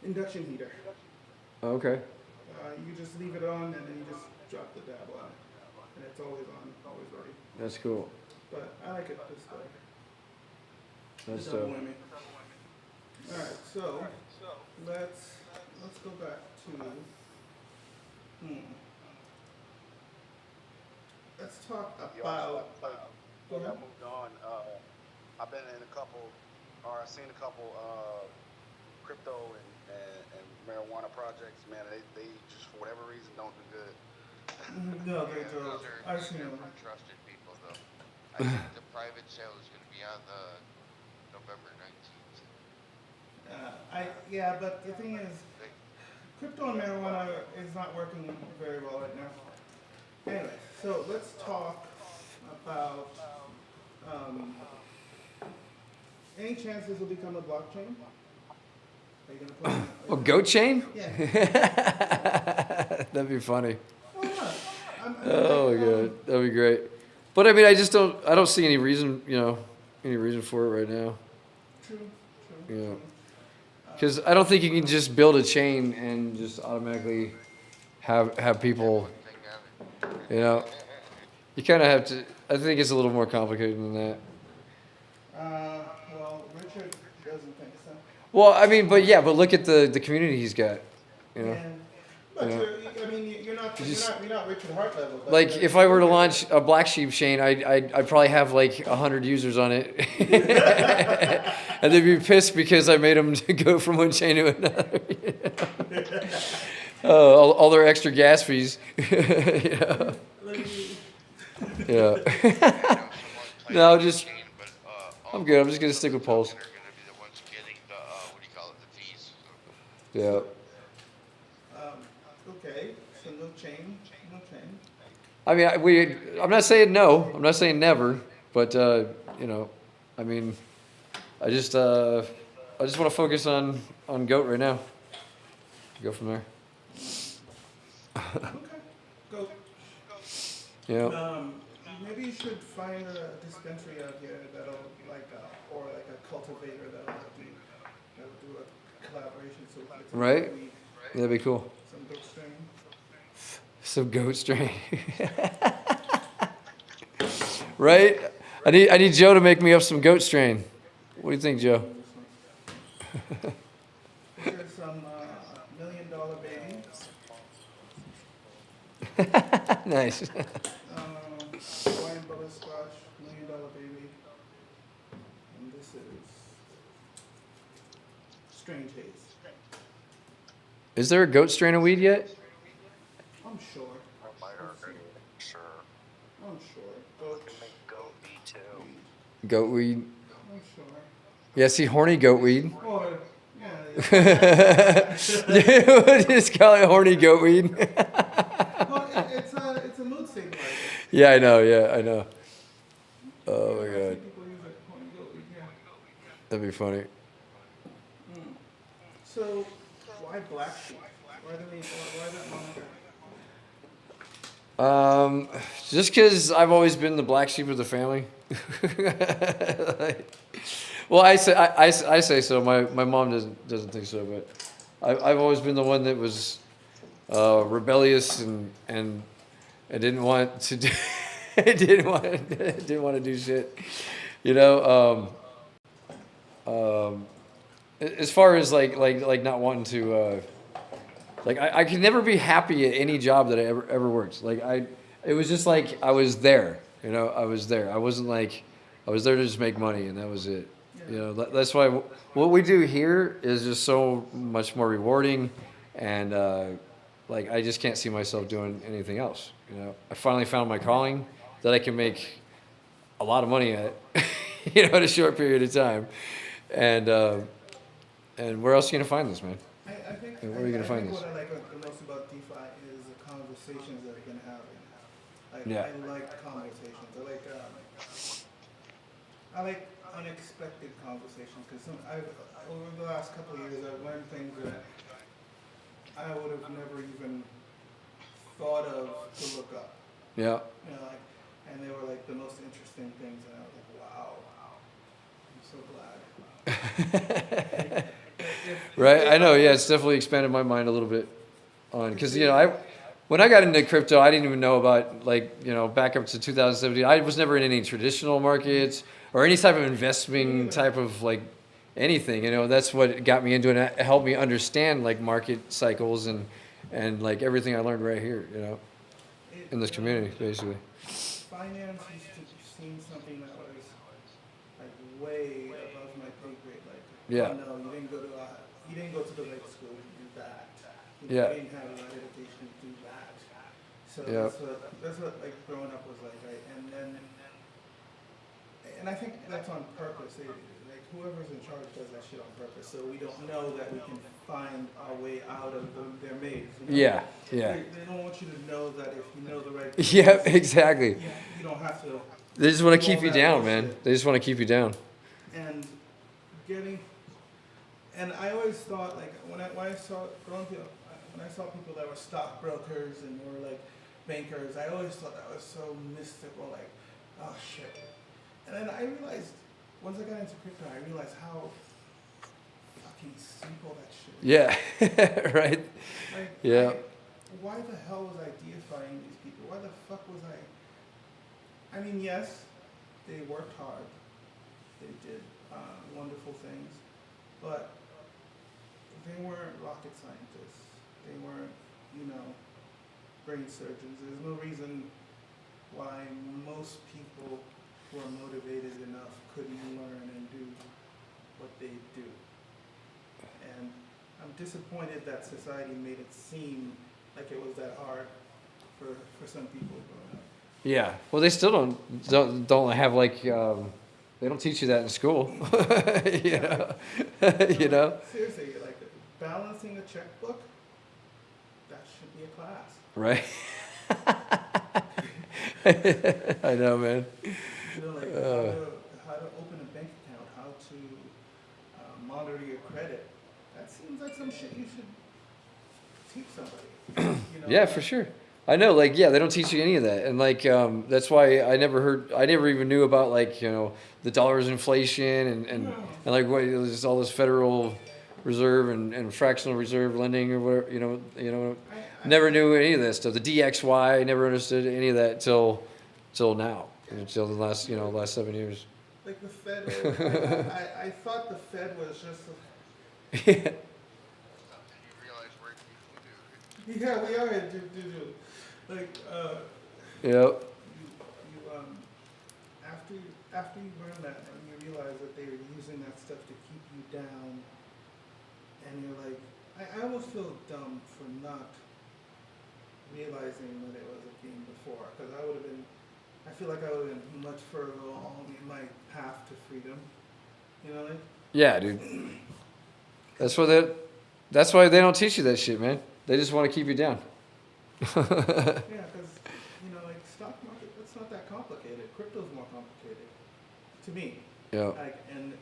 induction heater.
Okay.
You just leave it on and then you just drop the dab on it, and it's always on, always ready.
That's cool.
But I like it this way.
That's
It doesn't
dope.
wear me. All right, so let's go back to. Let's talk about. Go
I
ahead.
moved on. I've been in I've seen a couple crypto and marijuana projects. Man, they just for whatever reason don't do good.
No, they don't.
Those are
I've seen them.
trusted people though. I think the private sale is going to be on the November 19th.
Yeah, but the thing is, crypto and marijuana is not working very well right now. Anyway, so let's talk about any chance this will become a blockchain? Are you gonna put it?
Oh, goat chain?
Yeah.
That'd be funny.
Why not?
Oh my god, that'd be great. But I mean, I don't see any reason, any reason for it right now.
True.
Yeah. Because I don't think you can just build a chain and just automatically have people, you kind of have to, I think it's a little more complicated than that.
Well, Richard doesn't think so.
Well, I mean, but look at the community he's got,
Yeah. But
Yeah.
you're not Richard Hart level. But
Like if I were to launch a black sheep chain, I'd probably have like 100 users on it, and they'd be pissed because I made them go from one chain to another. All their extra gas fees. Yeah. No, just I'm good. I'm just gonna stick with Pulse.
They're going to be the ones getting the the fees.
Yeah.
Okay, so no chain.
I mean, I'm not saying no. I'm not saying never. But I mean, I just want to focus on goat right now. Go from there.
Okay, go.
Yeah.
Maybe you should find a dispensary out here that'll or like a cultivator that'll do a collaboration so we can get some
Right.
weed,
That'd be cool.
some goat strain.
Some goat strain. Right? I need Joe to make me up some goat strain. What do you think, Joe?
Here's some $1 million baby.
Nice.
Hawaiian butterscotch, $1 million baby. And this is strange haze.
Is there a goat strain of weed yet?
I'm sure.
Sure.
I'm sure. Goat
Go B2.
weed.
Goat weed.
I'm sure.
Yeah, see, horny goat weed.
Or, yeah.
Just call it horny goat weed.
Well, it's a mood stabilizer.
Yeah, I know. Yeah, I know. Oh my
I see
god,
people use it when you go, yeah.
that'd be funny.
So, why black sheep? Why that moniker?
Just because I've always been the black sheep of the family. Well, I say so. My mom doesn't think so, but I've always been the one that was rebellious and didn't want to do didn't want to do shit. As far as like not wanting to like I could never be happy at any job that I ever worked. Like it was just like I was there, you know, I was there. I wasn't like I was there to just make money and that was it. You know, that's why what we do here is just so much more rewarding, and like I just can't see myself doing anything else. You know, I finally found my calling that I can make a lot of money at, you know, in a short period of time, and where else are you gonna find this, man?
I think
And where are you gonna find
think
this?
what I like the most about DeFi is the conversations that we can have. Like
Yeah.
I like conversations. I like unexpected conversations because over the last couple of years I've learned things that I would have never even thought of to look up.
Yeah.
You know, like, and they were like the most interesting things, and I was like, wow, I'm so glad.
Right, I know. Yeah, it's definitely expanded my mind a little bit on because you know when I got into crypto, I didn't even know about like you know back up to 2017. I was never in any traditional markets or any type of investing type of like anything. You know, that's what got me into it. It helped me understand like market cycles and like everything I learned right here. You know, in this community basically.
Finance used to seem something that was like way above my pay grade. Like,
Yeah.
oh no, you didn't go to the right school to do that.
Yeah.
You didn't have the right education to do that. So
Yeah.
that's what like growing up was like, right? And I think that's on purpose. Like whoever's in charge does that shit on purpose, so we don't know that we can find our way out of their maze. You know?
Yeah. Yeah.
They don't want you to know that if you know the right.
Yeah. Exactly.
You don't have to.
They just want to
do
keep
all
you
that
down,
bullshit.
man. They just want to keep you down.
And getting, and I always thought like when I saw people that were stockbrokers and were like bankers, I always thought that was so mystical, like, oh shit. And then I realized once I got into crypto, I realized how fucking simple that shit is.
Yeah. Right.
Like,
Yeah.
why the hell was I deifying these people? Why the fuck was I mean, yes, they worked hard. They did wonderful things, but they weren't rocket scientists. They weren't, you know, brain surgeons. There's no reason why most people who are motivated enough couldn't learn and do what they do. And I'm disappointed that society made it seem like it was that hard for some people growing up.
Yeah. Well, they still don't have like they don't teach you that in school. You know. You know.
Seriously, like balancing a checkbook, that should be a class.
Right. I know, man.
You know, like how to open a bank account, how to monitor your credit. That seems like some shit you should teach somebody. You know?
Yeah, for sure. I know, like, yeah, they don't teach you any of that, and like, that's why I never even knew about like, you know, the dollar's inflation and like what there's all this Federal Reserve and fractional reserve lending or whatever, you know, never knew any of that stuff. The DXY, I never understood any of that till now, until the last 7 years.
Like the Fed, I thought the Fed was just.
Yeah.
You realize where you do.
Yeah, we are. Do. Like,
Yep.
after you learn that and you realize that they were using that stuff to keep you down, and you're like, I almost feel dumb for not realizing that it was a game before, because I feel like I would have been much further along in my path to freedom. You know, like.
Yeah, dude. That's why they don't teach you that shit, man. They just want to keep you down.
Yeah, because, you know, like stock market, that's not that complicated. Crypto's more complicated, to me.
Yeah.
Like, and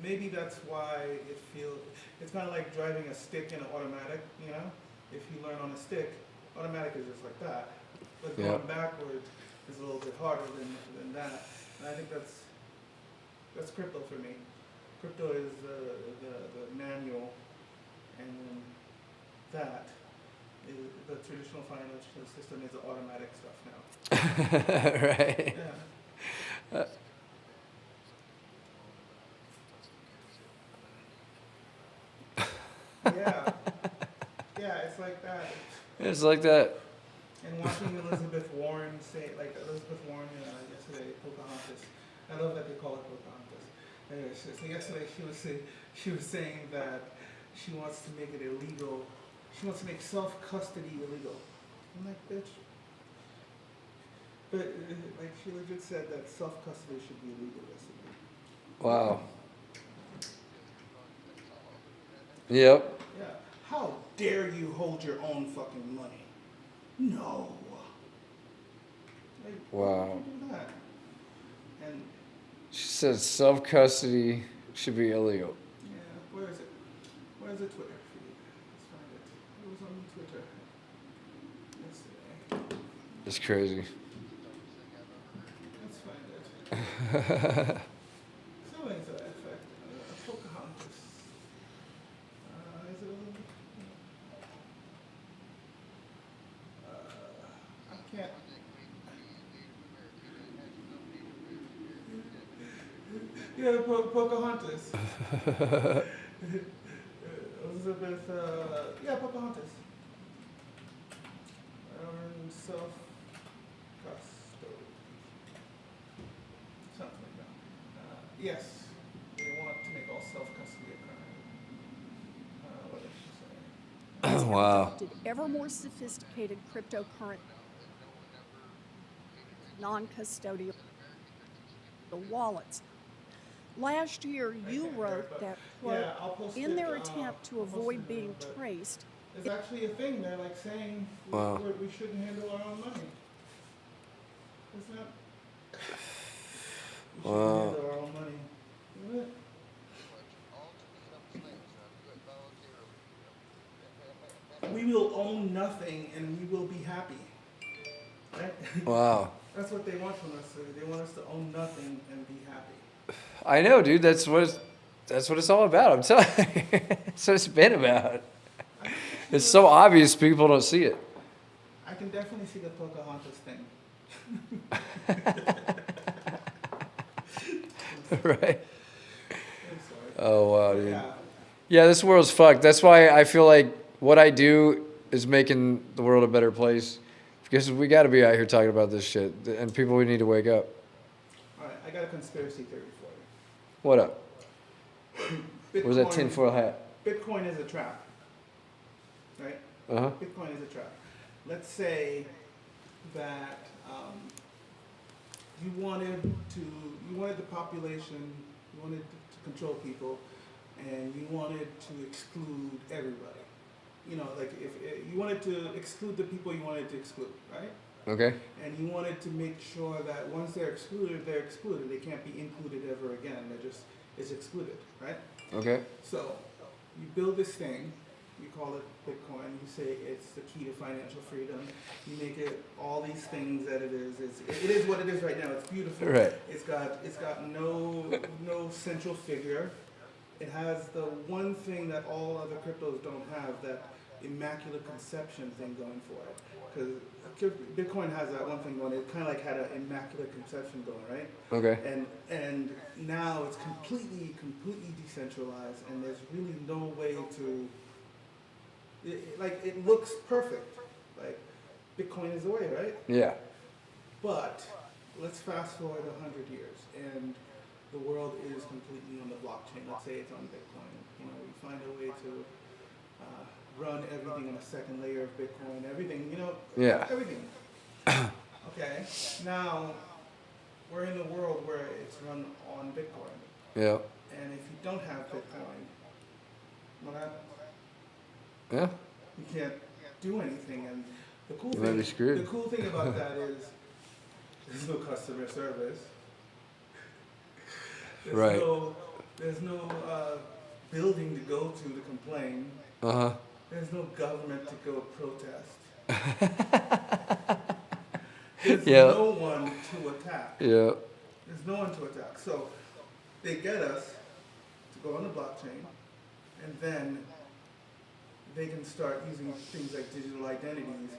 maybe that's why it's kind of like driving a stick in an automatic, you know? If you learn on a stick, automatic is just like that. But going backwards is a little bit harder than that. And I think that's crypto for me. Crypto is the manual, and then that. The traditional financial system is automatic stuff now.
Right.
Yeah. Yeah. Yeah, it's like that.
It's like that.
And watching Elizabeth Warren say, like Elizabeth Warren yesterday, Pocahontas. I love that they call it Pocahontas. Anyway, so yesterday she was saying that she wants to make it illegal. She wants to make self-custody illegal. I'm like, bitch. But like she legit said that self-custody should be illegal yesterday.
Wow. Yep.
Yeah. How dare you hold your own fucking money? No. Like, why
Wow.
would you do that? And
She said self custody should be illegal.
yeah, where is it? Where's the Twitter feed? Let's find it. It was on Twitter yesterday.
It's crazy.
Let's find it. Something to that effect. Pocahontas. Is it? I can't. Yeah, Pocahontas. Elizabeth, yeah, Pocahontas. Self-custody. Something like that. Yes, they want to make all self-custody a crime. What did she say?
Wow.
Did ever more sophisticated cryptocurrency, non-custodial wallets. Last year, you wrote that, quote,
Yeah, I'll post
in
it,
their attempt to
I'll post
avoid
it,
being
but
traced,
There's actually a thing there, like saying
Wow.
we shouldn't handle our own money. It's not. We shouldn't
Wow.
handle our own money. Isn't it? We will own nothing and we will be happy. Right?
Wow.
That's what they want from us. They want us to own nothing and be happy.
I know, dude. That's what it's all about. I'm telling you. That's what it's been about. It's so obvious people don't see it.
I can definitely see the Pocahontas thing.
Right?
I'm sorry.
Oh, wow, dude.
Yeah.
Yeah, this world's fucked. That's why I feel like what I do is making the world a better place. Because we got to be out here talking about this shit. And people, we need to wake up.
All right, I got a conspiracy theory for you.
What up?
Bitcoin,
Where's that tinfoil hat?
Bitcoin is a trap, right?
Uh-huh.
Bitcoin is a trap. Let's say that you wanted the population, you wanted to control people, and you wanted to exclude everybody. You know, like if you wanted to exclude the people you wanted to exclude, right?
Okay.
And you wanted to make sure that once they're excluded, they can't be included ever again. It's excluded, right?
Okay.
So you build this thing, you call it Bitcoin, you say it's the key to financial freedom, you make it all these things that it is. It is what it is right now. It's beautiful.
Right.
It's got no central figure. It has the one thing that all other cryptos don't have, that immaculate conception thing going for it. Because Bitcoin has that one thing going. It kind of like had an immaculate conception going, right?
Okay.
And now it's completely decentralized, and there's really no way to. It looks perfect. Like Bitcoin is the way, right?
Yeah.
But let's fast forward 100 years, and the world is completely on the blockchain. Let's say it's on Bitcoin. You know, we find a way to run everything on a second layer of Bitcoin. Everything, you know.
Yeah.
Everything. Okay. Now we're in a world where it's run on Bitcoin,
Yeah.
and if you don't have Bitcoin, what happens?
Yeah.
You can't do anything. And the cool
You might
thing,
be screwed.
the cool thing about that is there's no customer service.
Right.
There's no building to go to complain.
Uh-huh.
There's no government to go protest. There's
Yeah.
no one to attack.
Yeah.
There's no one to attack. So they get us to go on the blockchain, and then they can start using things like digital identities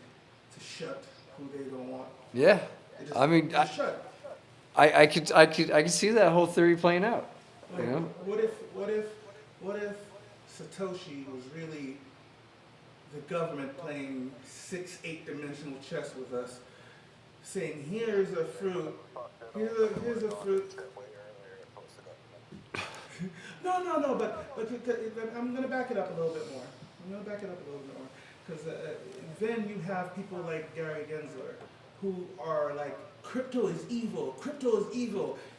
to shut who they don't want.
Yeah.
They just,
I mean,
just shut.
I could see that whole theory playing out.
Like,
You know?
what if Satoshi was really the government playing 8-dimensional chess with us, saying, here's a fruit, here's a fruit. No, but I'm going to back it up a little bit more. Because then you have people like Gary Gensler, who are like, crypto is evil,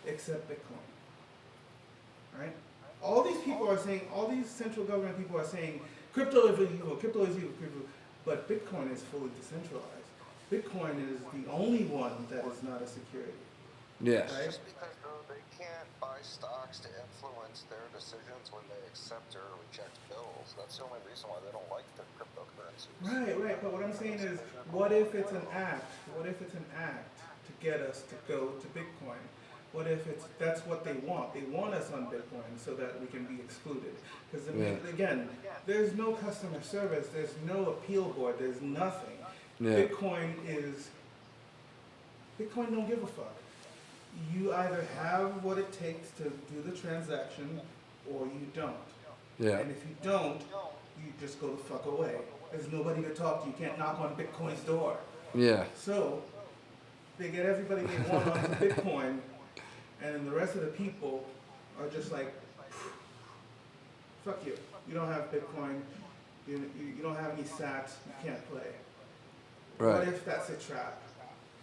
except Bitcoin. Right? All these people are saying, all these central government people are saying, crypto is evil, but Bitcoin is fully decentralized. Bitcoin is the only one that is not a security.
Yes.
Right?
Just because they can't buy stocks to influence their decisions when they accept or reject bills. That's the only reason why they don't like the cryptocurrencies.
Right. But what I'm saying is, what if it's an act? What if it's an act to get us to go to Bitcoin? What if that's what they want? They want us on Bitcoin so that we can be excluded. Because again, there's no customer service, there's no appeal board, there's nothing.
Yeah.
Bitcoin don't give a fuck. You either have what it takes to do the transaction, or you don't.
Yeah.
And if you don't, you just go the fuck away. There's nobody to talk to. You can't knock on Bitcoin's door.
Yeah.
So they get everybody they want onto Bitcoin, and then the rest of the people are just like, fuck you. You don't have Bitcoin. You don't have any sats. You can't play.
Right.
What if that's a trap?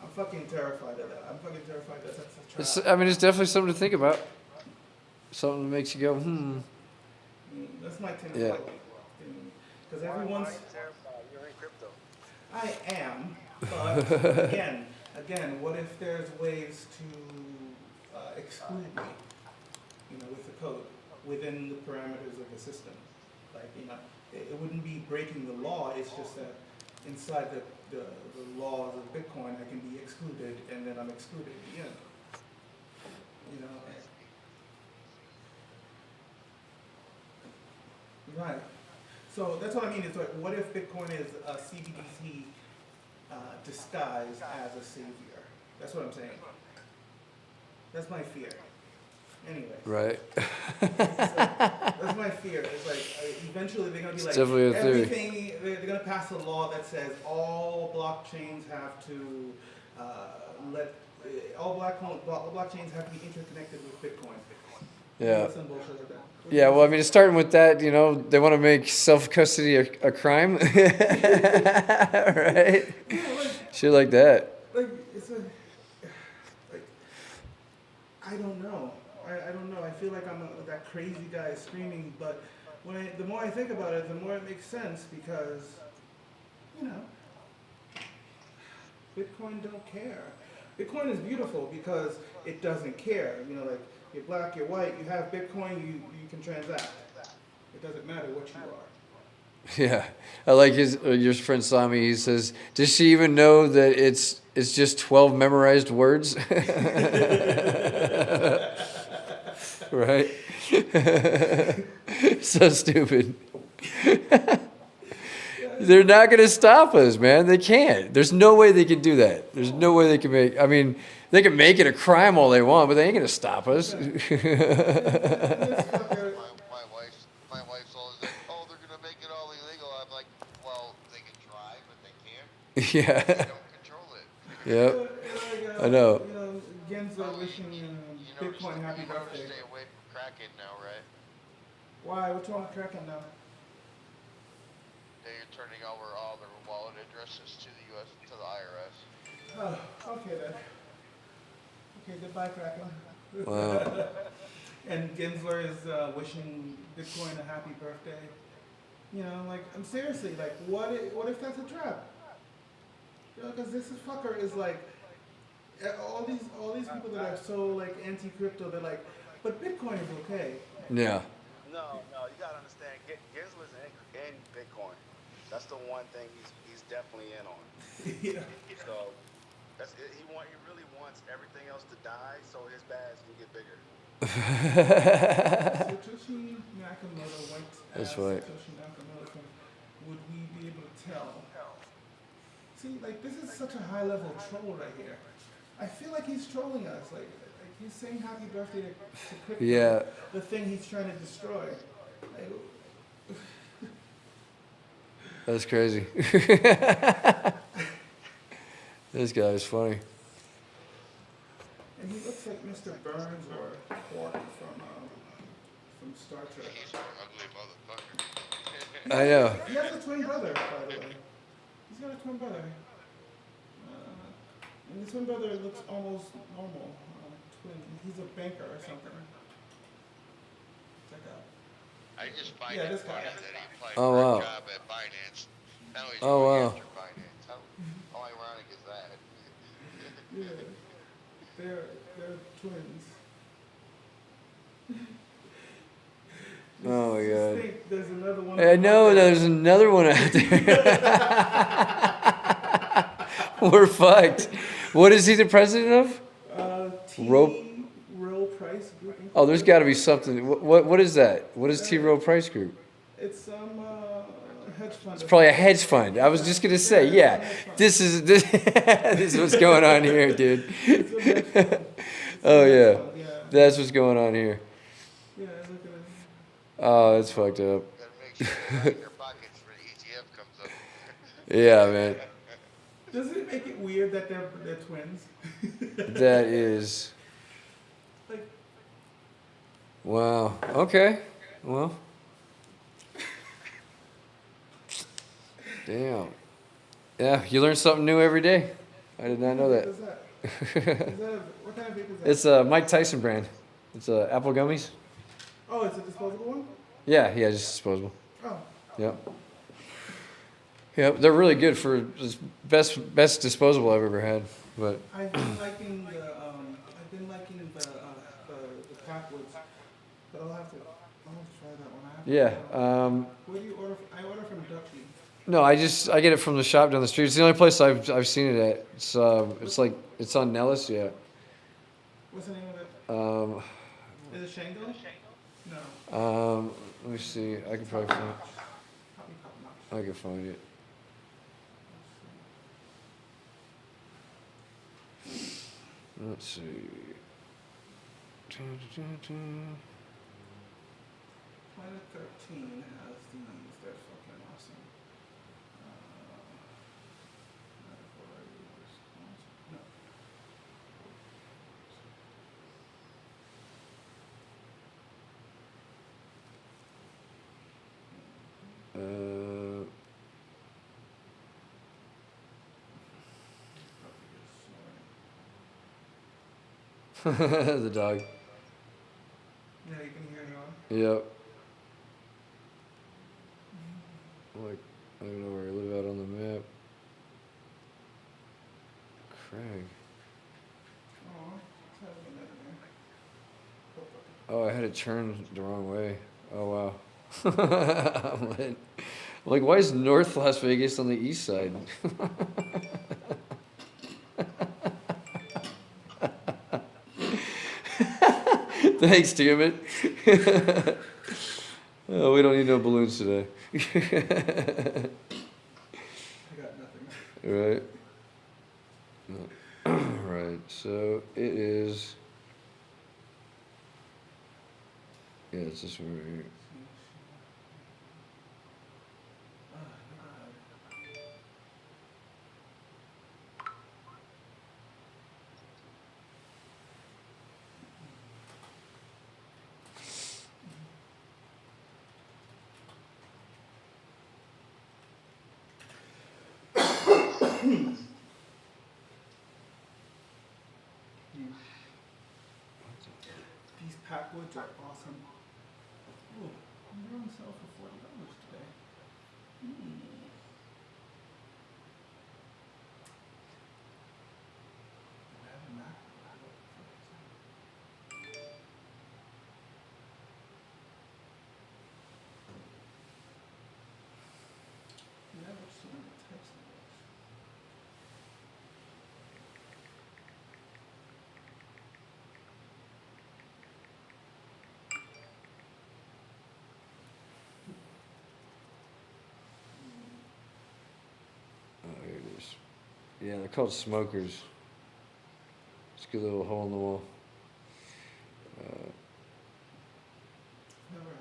I'm fucking terrified of that. I'm fucking terrified that that's a trap.
It's definitely something to think about. Something that makes you go,
That's my thing.
Yeah.
Because everyone's.
You're in crypto.
I am, but again, what if there's ways to exclude me? With the code within the parameters of the system. Like, it wouldn't be breaking the law. It's just that inside the laws of Bitcoin, I can be excluded, and then I'm excluded again. Right. So that's what I mean. It's like, what if Bitcoin is a CBDC disguised as a savior? That's what I'm saying. That's my fear. Anyway.
right.
That's my fear. It's like eventually they're gonna be like
definitely a theory.
everything. They're gonna pass a law that says all blockchains have to all blockchains have to be interconnected with Bitcoin.
Yeah.
Some bullshit like that.
Yeah, well, I mean, it's starting with that, they want to make self-custody a crime. Right?
Yeah,
Shit like that.
it's I don't know. I don't know. I feel like I'm that crazy guy screaming, but the more I think about it, the more it makes sense because, Bitcoin don't care. Bitcoin is beautiful because it doesn't care. Like you're black, you're white, you have Bitcoin, you can transact. It doesn't matter what you are.
Yeah. I like your friend Sami, he says, does she even know that it's just 12 memorized words? Right? So stupid. They're not going to stop us, man. They can't. There's no way they can do that. There's no way they can they can make it a crime all they want, but they ain't going to stop us.
My wife's always like, oh, they're gonna make it all illegal. I'm like, well, they can try, but they can't.
Yeah.
They don't control it.
Yep. I know.
Gensler wishing Bitcoin happy
You know to
birthday.
stay away from Kraken now, right?
Why? What's wrong with Kraken now?
They're turning over all their wallet addresses to the U.S. to the IRS.
Oh, okay then. Okay, goodbye, Kraken.
Wow.
And Gensler is wishing Bitcoin a happy birthday. I'm seriously, what if that's a trap? Because this fucker is like, all these people that are so anti-crypto, they're like, but Bitcoin is okay.
Yeah.
No, you gotta understand. Gensler's in Bitcoin. That's the one thing he's definitely in on.
Yeah.
So he really wants everything else to die so his bags can get bigger.
Satoshi Nakamoto went to
That's
ask
right.
Satoshi Nakamoto, would we be able to tell? See, this is such a high-level troll right here. I feel like he's trolling us. Like he's saying happy birthday to crypto.
Yeah.
The thing he's trying to destroy.
That's crazy. This guy is funny.
And he looks like Mr. Burns or Quark from Star Trek.
He's an ugly motherfucker.
I know.
He has a twin brother, by the way. He's got a twin brother. And the twin brother looks almost normal. Twin. He's a banker or something. Check out.
I just find
Yeah,
it
this guy.
funny that he applied
Oh,
for
wow.
a job at Binance. Now he's
Oh,
going
wow.
after Binance. How ironic is that?
Yeah. They're twins.
Oh my
Just
god.
think there's another one.
I know there's another one out there. We're fucked. What is he the president of? Rope.
Real Price Group.
Oh, there's got to be something. What is that? What is T. Rowe Price Group?
It's some hedge fund.
It's probably a hedge fund. I was just gonna say, yeah. This is this is what's going on here, dude. Oh yeah, that's what's going on here.
Yeah, look at it.
Oh, that's fucked up.
Gotta make sure you're in your pockets when the ETF comes up.
Yeah, man.
Doesn't it make it weird that they're twins?
That is.
Like,
Wow. Okay. Well. Damn. Yeah, you learn something new every day. I did not know
what
that.
is that? What kind of vape is that?
It's a Mike Tyson brand. It's apple gummies.
Oh, it's a disposable one?
Yeah, just disposable.
Oh.
Yep. Yep, they're really good for just best disposable I've ever had. But
I've been liking the Packwoods, but I'll have to try that one.
yeah,
Where do you order? I order from Dutchie.
no, I get it from the shop down the street. It's the only place I've seen it at. It's like it's on Nellis. Yeah.
What's the name of it? Is it Shango? No.
Let me see. I could probably find it.
Probably top notch.
I could find it. Let's see.
Planet 13 has these. They're fucking awesome. No.
The dog.
Yeah, you can hear it on.
Yep. Like, I don't know where I live out on the map. Craig.
Oh, it's having a nightmare.
Oh, I had it turned the wrong way. Oh, wow. I'm like, why is North Las Vegas on the east side? Thanks, damn it. Oh, we don't need no balloons today.
I got nothing.
Right. No. Right. So it is. Yeah, it's this one right here.
These Packwoods are awesome. Oh, they're on sale for $40 today. Do I have a Mac? Never seen the text of this.
Oh, here it is. Yeah, they're called smokers. Just get a little hole in the wall.
Never heard of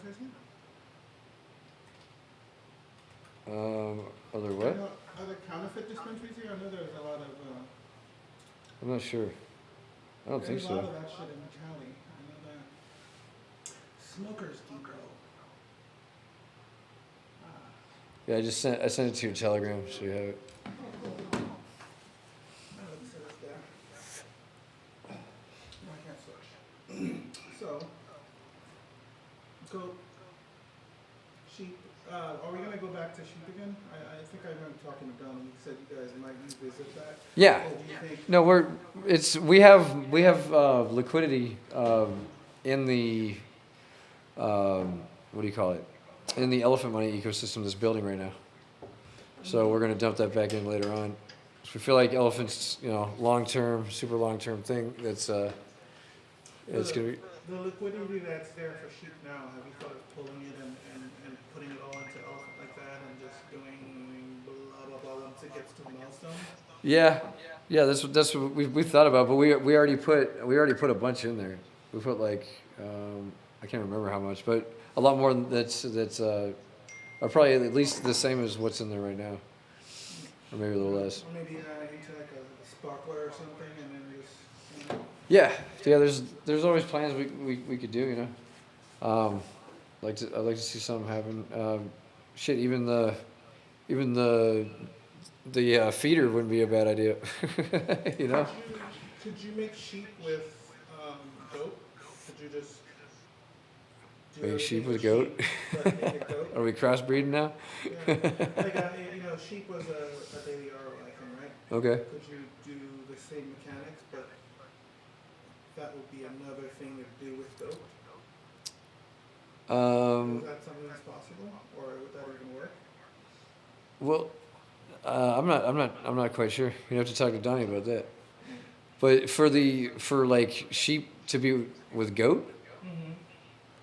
advertising?
Other
I
what?
know, are there counterfeit dispensaries here? I know there's a lot of,
I'm not sure. I don't think
there's a lot
so.
of that shit in Cali. I know that. Smokers Depot.
Yeah, I sent it to your Telegram, so you have it.
I look set up there. No, I can't switch. So, goat, sheep. Are we gonna go back to sheep again? I think I remember talking to Don. He said you guys might revisit that.
Yeah.
Or do you think?
No, we have liquidity in the what do you call it? In the elephant money ecosystem that's building right now. So we're gonna dump that back in later on. So we feel like elephants, long term, super long term thing. That's it's gonna be.
The liquidity that's there for sheep now, have you thought of pulling it and putting it all into elephant like that and just doing blah blah blah once it gets to a milestone?
Yeah, that's what we thought about, but we already put a bunch in there. We put like I can't remember how much, but a lot more than that's probably at least the same as what's in there right now, or maybe a little less.
Or maybe into like a sparkler or something and then just,
Yeah. There's always plans we could do, I'd like to see something happen. Shit, even the feeder wouldn't be a bad idea.
Could you make sheep with goat? Could you just do
Make sheep
everything
with goat?
sheep, but make it goat?
Are we crossbreeding now?
Yeah. Like sheep was a daily ROI thing, right?
Okay.
Could you do the same mechanics, but that would be another thing to do with goat? Is that something that's possible, or would that even work?
Well, I'm not quite sure. You have to talk to Donnie about that. But for like sheep to be with goat,
Mm-hmm.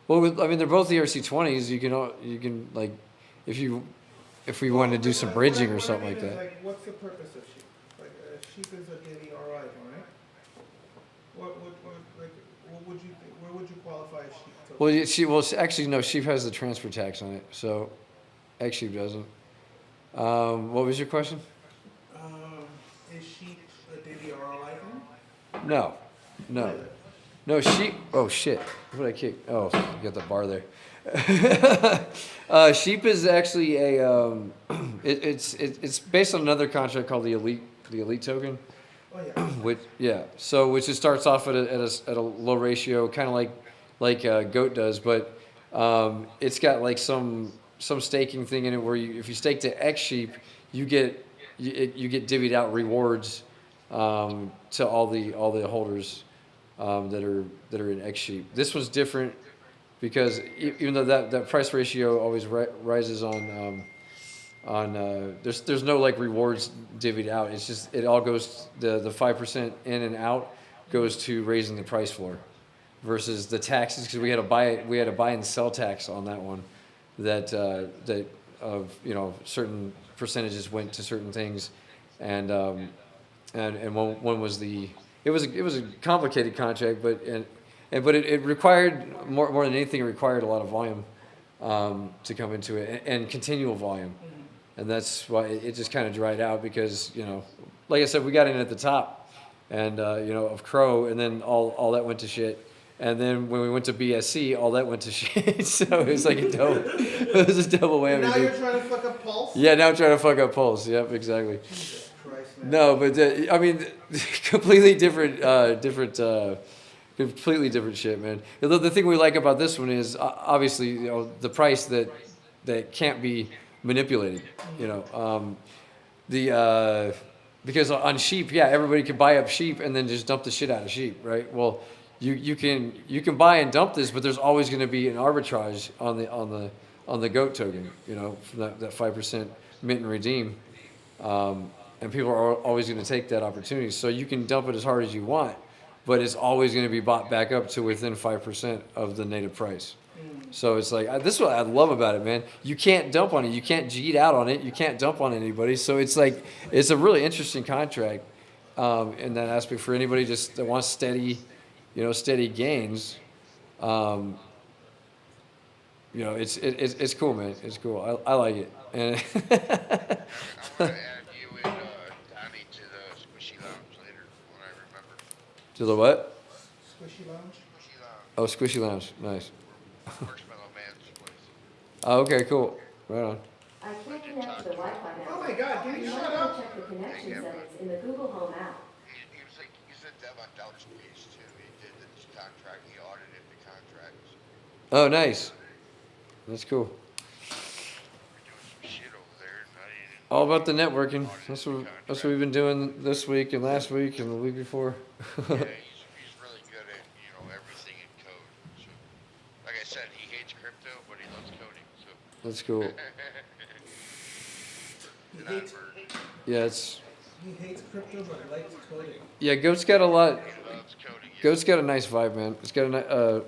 well, I mean they're both ERC20s. You can like if we wanted to do some bridging or something like that.
Like, what's the purpose of sheep? Like, sheep is a daily ROI, right? What would you where would you qualify a sheep?
Actually no, sheep has the transfer tax on it, so egg sheep doesn't. What was your question?
Is sheep a daily ROI thing?
No, sheep. Oh shit! What did I kick? Oh, you got the bar there. Sheep is actually a. It's based on another contract called the elite token.
Oh yeah.
Which it starts off at a low ratio, kind of like goat does, but it's got like some staking thing in it where if you stake to X sheep, you get divvied out rewards to all the holders that are in X sheep. This was different because even though that price ratio always rises on there's no like rewards divvied out. It's just it all goes the 5% in and out goes to raising the price floor versus the taxes because we had to buy and sell tax on that one that certain percentages went to certain things and one was it was a complicated contract but it required more than anything it required a lot of volume to come into it and continual volume. And that's why it just kind of dried out because, like I said, we got in at the top and, of Crow and then all that went to shit. And then when we went to BSC, all that went to shit. So it was like it was a double whammy.
Now you're trying to fuck up Pulse?
Yeah, now I'm trying to fuck up Pulse. Yep, exactly.
Jesus Christ, man.
No, but I mean, completely different, completely different shit, man. The thing we like about this one is obviously, the price that can't be manipulated, because on sheep, yeah, everybody can buy up sheep and then just dump the shit out of sheep, right? Well, you can buy and dump this, but there's always going to be an arbitrage on the goat token, from that 5% mint and redeem, and people are always going to take that opportunity. So you can dump it as hard as you want, but it's always going to be bought back up to within 5% of the native price. So it's like, this is what I love about it, man. You can't dump on it. You can't cheat out on it. You can't dump on anybody. So it's like, it's a really interesting contract in that aspect for anybody just that wants steady gains. you know, it's cool, man. It's cool. I like it. And
I'm gonna add you and Donnie to the Squishy Lounge later when I remember.
to the what?
Squishy Lounge.
Squishy Lounge,
Oh, Squishy Lounge. Nice.
Marshmallow Man's place.
Oh, okay, cool. Right on.
I can't connect to the Wi-Fi now.
Oh my God! Can you
You
shut
might
up?
want to check the connection settings in the Google Home app.
He was like, he's a dev on Douch Space too. He did this contract, he audited the contracts.
Oh, nice. That's cool.
We're doing some shit over there, and I didn't.
All about the networking. That's what we've been doing this week and last week and the week before.
Yeah, he's really good at, you know, everything in code. So, like I said, he hates crypto, but he loves coding. So.
That's cool.
He hates,
Yeah, it's
he hates crypto, but likes coding.
yeah. Goat's got a lot.
He loves coding. Yeah.
Goat's got a nice vibe, man. It's got a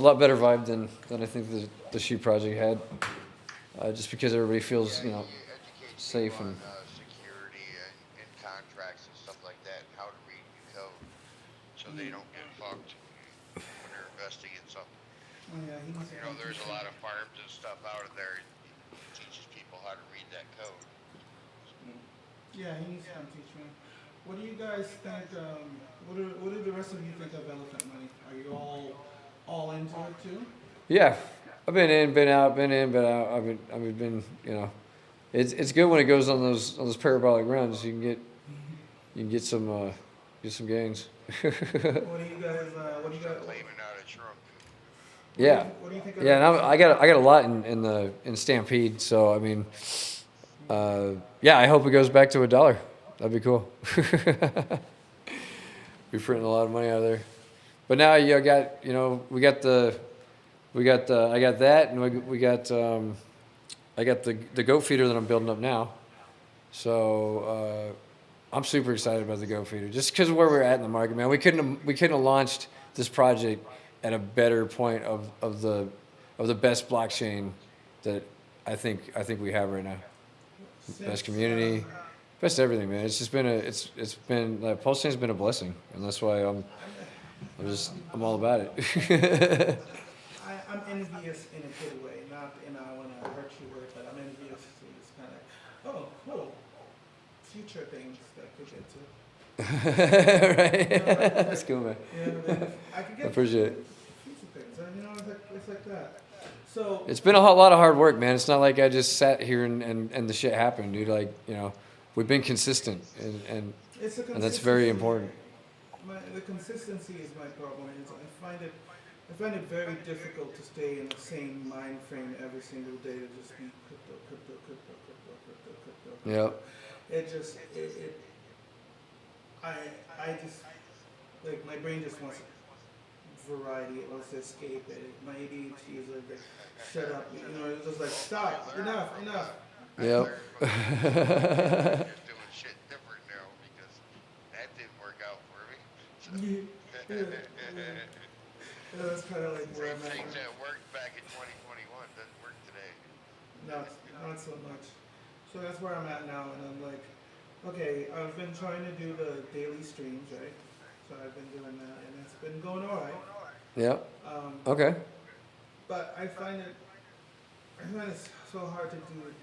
lot better vibe than I think the Shoe project had. Just because everybody feels, you know,
He educates
safe
people
and.
on security and contracts and stuff like that, and how to read code, so they don't get fucked when they're investing in something.
Oh yeah, he needs to
You know,
come
there's
teach
a
me.
lot of farms and stuff out of there. He teaches people how to read that code.
Yeah, he needs to come teach me. What do you guys think? What do the rest of you think of Elephant Money? Are you all into it too?
Yeah, I've been in, been out, been in, been out. Been, you know, it's good when it goes on those parabolic runs. You can get some gains.
What do you guys? What do you guys?
Claiming out a trunk.
Yeah,
What do you think?
yeah. And I got a lot in Stampede. So I mean, yeah. I hope it goes back to $1. That'd be cool. Be printing a lot of money out of there. But now I got I got that, and we got I got the goat feeder that I'm building up now. So I'm super excited about the goat feeder, just because of where we're at in the market, man. We couldn't have launched this project at a better point of the best blockchain that I think we have right now. Best community, best everything, man. It's just been Pulsechain's been a blessing, and that's why I'm all about it.
I'm envious in a good way, not in I want to hurt you word, but I'm envious. It's kind of oh cool, future things that could get to.
Right. That's cool, man.
Yeah, I could
I
get
appreciate it.
future things, and it's like that. So
It's been a lot of hard work, man. It's not like I just sat here and the shit happened, dude. Like, we've been consistent, and
it's a
that's very
consistency.
important.
The consistency is my problem. I find it very difficult to stay in the same mind frame every single day to just be crypto.
Yep.
I just, like, my brain just wants variety. It wants to escape it. My ADHD is like, shut up. It's just like, stop, enough.
Yep.
Just doing shit different now because that didn't work out for me.
That's kind of like where
Same
I'm
things
at.
that worked back in 2021 doesn't work today.
Not so much. So that's where I'm at now, and I'm like, okay, I've been trying to do the daily streams, right? So I've been doing that, and it's been going alright.
Yep.
Um,
Okay.
But I find it so hard to do it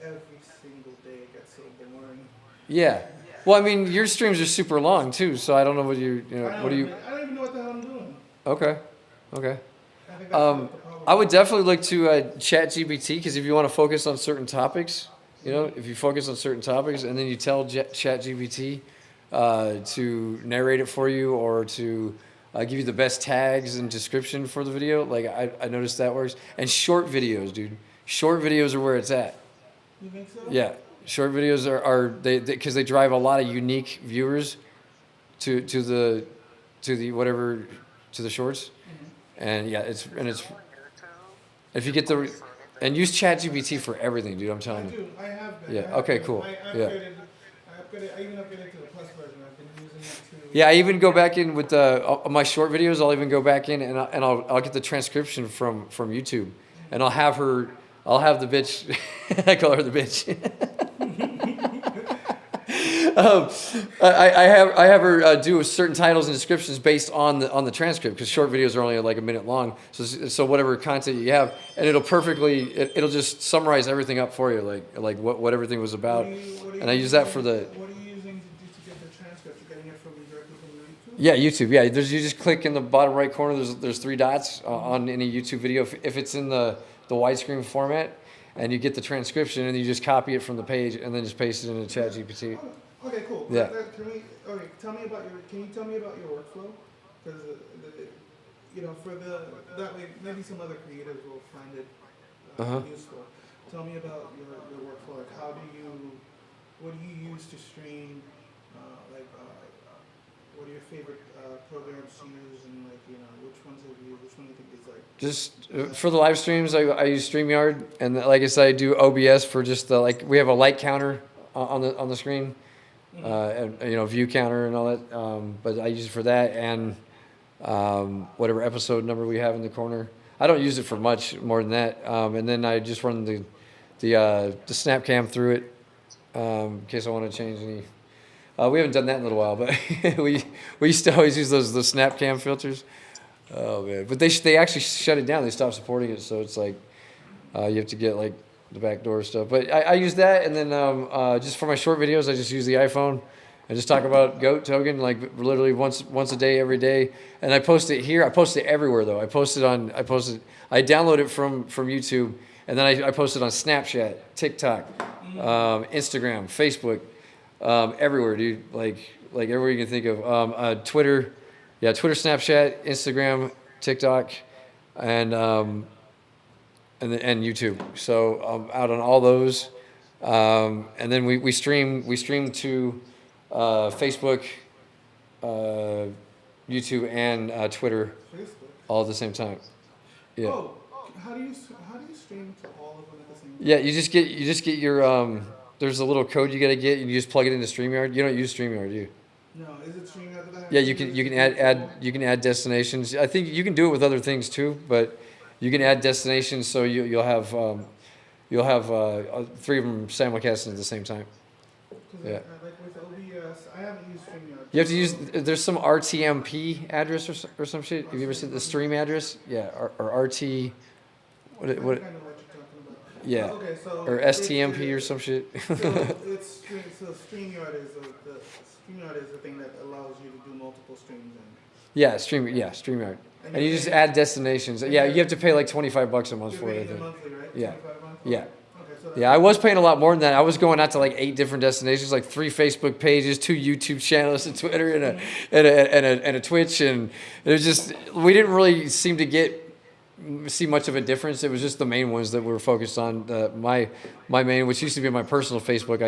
every single day. It gets so boring.
Yeah. Well, I mean, your streams are super long too, so I don't know what
I
what do you?
don't even know what the hell I'm doing.
Okay.
I think that's what the problem
I would definitely look to ChatGPT, because if you want to focus on certain topics, if you focus on certain topics and then you tell ChatGPT to narrate it for you, or to give you the best tags and description for the video, like I noticed that works. And short videos, dude. Short videos are where it's at.
You think so?
Yeah. Short videos are because they drive a lot of unique viewers to the shorts. And yeah, it's if you get and use ChatGPT for everything, dude. I'm
I
telling you.
do. I have been.
Yeah,
I have
okay,
been.
cool.
I
Yeah.
upgraded. I even upgraded to the plus version. I've been using it to.
Yeah, I even go back in with my short videos. I'll even go back in and I'll get the transcription from YouTube, and I'll have the bitch. I call her the bitch. I have her do certain titles and descriptions based on the transcript, because short videos are only like a minute long. So whatever content you have, and it'll just summarize everything up for you, like what everything was about. And I use that for the.
What are you using to get the transcript? You're getting it from directly from YouTube?
Yeah, YouTube. Yeah, you just click in the bottom right corner. There's three dots on any YouTube video. If it's in the widescreen format, and you get the transcription, and you just copy it from the page, and then just paste it into ChatGPT.
Okay, cool.
Yeah.
Can you tell me about your workflow? Because that way maybe some other creators will find it useful. Tell me about your workflow. Like, what do you use to stream? What are your favorite programs to use, and which ones which one do you think is like?
Just for the live streams, I use StreamYard, and like I said, I do OBS for just we have a light counter on the screen, and view counter and all that. But I use it for that, and whatever episode number we have in the corner. I don't use it for much more than that, and then I just run the snap cam through it in case I want to change any. We haven't done that in a little while, but we used to always use those snap cam filters. Oh man! But they actually shut it down. They stopped supporting it, so it's like you have to get like the backdoor stuff. But I use that, and then just for my short videos, I just use the iPhone. I just talk about goat token like literally once a day, every day, and I post it here. I post it everywhere though. I download it from YouTube, and then I post it on Snapchat, TikTok, Instagram, Facebook, everywhere, dude. Like everywhere you can think of. Twitter, Twitter, Snapchat, Instagram, TikTok, and YouTube. So I'm out on all those, and then we stream to Facebook, YouTube, and Twitter
Facebook?
all at the same time. Yeah.
Oh, how do you stream to all of them at the same time?
Yeah, you just get your there's a little code you gotta get, and you just plug it into StreamYard. You don't use StreamYard, do you?
No, is it StreamYard that I have?
Yeah, you can add destinations. I think you can do it with other things too, but you can add destinations, so you'll have three of them simulcasting at the same time. Yeah.
Like with OBS, I haven't used StreamYard.
You have to use. There's some RTMP address or some shit. Have you ever seen the stream address? Yeah, or RT. What?
I kind of know what you're talking about.
Yeah.
Okay, so
Or STMP or some shit.
So StreamYard is the thing that allows you to do multiple streams.
StreamYard. And you just add destinations. Yeah, you have to pay like $25 a month
You're
for it. I
paying
think.
monthly, right?
Yeah.
25 months?
Yeah.
Okay, so
Yeah, I was paying a lot more than that. I was going out to like 8 different destinations, like 3 Facebook pages, 2 YouTube channels, a Twitter, and a Twitch, and it was just we didn't really seem to see much of a difference. It was just the main ones that we were focused on. My main, which used to be my personal Facebook,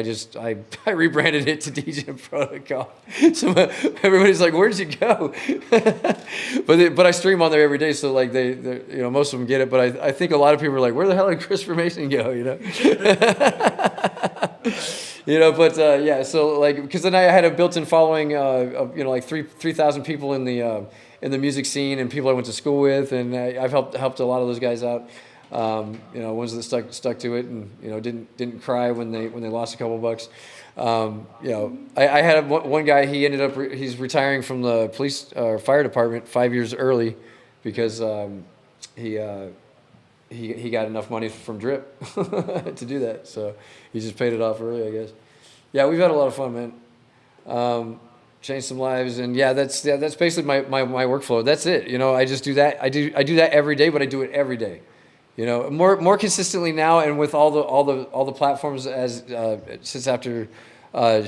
I rebranded it to Degen Protocol. So everybody's like, "Where'd you go?" but I stream on there every day, so like they most of them get it. But I think a lot of people are like, "Where the hell did Christopher Mason go?" But so like because then I had a built-in following of like 3,000 people in the music scene and people I went to school with, and I've helped a lot of those guys out. Ones that stuck to it and didn't cry when they lost a couple bucks. I had one guy. He's retiring from the police or fire department 5 years early because he got enough money from drip to do that. So he just paid it off early, I guess. Yeah, we've had a lot of fun, man. Changed some lives, and that's basically my workflow. That's it. I just do that. I do that every day, but I do it every day. More consistently now, and with all the platforms as since after Goat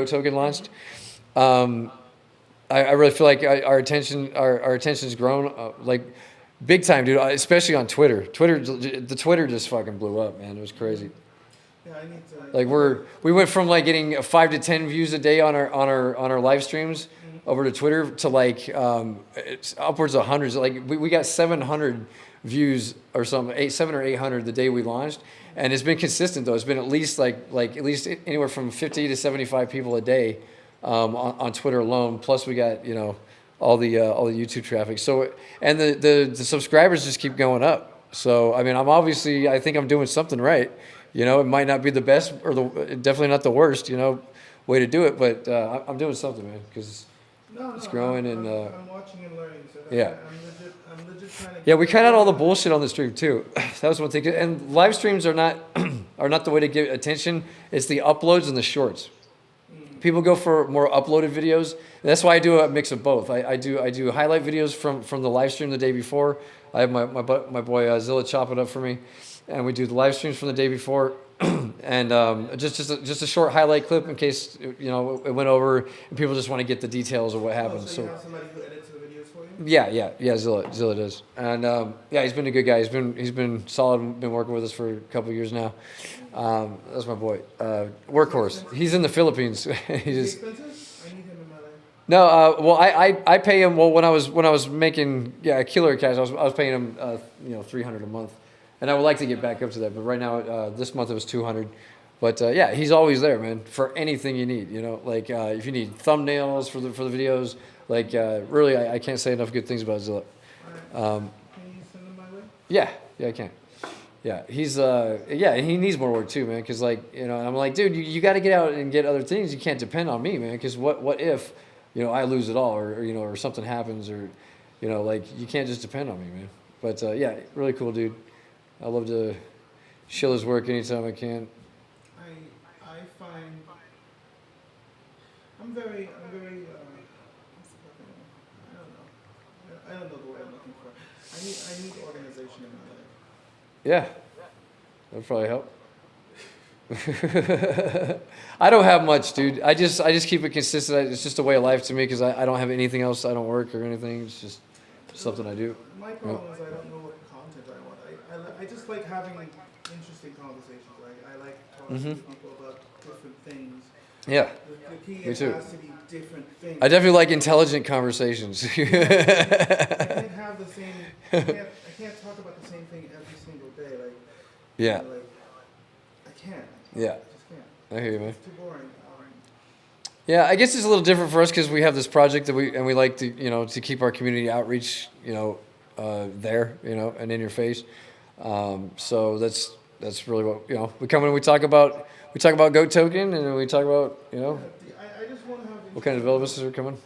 Token launched. I really feel like our attention's grown like big time, dude. Especially on Twitter. The Twitter just fucking blew up, man. It was crazy.
Yeah, I need to.
Like we went from like getting 5 to 10 views a day on our live streams over to Twitter to like it's upwards of hundreds. Like we got 700 views or something, 700 or 800 the day we launched, and it's been consistent though. It's been at least like at least anywhere from 50 to 75 people a day on Twitter alone. Plus we got all the YouTube traffic. So and the subscribers just keep going up. So I mean I think I'm doing something right. You know, it might not be the best or definitely not the worst, you know, way to do it, but I'm doing something, man, because
No,
it's
no,
growing and
I'm watching and learning. So
yeah.
I'm legit trying to.
Yeah, we cut out all the bullshit on the stream too. That was one thing. And live streams are not are not the way to get attention. It's the uploads and the shorts. People go for more uploaded videos. That's why I do a mix of both. I do highlight videos from the live stream the day before. I have my boy Zilla chop it up for me, and we do the live streams from the day before, and just a short highlight clip in case you know it went over and people just want to get the details of what happened.
So you have somebody who edits the videos for you?
Yeah. Zilla does, and yeah, he's been a good guy. He's been solid. Been working with us for a couple of years now. That's my boy, workhorse. He's in the Philippines. He
Is he
just
expensive? I need him in my life.
no. Well, I pay him. Well, when I was making killer cash, I was paying him $300 a month, and I would like to get back up to that. But right now, this month it was $200. But yeah, he's always there, man, for anything you need. You know, like if you need thumbnails for the videos, like really, I can't say enough good things about Zilla.
Can you send him my way?
Yeah, I can. Yeah, he's he needs more work too, man. Because like and I'm like, dude, you got to get out and get other things. You can't depend on me, man. Because what if I lose it all, or something happens, or like you can't just depend on me, man. But yeah, really cool dude. I love to shill his work anytime I can.
I find I'm very what's the fucking word? I don't know the word I'm looking for. I need organization in my life.
Yeah, that'd probably help. I don't have much, dude. I just keep it consistent. It's just a way of life to me because I don't have anything else. I don't work or anything. It's just something I do.
My problem is I don't know what content I want. I just like having interesting conversations. I like talking to people about different things.
Yeah,
The key
me too.
has to be different things.
I definitely like intelligent conversations.
I can't have the same. I can't talk about the same thing every single day. Like
Yeah,
like I can't.
yeah,
I just can't.
I hear you, man.
It's too boring.
Yeah, I guess it's a little different for us because we have this project that we like to to keep our community outreach there and in your face. So that's really what we come in and we talk about Goat Token and then we talk about
I just want to have.
what kind of developments are coming.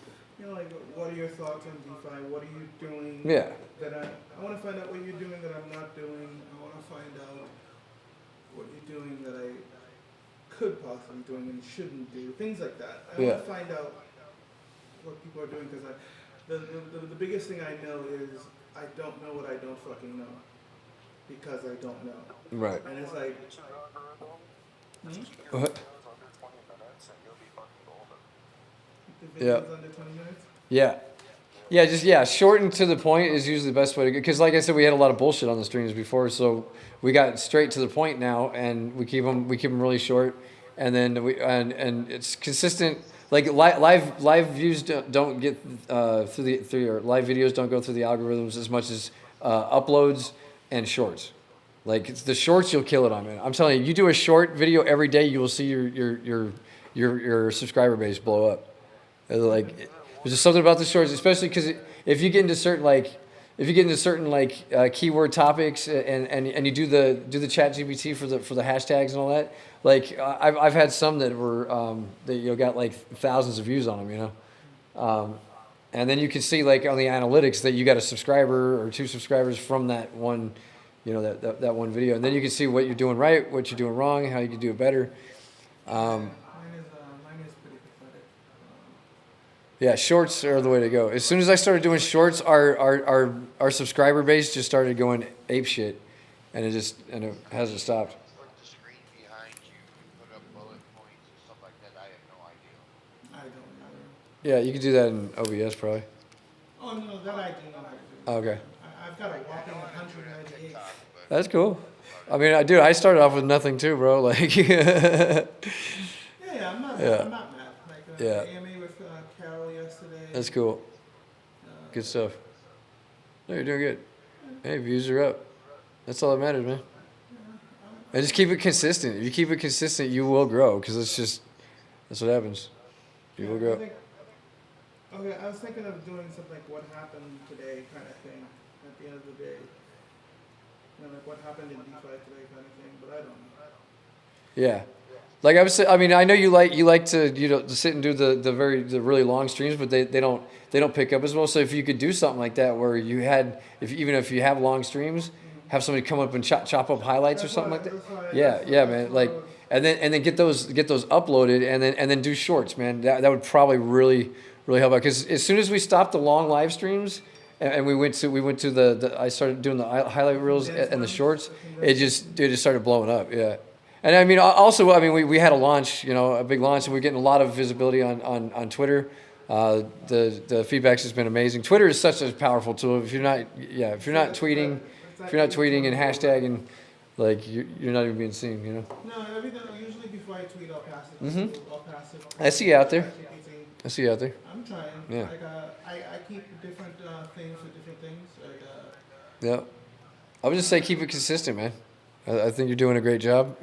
Like what are your thoughts on DeFi? What are you doing?
Yeah.
That I want to find out what you're doing that I'm not doing. I want to find out what you're doing that I could possibly doing and shouldn't do. Things like that. I want to find out what people are doing because the biggest thing I know is I don't know what I don't fucking know because I don't know.
Right.
And it's like.
What?
The video's under 20 minutes?
Yeah, short and to the point is usually the best way to go. Because like I said, we had a lot of bullshit on the streams before, so we got straight to the point now, and we keep them really short, and then and it's consistent. Like live views don't get through or live videos don't go through the algorithms as much as uploads and shorts. Like it's the shorts you'll kill it on, man. I'm telling you, you do a short video every day, you will see your subscriber base blow up. Like there's just something about the shorts, especially because if you get into certain keyword topics and you do the chat GPT for the hashtags and all that. Like I've had some that were that got like thousands of views on them, and then you can see like on the analytics that you got a subscriber or 2 subscribers from that one, that one video, and then you can see what you're doing right, what you're doing wrong, how you can do it better.
Mine is pretty pathetic.
Yeah, shorts are the way to go. As soon as I started doing shorts, our subscriber base just started going ape shit, and it hasn't stopped.
Put the screen behind you and put up bullet points and stuff like that. I have no idea.
I don't know.
Yeah, you could do that in OBS probably.
Oh no, that I do know how to do.
Oh, okay,
I've got a whopping 198.
that's cool. I mean, I started off with nothing too, bro. Like,
Yeah, I'm not mad. Like
Yeah.
AMA with Carol yesterday.
that's cool. Good stuff. No, you're doing good. Hey, views are up. That's all that matters, man. And just keep it consistent. If you keep it consistent, you will grow because that's what happens. You will grow.
Okay, I was thinking of doing something like what happened today kind of thing at the end of the day. Like what happened in DeFi today kind of thing, but I don't know.
Yeah. Like I was saying, I mean, I know you like to to sit and do the really long streams, but they don't pick up as well. So if you could do something like that where you had even if you have long streams, have somebody come up and chop up highlights or something like that. Yeah, man. Like and then get those uploaded and then do shorts, man. That would probably really help out because as soon as we stopped the long live streams and we went to the I started doing the highlight reels and the shorts, it just started blowing up. Yeah. And I mean, also, I mean, we had a launch, a big launch, and we're getting a lot of visibility on Twitter. The feedback has been amazing. Twitter is such a powerful tool. If you're not tweeting, and hashtagging, like you're not even being seen.
No, everything. Usually before I tweet, I'll pass it.
Mhm.
I'll pass it.
I see you out there. I see you out there.
I'm trying.
Yeah.
Like, I keep different things for different things. Like,
Yeah. I would just say keep it consistent, man. I think you're doing a great job.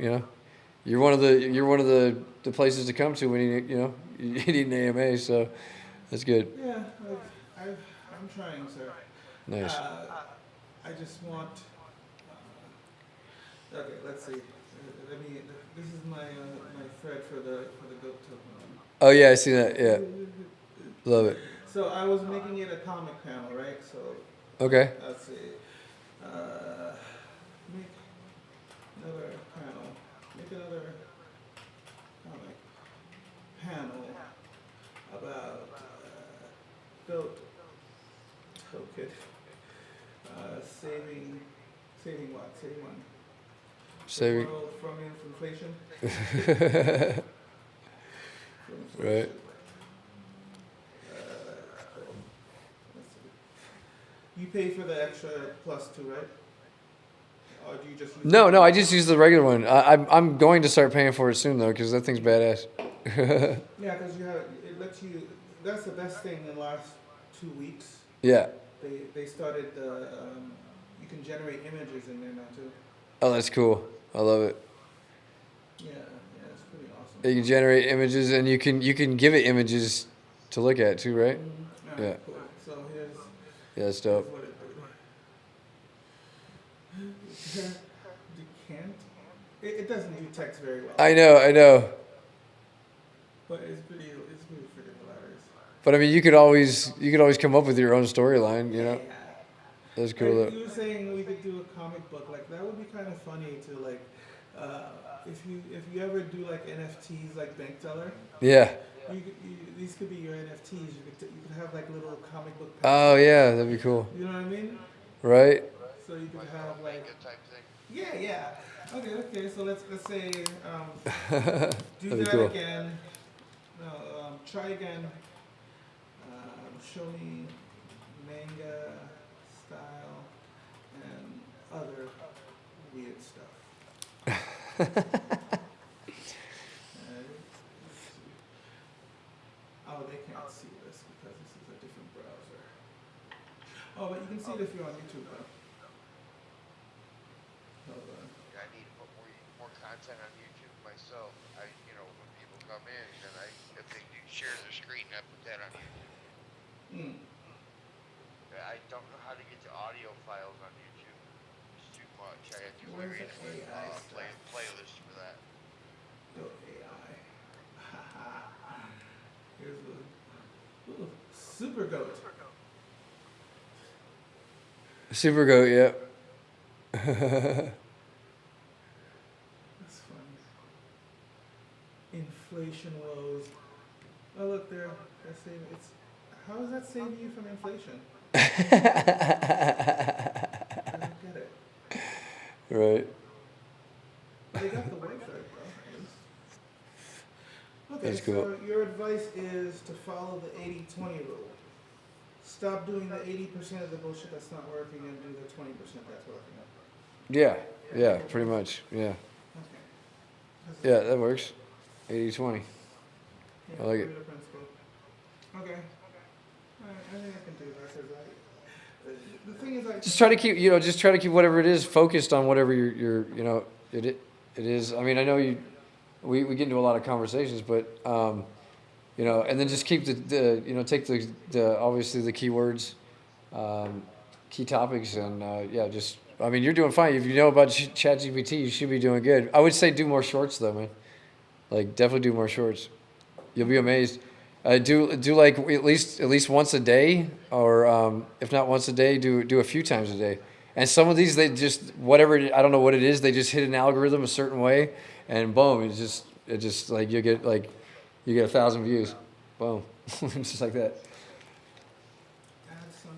You're one of the places to come to when you need an AMA. So that's good.
yeah, like, I'm trying, sir.
Nice.
I just want. Okay, let's see. This is my thread for the goat token.
Oh yeah, I see that. Yeah, love it.
So I was making it a comic panel, right? So
Okay.
let's see. Make another panel. Make another comic panel about goat token. Saving what?
Saving.
The world from inflation.
Right.
Let's see. You pay for the extra plus two, right? Or do you just use
No, I just use the regular one. I'm going to start paying for it soon though, because that thing's badass.
Yeah, because it lets you. That's the best thing in the last 2 weeks.
Yeah.
They started the. You can generate images in there now too.
Oh, that's cool. I love it.
Yeah, it's pretty awesome.
You can generate images, and you can give it images to look at too, right?
Alright,
Yeah.
cool. So here's.
Yeah, that's
Here's
dope.
what it did. You can't. It doesn't do text very well.
I know.
But it's pretty freaking hilarious.
But I mean, you could always come up with your own storyline,
Yeah.
That's cool.
Like, you were saying we could do a comic book, like that would be kind of funny to like, if you ever do like NFTs like Bank Teller,
Yeah.
these could be your NFTs. You could have like little comic book.
Oh yeah, that'd be cool.
You know what I mean?
Right?
So you could have like.
Manga type thing.
Yeah. Okay. So let's say do
That'd be
that
cool.
again. No, try again. Show me manga style and other weird stuff. Oh, they can't see this because this is a different browser. Oh, but you can see it if you're on YouTube, though. Hold on.
I need to put more content on YouTube myself. When people come in, then if they do share their screen, I put that on YouTube.
Hmm.
I don't know how to get the audio files on YouTube. It's too much. I have to
Where's
create
the AI
a
stuff?
playlist for that.
Go AI. Here's the super goat.
Super goat, yeah.
That's funny. Inflation woes. Oh look there. That's saving. How is that saving you from inflation? I don't get it.
Right.
They got the website, bro. Okay,
That's cool.
so your advice is to follow the 80-20 rule. Stop doing the 80% of the bullshit that's not working and do the 20% that's working.
Yeah, pretty much. Yeah.
Okay.
Yeah, that works. 80-20. I like it.
the principle. Okay. Alright, I think I can do that because the thing is,
Just try to keep whatever it is focused on whatever it is. I mean, I know we get into a lot of conversations, but and then just keep take the obviously the keywords, key topics, and just I mean, you're doing fine. If you know about ChatGPT, you should be doing good. I would say do more shorts though, man. Like definitely do more shorts. You'll be amazed. Do like at least once a day, or if not once a day, do a few times a day. And some of these, they just whatever I don't know what it is, they just hit an algorithm a certain way, and boom, it just like you get 1,000 views, boom, just like that.
Add some.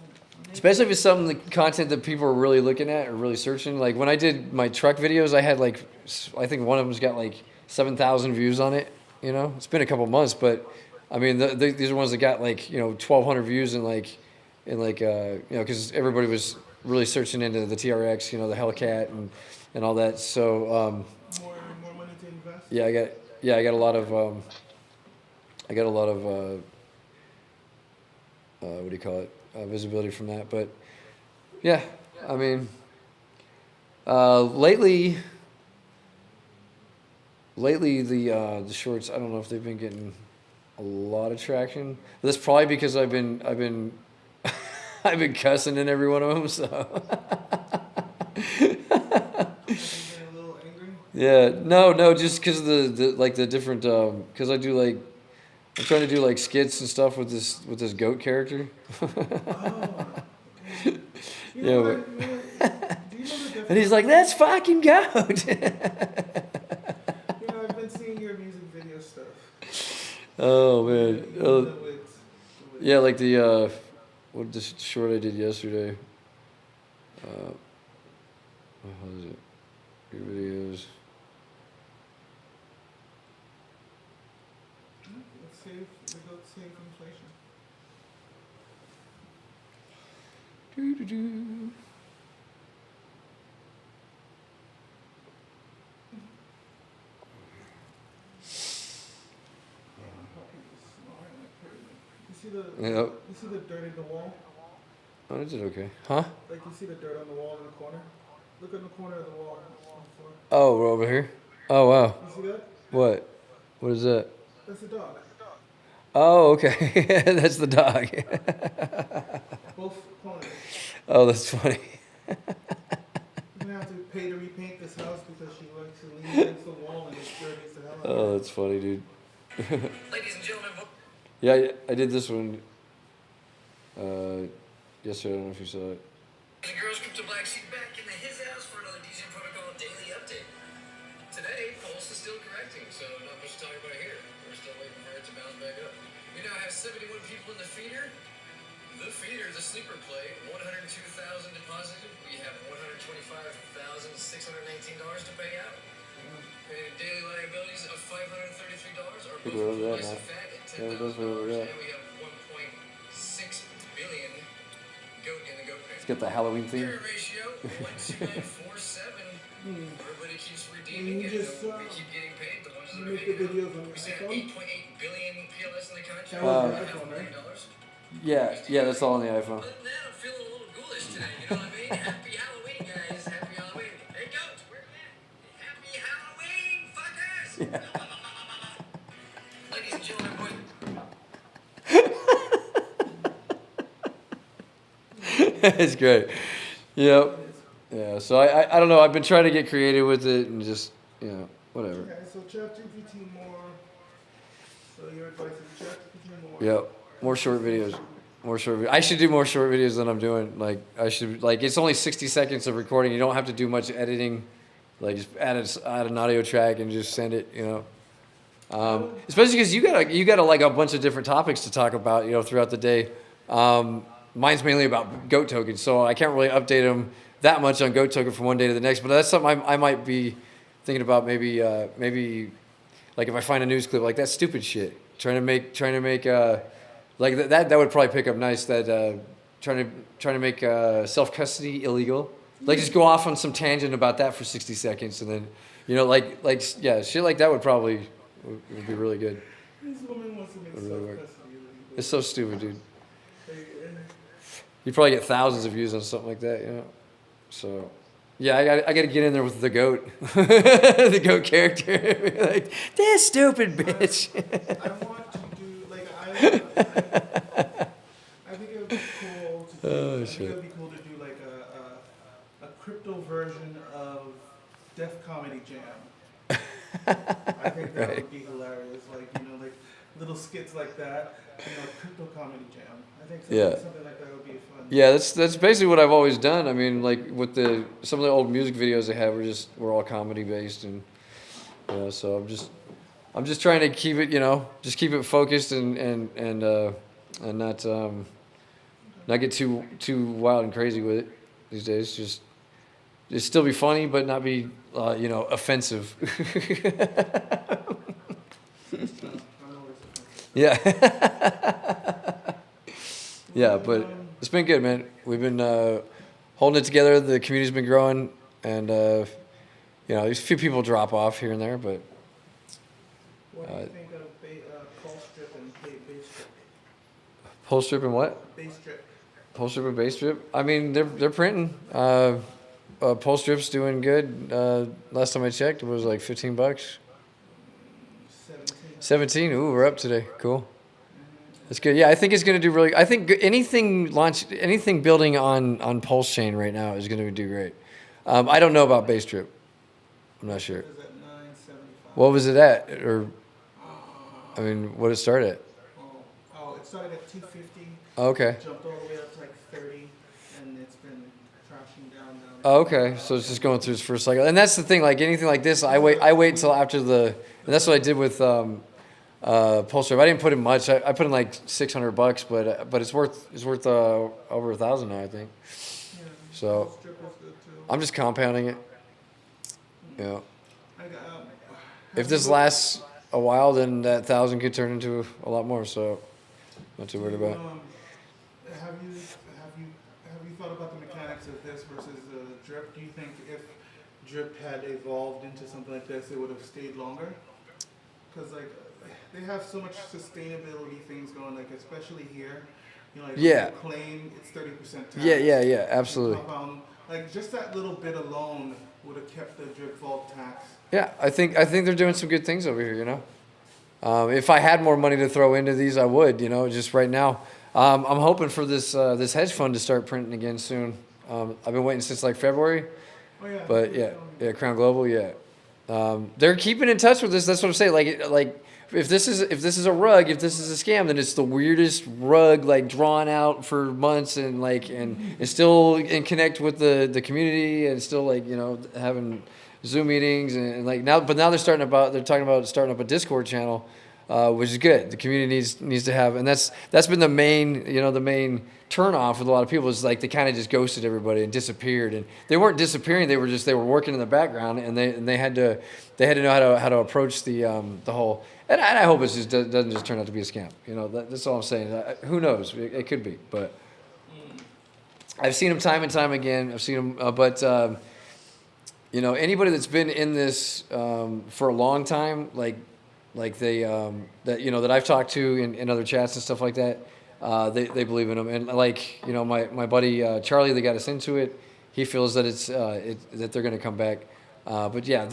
Especially if it's some of the content that people are really looking at or really searching. Like when I did my truck videos, I had like I think one of them's got like 7,000 views on it. You know, it's been a couple months, but I mean, these are ones that got like 1,200 views in because everybody was really searching into the TRX, the Hellcat and all that. So
More money to invest.
yeah, I got a lot of what do you call it? Visibility from that. But yeah, I mean, lately the shorts, I don't know if they've been getting a lot of traction. But that's probably because I've been I've been cussing in every one of them. So
Getting a little angry.
yeah, no, just because the different because I'm trying to do like skits and stuff with this goat character.
Oh. You
Yeah,
know
but-
what? Do you know the difference?
And he's like, "That's fucking goat."
I've been seeing your music video stuff.
Oh man.
With
Yeah, like the what the short I did yesterday. What was it? Your videos.
let's save the goat save inflation.
Doo-doo-doo.
You see the
Yep.
you see the dirt in the wall?
Oh, I did okay. Huh?
Like you see the dirt on the wall in the corner? Look in the corner of the wall on the floor.
Oh, we're over here. Oh wow.
You see that?
What? What is that?
That's a dog.
Oh, okay. That's the dog.
Both corners.
Oh, that's funny.
You're gonna have to pay to repaint this house because she likes to lean against the wall and it dirties the hell out of her.
Oh, that's funny, dude.
Ladies and gentlemen,
Yeah, I did this one yesterday. I don't know if you saw it.
boys and girls, Crypto Black Sheep back in his house for another Degen Protocol daily update. Today, Pulse is still correcting, so not much to talk about here. We're still waiting for it to bounce back up. We now have 71 people in the feeder. The feeder, the sleeper play, 102,000 deposited. We have $125,619 to pay out. And daily liabilities of $533 are both
Where was that,
nice
Matt?
and fat at
Yeah,
$10,000.
that's where we're at.
And we have 1.6 billion goat in the goat pen.
Let's get the Halloween theme.
Current ratio 12947. Everybody keeps redeeming
You
and
just,
we keep getting paid. The ones that
You
are
make the
making
videos on
we
your
sent
iPhone?
8.8 billion PLS in the contract.
That was your
$500
iPhone, right?
million.
Yeah, that's all on the iPhone.
Other than that, I'm feeling a little ghoulish today. You know what I mean? Happy Halloween, guys. Happy Halloween. Hey, goats, where you at? Happy Halloween, fuckers! Ladies and gentlemen,
It's great. Yep. Yeah. So I don't know. I've been trying to get creative with it and just whatever.
Okay, so ChatGPT more. So your advice is ChatGPT more.
Yep. More short videos. I should do more short videos than I'm doing. Like it's only 60 seconds of recording. You don't have to do much editing. Like just add an audio track and just send it. Especially because you got like a bunch of different topics to talk about. Throughout the day. Mine's mainly about goat tokens, so I can't really update them that much on goat token from one day to the next. But that's something I might be thinking about. Maybe like if I find a news clip like that stupid shit, trying to make like that would probably pick up nice. That trying to make self custody illegal. Like just go off on some tangent about that for 60 seconds, and then shit like that would be really good.
This woman wants to make
Would really work.
self-custody illegal.
It's so stupid, dude.
Hey,
You probably get thousands of views on something like that, So, yeah, I got to get in there with the goat, the goat character. Like this stupid bitch.
I want to do like I think it would be cool to do.
Oh,
I think
shit.
it would be cool to do like a crypto version of Def Comedy Jam. I think that
Right.
would be hilarious. Like, you know, like little skits like that. You know, crypto comedy jam. I think
Yeah.
something like that would be fun.
Yeah, that's basically what I've always done. I mean, like with some of the old music videos they have were all comedy based, and you know, so I'm just trying to keep it, you know, just keep it focused and not get too wild and crazy with it these days. Just still be funny, but not be you know, offensive. Yeah. Yeah, but it's been good, man. We've been holding it together. The community's been growing, and you know, there's a few people drop off here and there, but
What do you think of Pulse Strip and Bass Strip?
Pulse Strip and what?
Bass Strip.
Pulse Strip and Base Strip. I mean, they're printing. Pulse Strip's doing good. Last time I checked, it was like $15.
17.
17. Ooh, we're up today. Cool. That's good. Yeah, I think it's going to do really. I think anything building on Pulsechain right now is going to do great. I don't know about Base Strip. I'm not sure.
It was at 975.
What was it at? Or, I mean, what did it start at?
Oh, it started at 250.
Oh, okay.
Jumped all the way up to like 30, and it's been crashing down.
Oh, okay. So it's just going through its first cycle, and that's the thing. Like anything like this, I wait until after and that's what I did with Pulse Strip. I didn't put in much. I put in like $600, but it's worth over 1,000 now, I think.
Yeah,
So
Pulse Strip is good too.
I'm just compounding it. You know,
I got,
if this lasts a while, then that 1,000 could turn into a lot more. So not too worried about it.
Have you thought about the mechanics of this versus drip? Do you think if drip had evolved into something like this, it would have stayed longer? Because like they have so much sustainability things going, like especially here. You know, like
Yeah.
when you claim it's 30% tax.
Yeah, absolutely.
Compound, like just that little bit alone would have kept the drip vault tax.
Yeah, I think they're doing some good things over here. You know, if I had more money to throw into these, I would. You know, just right now, I'm hoping for this hedge fund to start printing again soon. I've been waiting since like February,
Oh yeah.
but yeah, Crown Global, yeah. They're keeping in touch with this. That's what I'm saying. Like if this is a rug, if this is a scam, then it's the weirdest rug, like drawn out for months and still in connect with the community and still like, you know, having Zoom meetings and like now, but now they're talking about starting up a Discord channel, which is good. The community needs to have, and that's been the main turn off with a lot of people is like they kind of just ghosted everybody and disappeared, and they weren't disappearing. They were working in the background, and they had to know how to approach the whole. And I hope it just doesn't just turn out to be a scam. You know, that's all I'm saying. Who knows? It could be, but I've seen them time and time again. I've seen them, but you know, anybody that's been in this for a long time, like they that I've talked to in other chats and stuff like that, they believe in them. And like, you know, my buddy Charlie that got us into it, he feels that that they're going to come back. But yeah,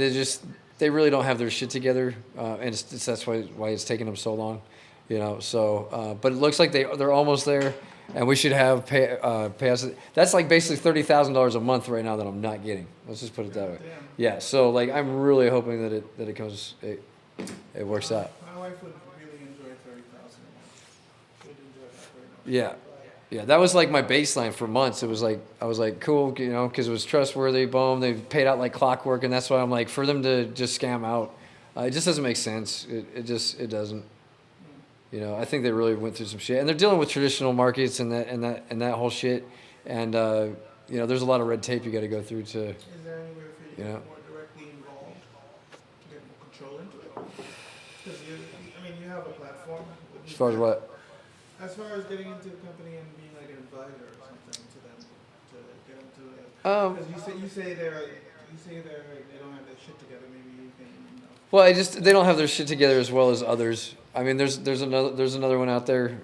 they really don't have their shit together, and that's why it's taking them so long, you know. So, but it looks like they're almost there, and we should have pay us. That's like basically $30,000 a month right now that I'm not getting. Let's just put it that way.
Damn.
Yeah. So like, I'm really hoping that it comes, it works out.
My wife would really enjoy 30,000 a month. She'd enjoy that very much.
Yeah. Yeah, that was like my baseline for months. It was like, I was like, cool, you know, because it was trustworthy. Boom, they paid out like clockwork, and that's why I'm like, for them to just scam out, it just doesn't make sense. It doesn't. You know, I think they really went through some shit, and they're dealing with traditional markets and that whole shit, and you know, there's a lot of red tape you got to go through to.
Is there any way for you to
You know.
get more directly involved, to get more control into it? Because you have a platform.
As far as what?
As far as getting into a company and being like an advisor or something to them, to get them to it. Because you say they don't have their shit together. Maybe you can. You know.
Well, they don't have their shit together as well as others. I mean, there's another one out there,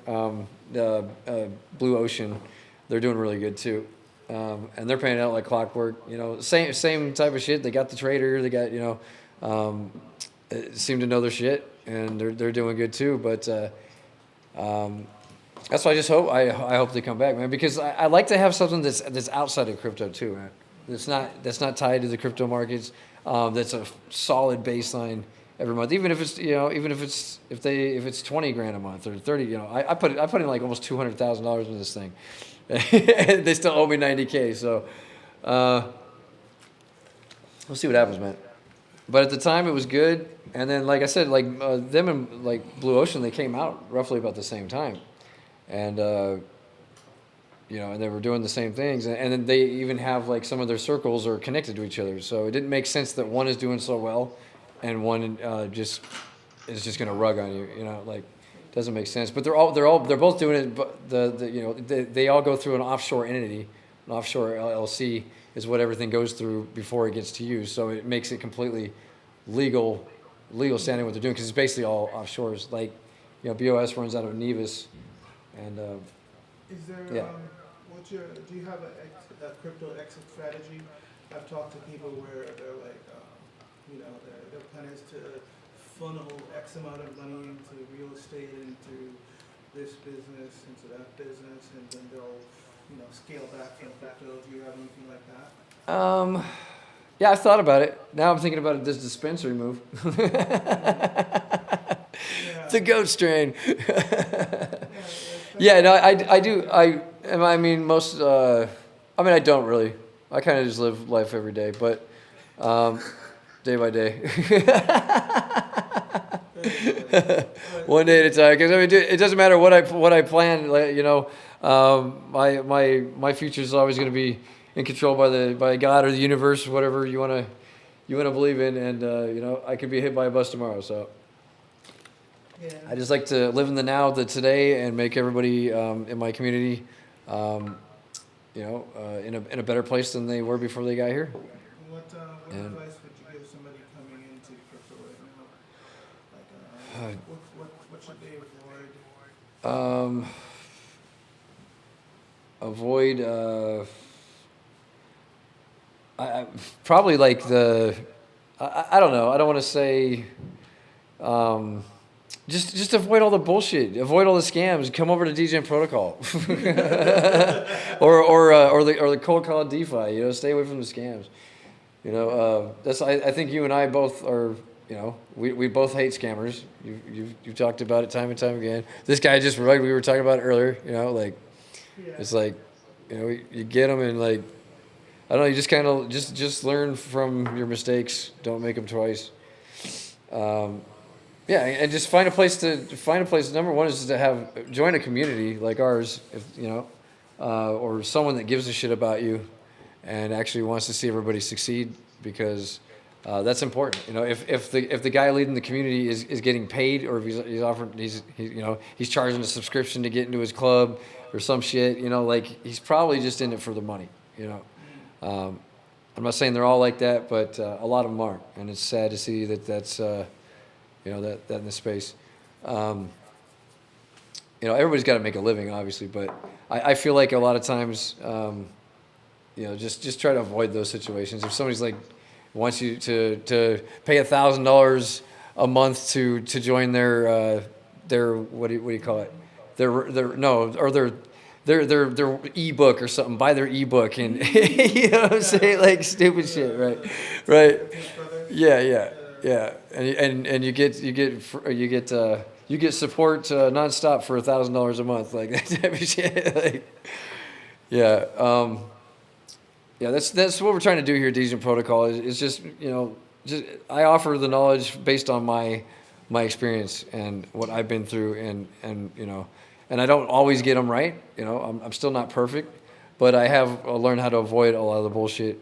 Blue Ocean. They're doing really good too, and they're paying out like clockwork. You know, same type of shit. They got the trader. They got, you know, seem to know their shit, and they're doing good too. But that's why I hope they come back, man. Because I like to have something that's outside of crypto too, man. that's not tied to the crypto markets. That's a solid baseline every month, even if it's if it's 20 grand a month or 30. You know, I put in like almost $200,000 into this thing. They still owe me 90K. So we'll see what happens, man. But at the time, it was good. And then, like I said, like them and like Blue Ocean, they came out roughly about the same time, and you know, and they were doing the same things. And then they even have like some of their circles are connected to each other. So it didn't make sense that one is doing so well, and one just is just gonna rug on you. You know, like doesn't make sense. But they're both doing it. But they all go through an offshore entity, an offshore LLC is what everything goes through before it gets to you. So it makes it completely legal standing what they're doing, because it's basically all offshores. Like, you know, BOS runs out of Nevis, and
Is there,
yeah.
Do you have a crypto exit strategy? I've talked to people where they're like, you know, their plan is to funnel X amount of money into real estate, into this business, into that business, and then they'll, you know, scale back from crypto. Do you have anything like that?
Yeah, I've thought about it. Now I'm thinking about this dispensary move. The goat strain. Yeah, no, I do. I mean, most. I mean, I don't really. I kind of just live life every day, but day by day. One day at a time. Because I mean, it doesn't matter what I plan. Like, you know, my future is always going to be in control by God or the universe, whatever you wanna believe in, and you know, I could be hit by a bus tomorrow. So
Yeah.
I just like to live in the now, the today, and make everybody in my community, you know, in a better place than they were before they got here.
What advice would you give somebody coming into crypto right now? Like, what should they avoid?
Avoid. I probably like I don't know. I don't want to say. Just avoid all the bullshit. Avoid all the scams. Come over to Degen Protocol, or the cold call DeFi. You know, stay away from the scams. You know, that's I think you and I both are. You know, we both hate scammers. You've talked about it time and time again. This guy just like we were talking about earlier. You know, like it's like, you know, you get them and like. I don't know. You just kind of just learn from your mistakes. Don't make them twice. Yeah, and just find a place. Number one is to join a community like ours, if you know, or someone that gives a shit about you, and actually wants to see everybody succeed, because that's important. You know, if the guy leading the community is getting paid, or if he's charging a subscription to get into his club or some shit, you know, like he's probably just in it for the money. You know. I'm not saying they're all like that, but a lot of them aren't, and it's sad to see that's you know, that in the space. You know, everybody's got to make a living, obviously, but I feel like a lot of times, you know, just try to avoid those situations. If somebody's like wants you to pay $1,000 a month to join their what do you call it? Their ebook or something. Buy their ebook, and you know what I'm saying, like stupid shit, right? Yeah. And you get support nonstop for $1,000 a month, like that type of shit. Like, yeah, that's what we're trying to do here at Degen Protocol. Is just, you know, I offer the knowledge based on my experience and what I've been through, and you know. And I don't always get them right, you know. I'm still not perfect, but I have learned how to avoid a lot of the bullshit,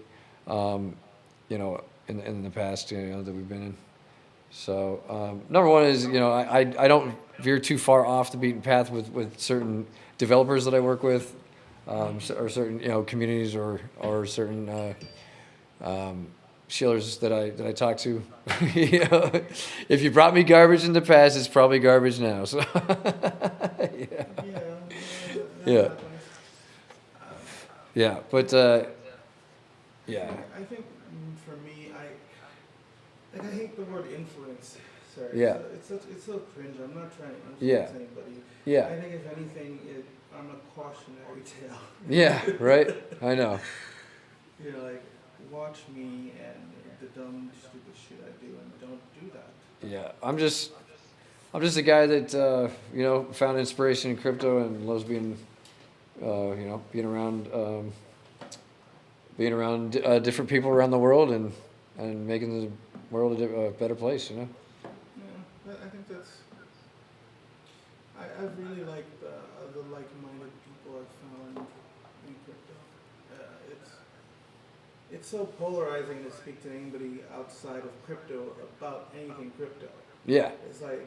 you know, in the past, you know, that we've been in. So number one is, you know, I don't veer too far off the beaten path with certain developers that I work with, or certain, you know, communities or certain shillers that I talk to. You know, if you brought me garbage in the past, it's probably garbage now. So yeah, but yeah.
I think for me, I hate the word influence. Sorry.
Yeah.
It's so cringe. I'm not trying to influence anybody.
Yeah.
I think if anything, I'm a cautionary tale.
Yeah. Right. I know.
You know, like watch me and the dumb, stupid shit I do, and don't do that.
Yeah, I'm just a guy that you know, found inspiration in crypto and loves being you know, being around different people around the world and making the world a better place. You know.
Yeah, but I think that's. I really like the like-minded people I've found in crypto. It's so polarizing to speak to anybody outside of crypto about anything crypto.
Yeah,
It's like.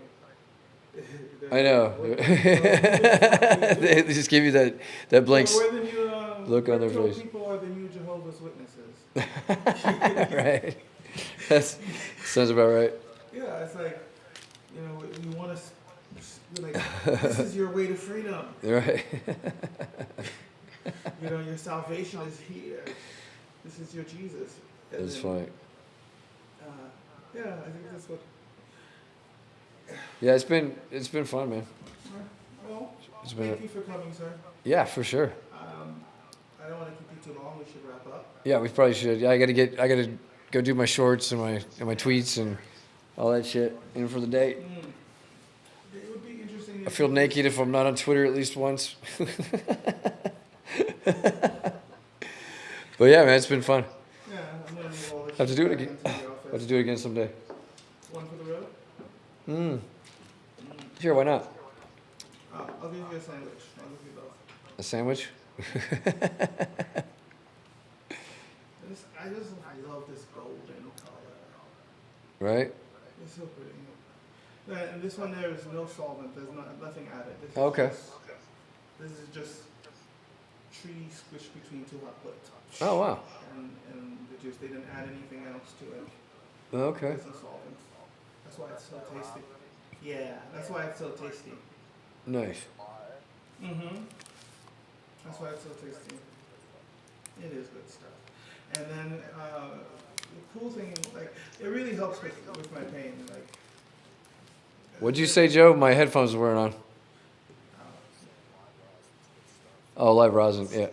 I know.
What the fuck are you
They
doing?
just give you that blank
We're the new
look on their
crypto
face.
people are the new Jehovah's Witnesses.
Right. That sounds about right.
Yeah, it's like, you know, we want to, like, this is your way to freedom.
Right.
You know, your salvation is here. This is your Jesus. And
That's
then,
funny.
Yeah, I think that's what.
Yeah, it's been fun, man.
Well,
It's been
thank you for coming, sir.
Yeah, for sure.
I don't want to keep you too long. We should wrap up.
Yeah, we probably should. Yeah, I gotta go do my shorts and my tweets and all that shit in for the day.
It would be interesting.
I feel naked if I'm not on Twitter at least once. But yeah, man, it's been fun.
Yeah, I'm gonna move all this.
Have to do it
shit
again.
back into the
Have to
office.
do it again someday.
One for the road.
Sure, why not?
I'll give you a sandwich. I'll give you both.
A sandwich?
I just love this golden color.
Right?
It's so pretty. Yeah, and this one there is no solvent. There's nothing added. This is
Okay.
This is just tree squished between two hot plates.
Oh wow.
And the juice. They didn't add anything else to it.
Okay.
There's no solvent. That's why it's so tasty. Yeah, that's why it's so tasty.
Nice.
That's why it's so tasty. It is good stuff. And then the cool thing, like, it really helps with my pain. Like,
What'd you say, Joe? My headphones weren't on. Oh, live rosin. Yeah.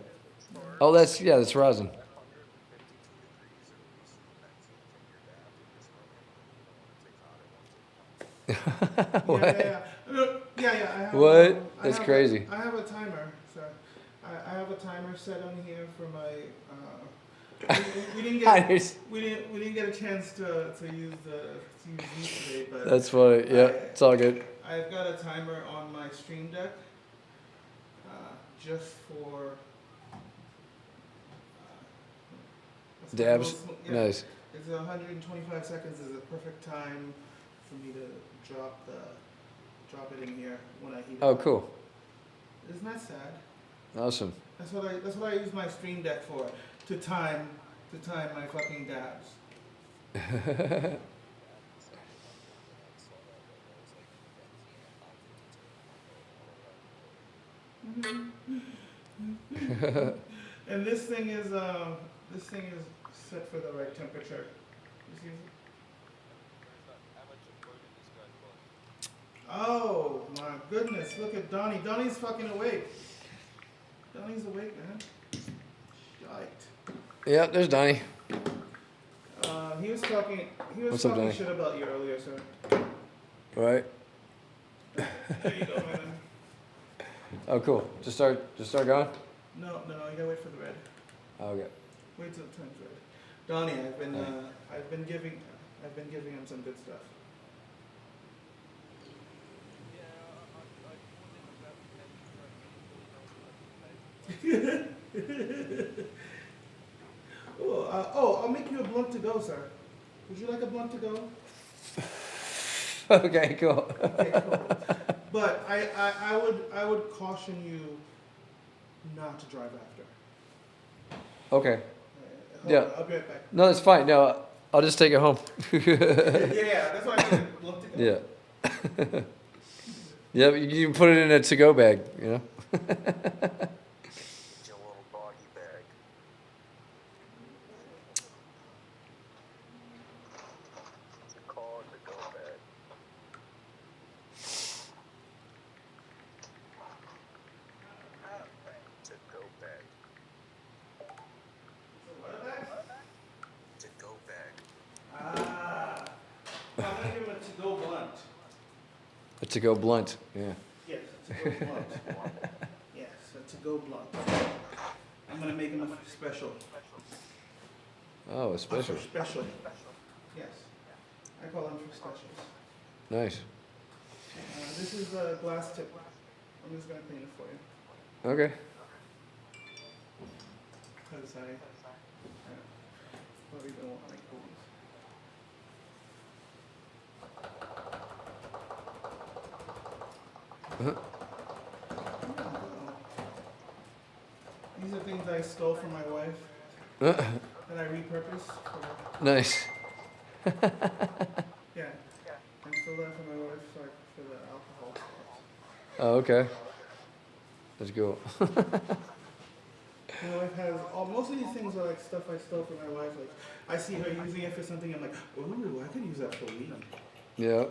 Oh, that's rosin. What?
Yeah. I have,
What? That's crazy.
I have a timer, so I have a timer set on here for my. We didn't get a chance to use these today, but
That's funny. Yeah, it's all good.
I've got a timer on my Stream Deck, just for. It's got a
Dabs.
little sm- yeah.
Nice.
It's 125 seconds is a perfect time for me to drop it in here when I heat it
Oh,
up.
cool.
Isn't that sad?
Awesome.
That's what I use my Stream Deck for, to time my fucking dabs. And this thing is set for the right temperature. You see? Oh my goodness, look at Donnie. Donnie's fucking awake. Donnie's awake, man. Yikes.
Yeah, there's Donnie.
He was talking
What's up, Donnie?
shit about you earlier, sir.
Right.
There you go, man.
Oh, cool. Just start going.
No, you gotta wait for the red.
Okay.
Wait till it turns red. Donnie, I've been giving him some good stuff. I'll make you a blunt to go, sir. Would you like a blunt to go?
Okay, cool.
Okay, cool. But I would caution you not to drive after.
Okay.
Hold
Yeah.
on, I'll be right back.
No, that's fine. No, I'll just take it home.
Yeah, that's why I said blunt to go.
Yeah. Yeah, you can put it in a to-go bag, you know?
Your little doggy bag. Call it the go bag. To go bag.
What bag? I'm gonna give him a to-go blunt.
A to-go blunt. Yeah.
Yes, a to-go blunt. Yes, a to-go blunt. I'm gonna make him a special.
Oh, a special.
For special. Yes. I call them for specials.
Nice.
This is a glass tip. I'm just gonna clean it for you.
Okay.
Because I probably don't want my cookies. These are things I stole from my wife that I repurposed for,
Nice.
yeah. I stole that from my wife for the alcohol spots.
Oh, okay. That's cool.
My wife has most of these things are like stuff I stole from my wife. Like I see her using it for something, I'm like, ooh, I could use that for weed.
Yeah.
I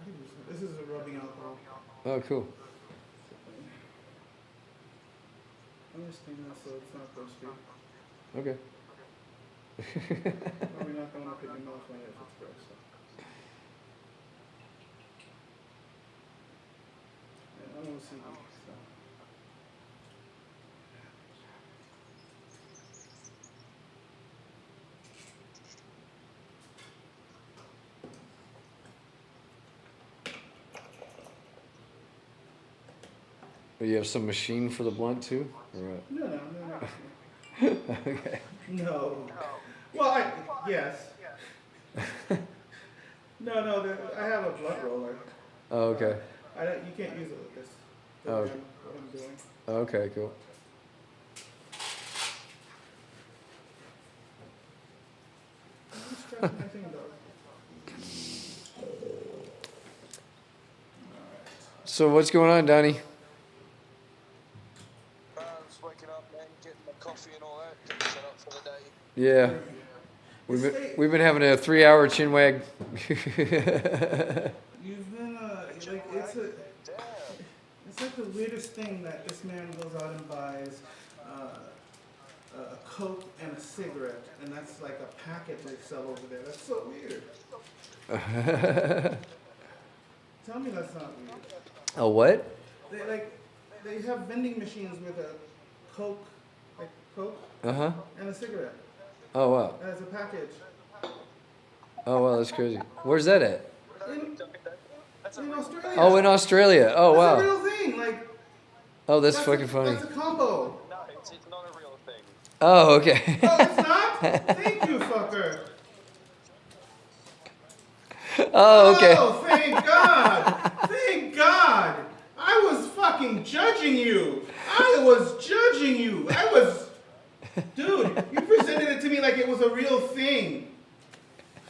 could use it. This is a rubbing alcohol.
Oh, cool.
I'm just thinking that so it's not thirsty.
Okay.
Probably not going up in your mouth when it's gross. So. Yeah, I'm OCD. So.
But you have some machine for the blunt too? Or what?
No.
Okay.
No. Well, yes. No, I have a blunt roller.
Oh, okay.
You can't use it with this.
Oh.
What I'm doing.
Okay, cool.
I'm just scratching my thing, dog.
So what's going on, Donnie?
Just waking up, man, getting my coffee and all that, getting set up for the day.
Yeah. We've been having a 3-hour chin wag.
You've been like it's like the weirdest thing that this man goes out and buys a Coke and a cigarette, and that's like a packet they sell over there. That's so weird. Tell me that's not weird.
A what?
They have vending machines with a Coke, like Coke,
Uh-huh.
and a cigarette
Oh, wow.
as a package.
Oh, wow, that's crazy. Where's that at?
In Australia.
Oh, in Australia. Oh,
That's a
wow.
real thing. Like
Oh, that's fucking funny.
That's a combo.
No, it's not a real thing.
Oh, okay.
Oh, it's not? Thank you, fucker.
Oh, okay.
Oh, thank God. Thank God. I was fucking judging you. Dude, you presented it to me like it was a real thing.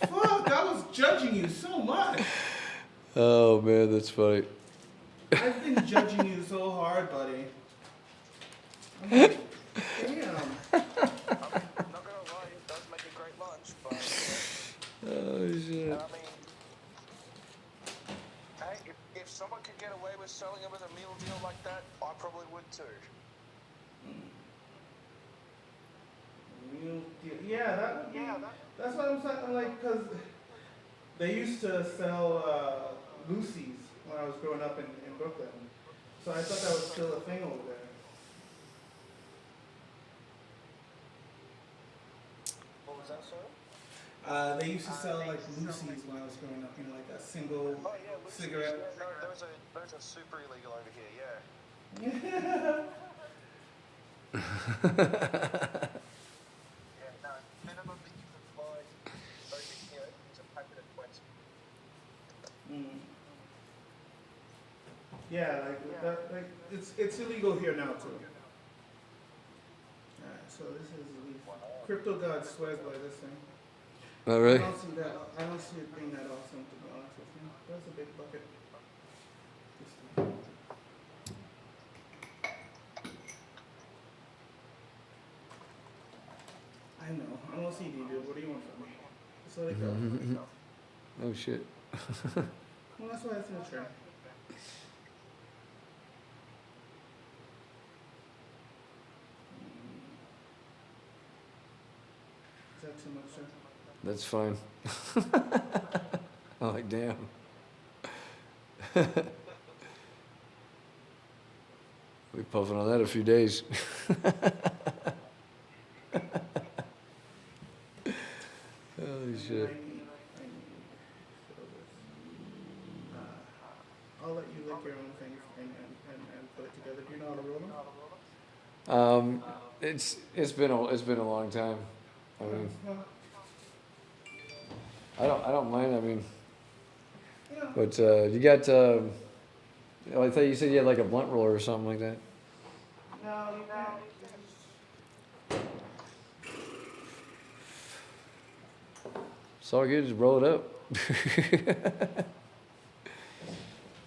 Fuck, I was judging you so much.
Oh, man, that's funny.
I've been judging you so hard, buddy. I'm like, damn.
I'm not gonna lie, it does make a great lunch, but
Oh, shit.
I mean, hey, if someone could get away with selling it with a meal deal like that, I probably would too.
Yeah, that would be. That's what I'm saying. I'm like, because they used to sell Lucy's when I was growing up in Brooklyn. So I thought that was still a thing over there.
What was that, sir?
They used to sell like Lucy's when I was growing up, you know, like a single
Oh yeah, Lucy's,
cigarette.
Yeah, no, those are super illegal over here, yeah. Yeah, no, minimum that you can buy over here is a packet of 20.
Yeah, like it's illegal here now too. Alright, so this is Crypto God swears by this thing.
Oh, really?
I don't see it being that awesome, to be honest with you. That's a big bucket. This thing. I know. I'm OCD, dude. What do you want from me? Just let it go.
Oh, shit.
Well, that's why it's in a tray. Is that too much, sir?
That's fine. I'm like, damn. We puffing on that a few days. Holy shit.
I'll let you lick your own thing and put it together. Do you know how to roll them?
It's been a long time. I mean, I don't mind. I mean, but you got. I thought you said you had like a blunt roller or something like that.
No, you can't.
It's all good. Just roll it up.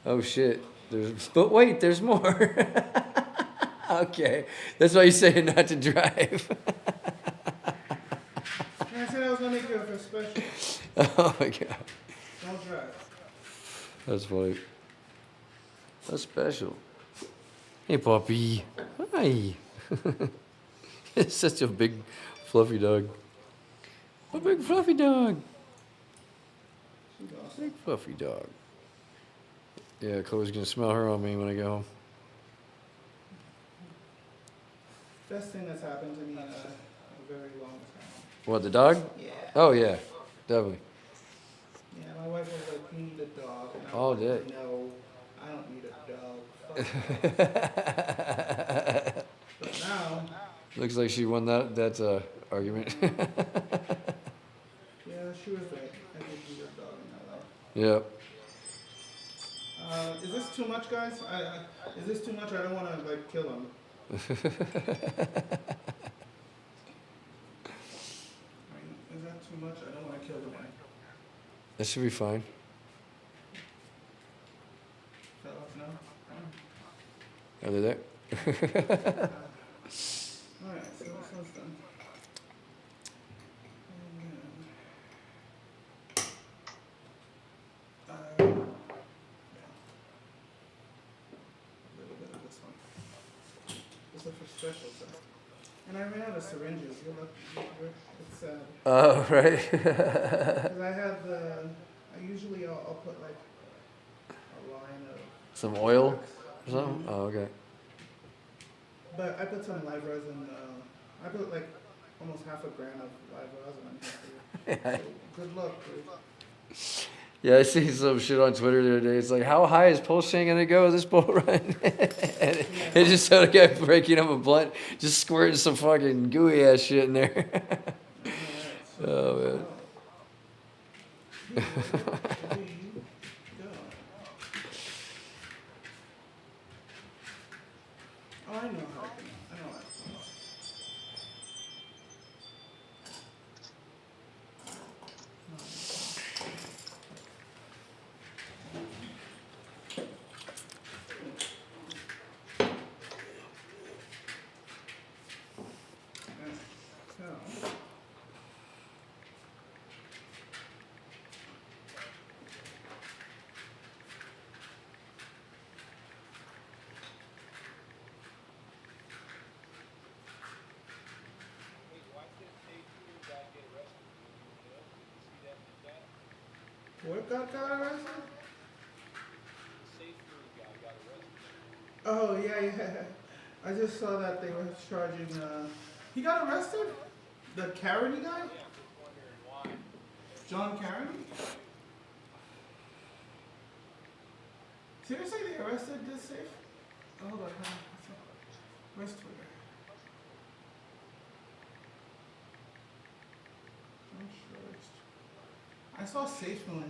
Oh shit! But wait, there's more. Okay, that's why you say not to drive.
I said I was gonna make you a special.
Oh my god,
Don't drive.
that's funny. That's special. Hey, puppy. Hi. It's such a big, fluffy dog. A big fluffy dog. Big fluffy dog. Yeah, Chloe's gonna smell her on me when I go home.
Best thing that's happened to me in a very long time.
What, the dog?
Yeah.
Oh yeah, definitely.
Yeah, my wife was like, "You need a dog," and I
Oh,
was like,
did.
"No, I don't need a dog." Fuck dogs." But now,
Looks like she won that argument.
yeah, she was right. I did need a dog in my life.
Yep.
Is this too much, guys? Is this too much? I don't want to like kill him. I mean, is that too much? I don't want to kill the guy.
That should be fine.
Fell off now?
Are they there?
Alright, so this one's done. And then, yeah. A little bit of this one. This is for special stuff. And I ran out of syringes. You're lucky. It's sad.
Oh, right.
Because I have I usually I'll put like a line of.
Some oil or something? Oh, okay.
But I put some live resin. I put like almost half a gram of live resin in here. So good luck, dude.
Yeah, I see some shit on Twitter the other day. It's like, how high is Pulsechain gonna go this bull run? And it just showed a guy breaking up a blunt, just squirting some fucking gooey ass shit in there. Oh man.
Here you go. Oh, I know how to do it. I know how to do it. What got arrested? Oh, yeah. I just saw that they were charging, he got arrested? The Carity guy? John Carity? Seriously, they arrested this safe? Oh, hold on. Where's Twitter? I'm sure it's... I saw SafeMoon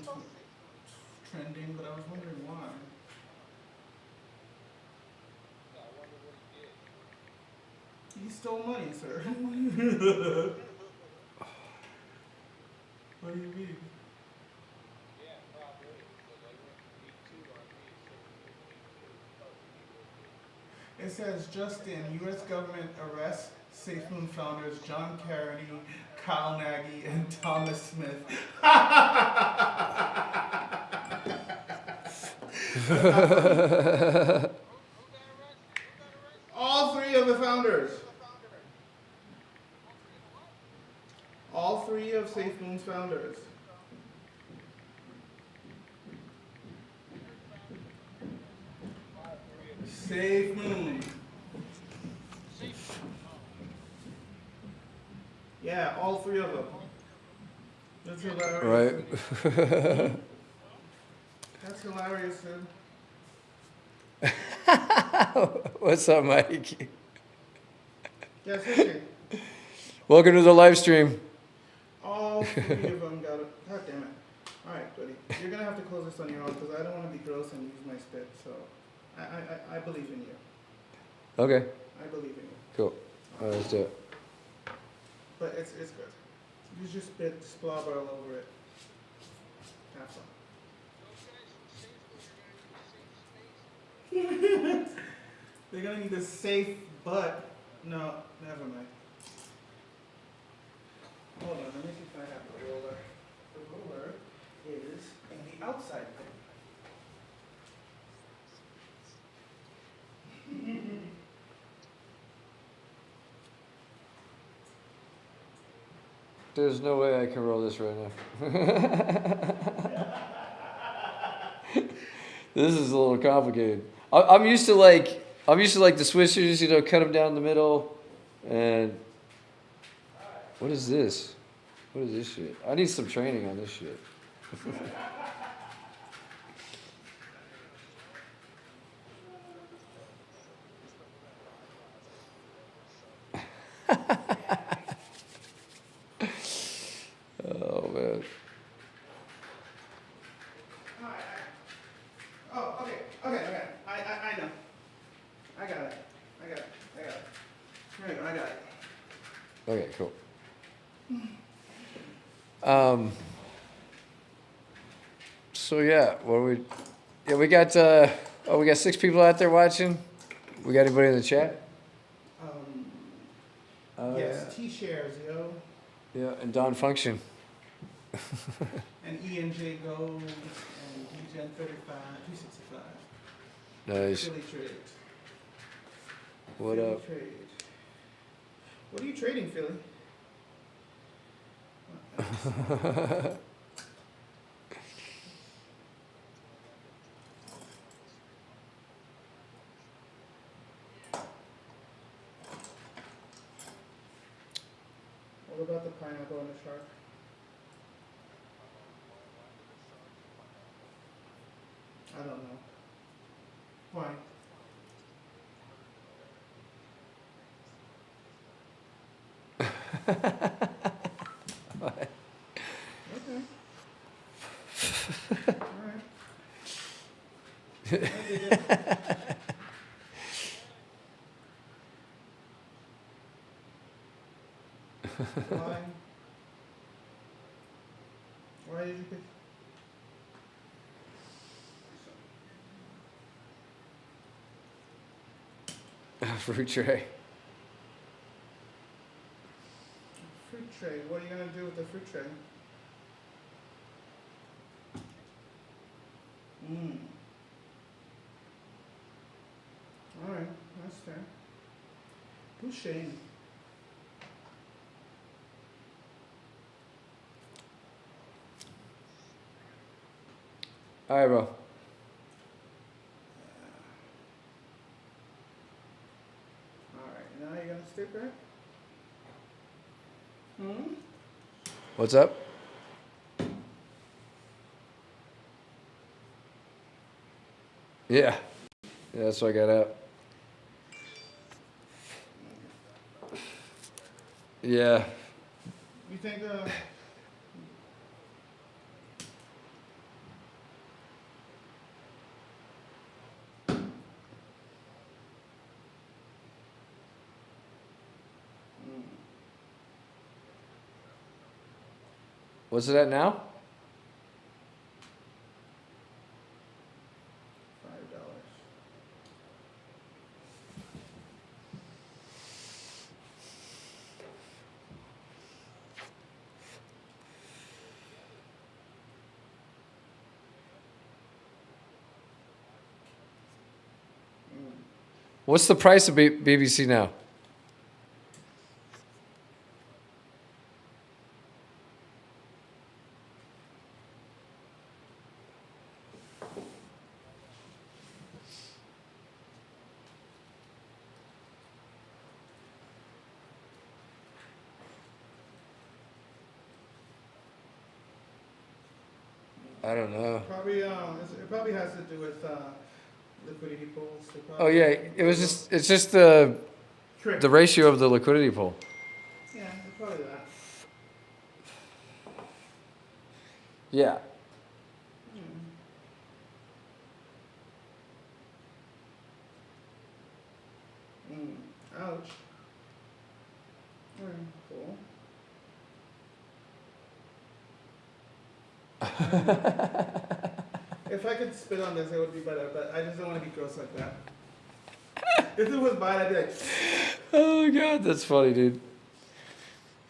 trending, but I was wondering why. He stole money, sir. What do you mean? It says, Justin, U.S. government arrests SafeMoon founders John Carity, Kyle Nagy, and Thomas Smith. All three of the founders. All three of SafeMoon's founders. Safe moon. Yeah, all three of them. That's hilarious.
Right.
That's hilarious, dude.
What's up, Mike?
Yeah, seriously.
Welcome to the live stream.
All three of them got it. God damn it. Alright, buddy. You're gonna have to close this on your own because I don't want to be gross and use my spit, so I believe in you.
Okay,
I believe in you.
cool. All right, let's do it.
But it's good. Use your spit, splobber all over it. Have fun. They're gonna need a safe butt. No, never mind. Hold on, let me see if I have the roller. The roller is in the outside thing.
There's no way I can roll this right now. This is a little complicated. I'm used to like the swishers, you know, cut them down the middle. And what is this? What is this shit? I need some training on this shit. Oh man.
Oh, okay. I know. I got it. There you go, I got it.
Okay, cool. So yeah, we got 6 people out there watching. We got anybody in the chat?
Yes, T-shares, yo.
Yeah, and Don Function.
And ENJ Gold and DGen 265.
Nice.
Philly Trade.
What
Philly
up?
Trade. What are you trading, Philly? What about the pineapple and the shark? I don't know. Why? Okay. All right. Why? Why did you pick?
Fruit tray.
Fruit tray. What are you gonna do with the fruit tray? All right, that's fair. Pulsechain.
All right, bro.
All right, now you're gonna stick, right?
What's up? Yeah. Yeah, that's what I got out. Yeah.
You think
What's it at now?
$5?
What's the price of BBC now? I don't know.
Probably, it probably has to do with liquidity pools. They
Oh
probably-
yeah, it's just the
Trick.
ratio of the liquidity pool.
Yeah, it's probably that.
Yeah.
Ouch. Cool. If I could spit on this, it would be better, but I just don't want to be gross like that. If it was bad, I'd be like,
Oh god, that's funny, dude.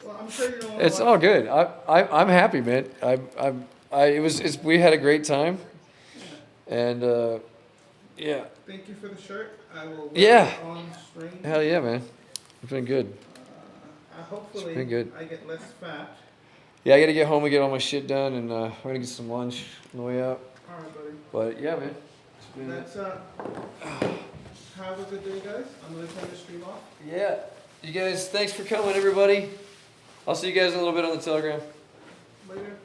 well, I'm sure you don't want
It's all good. I'm happy, man. We had a great time, and yeah,
Thank you for the shirt. I will wear
Yeah.
it on stream.
hell yeah, man. It's been good.
Hopefully,
been good.
I get less fat.
Yeah, I gotta get home and get all my shit done, and we're gonna get some lunch on the way out.
All right, buddy.
But yeah, man. It's been,
That's have a good day, guys. I'm gonna turn the stream off.
yeah. You guys, thanks for coming, everybody. I'll see you guys in a little bit on the Telegram.
Later.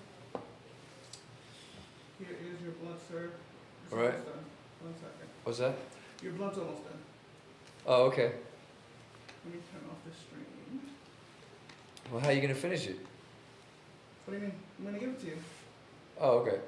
Here is your blunt, sir. It's
All right.
almost done. 1 second.
What's that?
Your blunt's almost done.
Oh, okay.
Let me turn off the stream.
Well, how are you gonna finish it?
What do you mean? I'm gonna give it to you.
Oh, okay.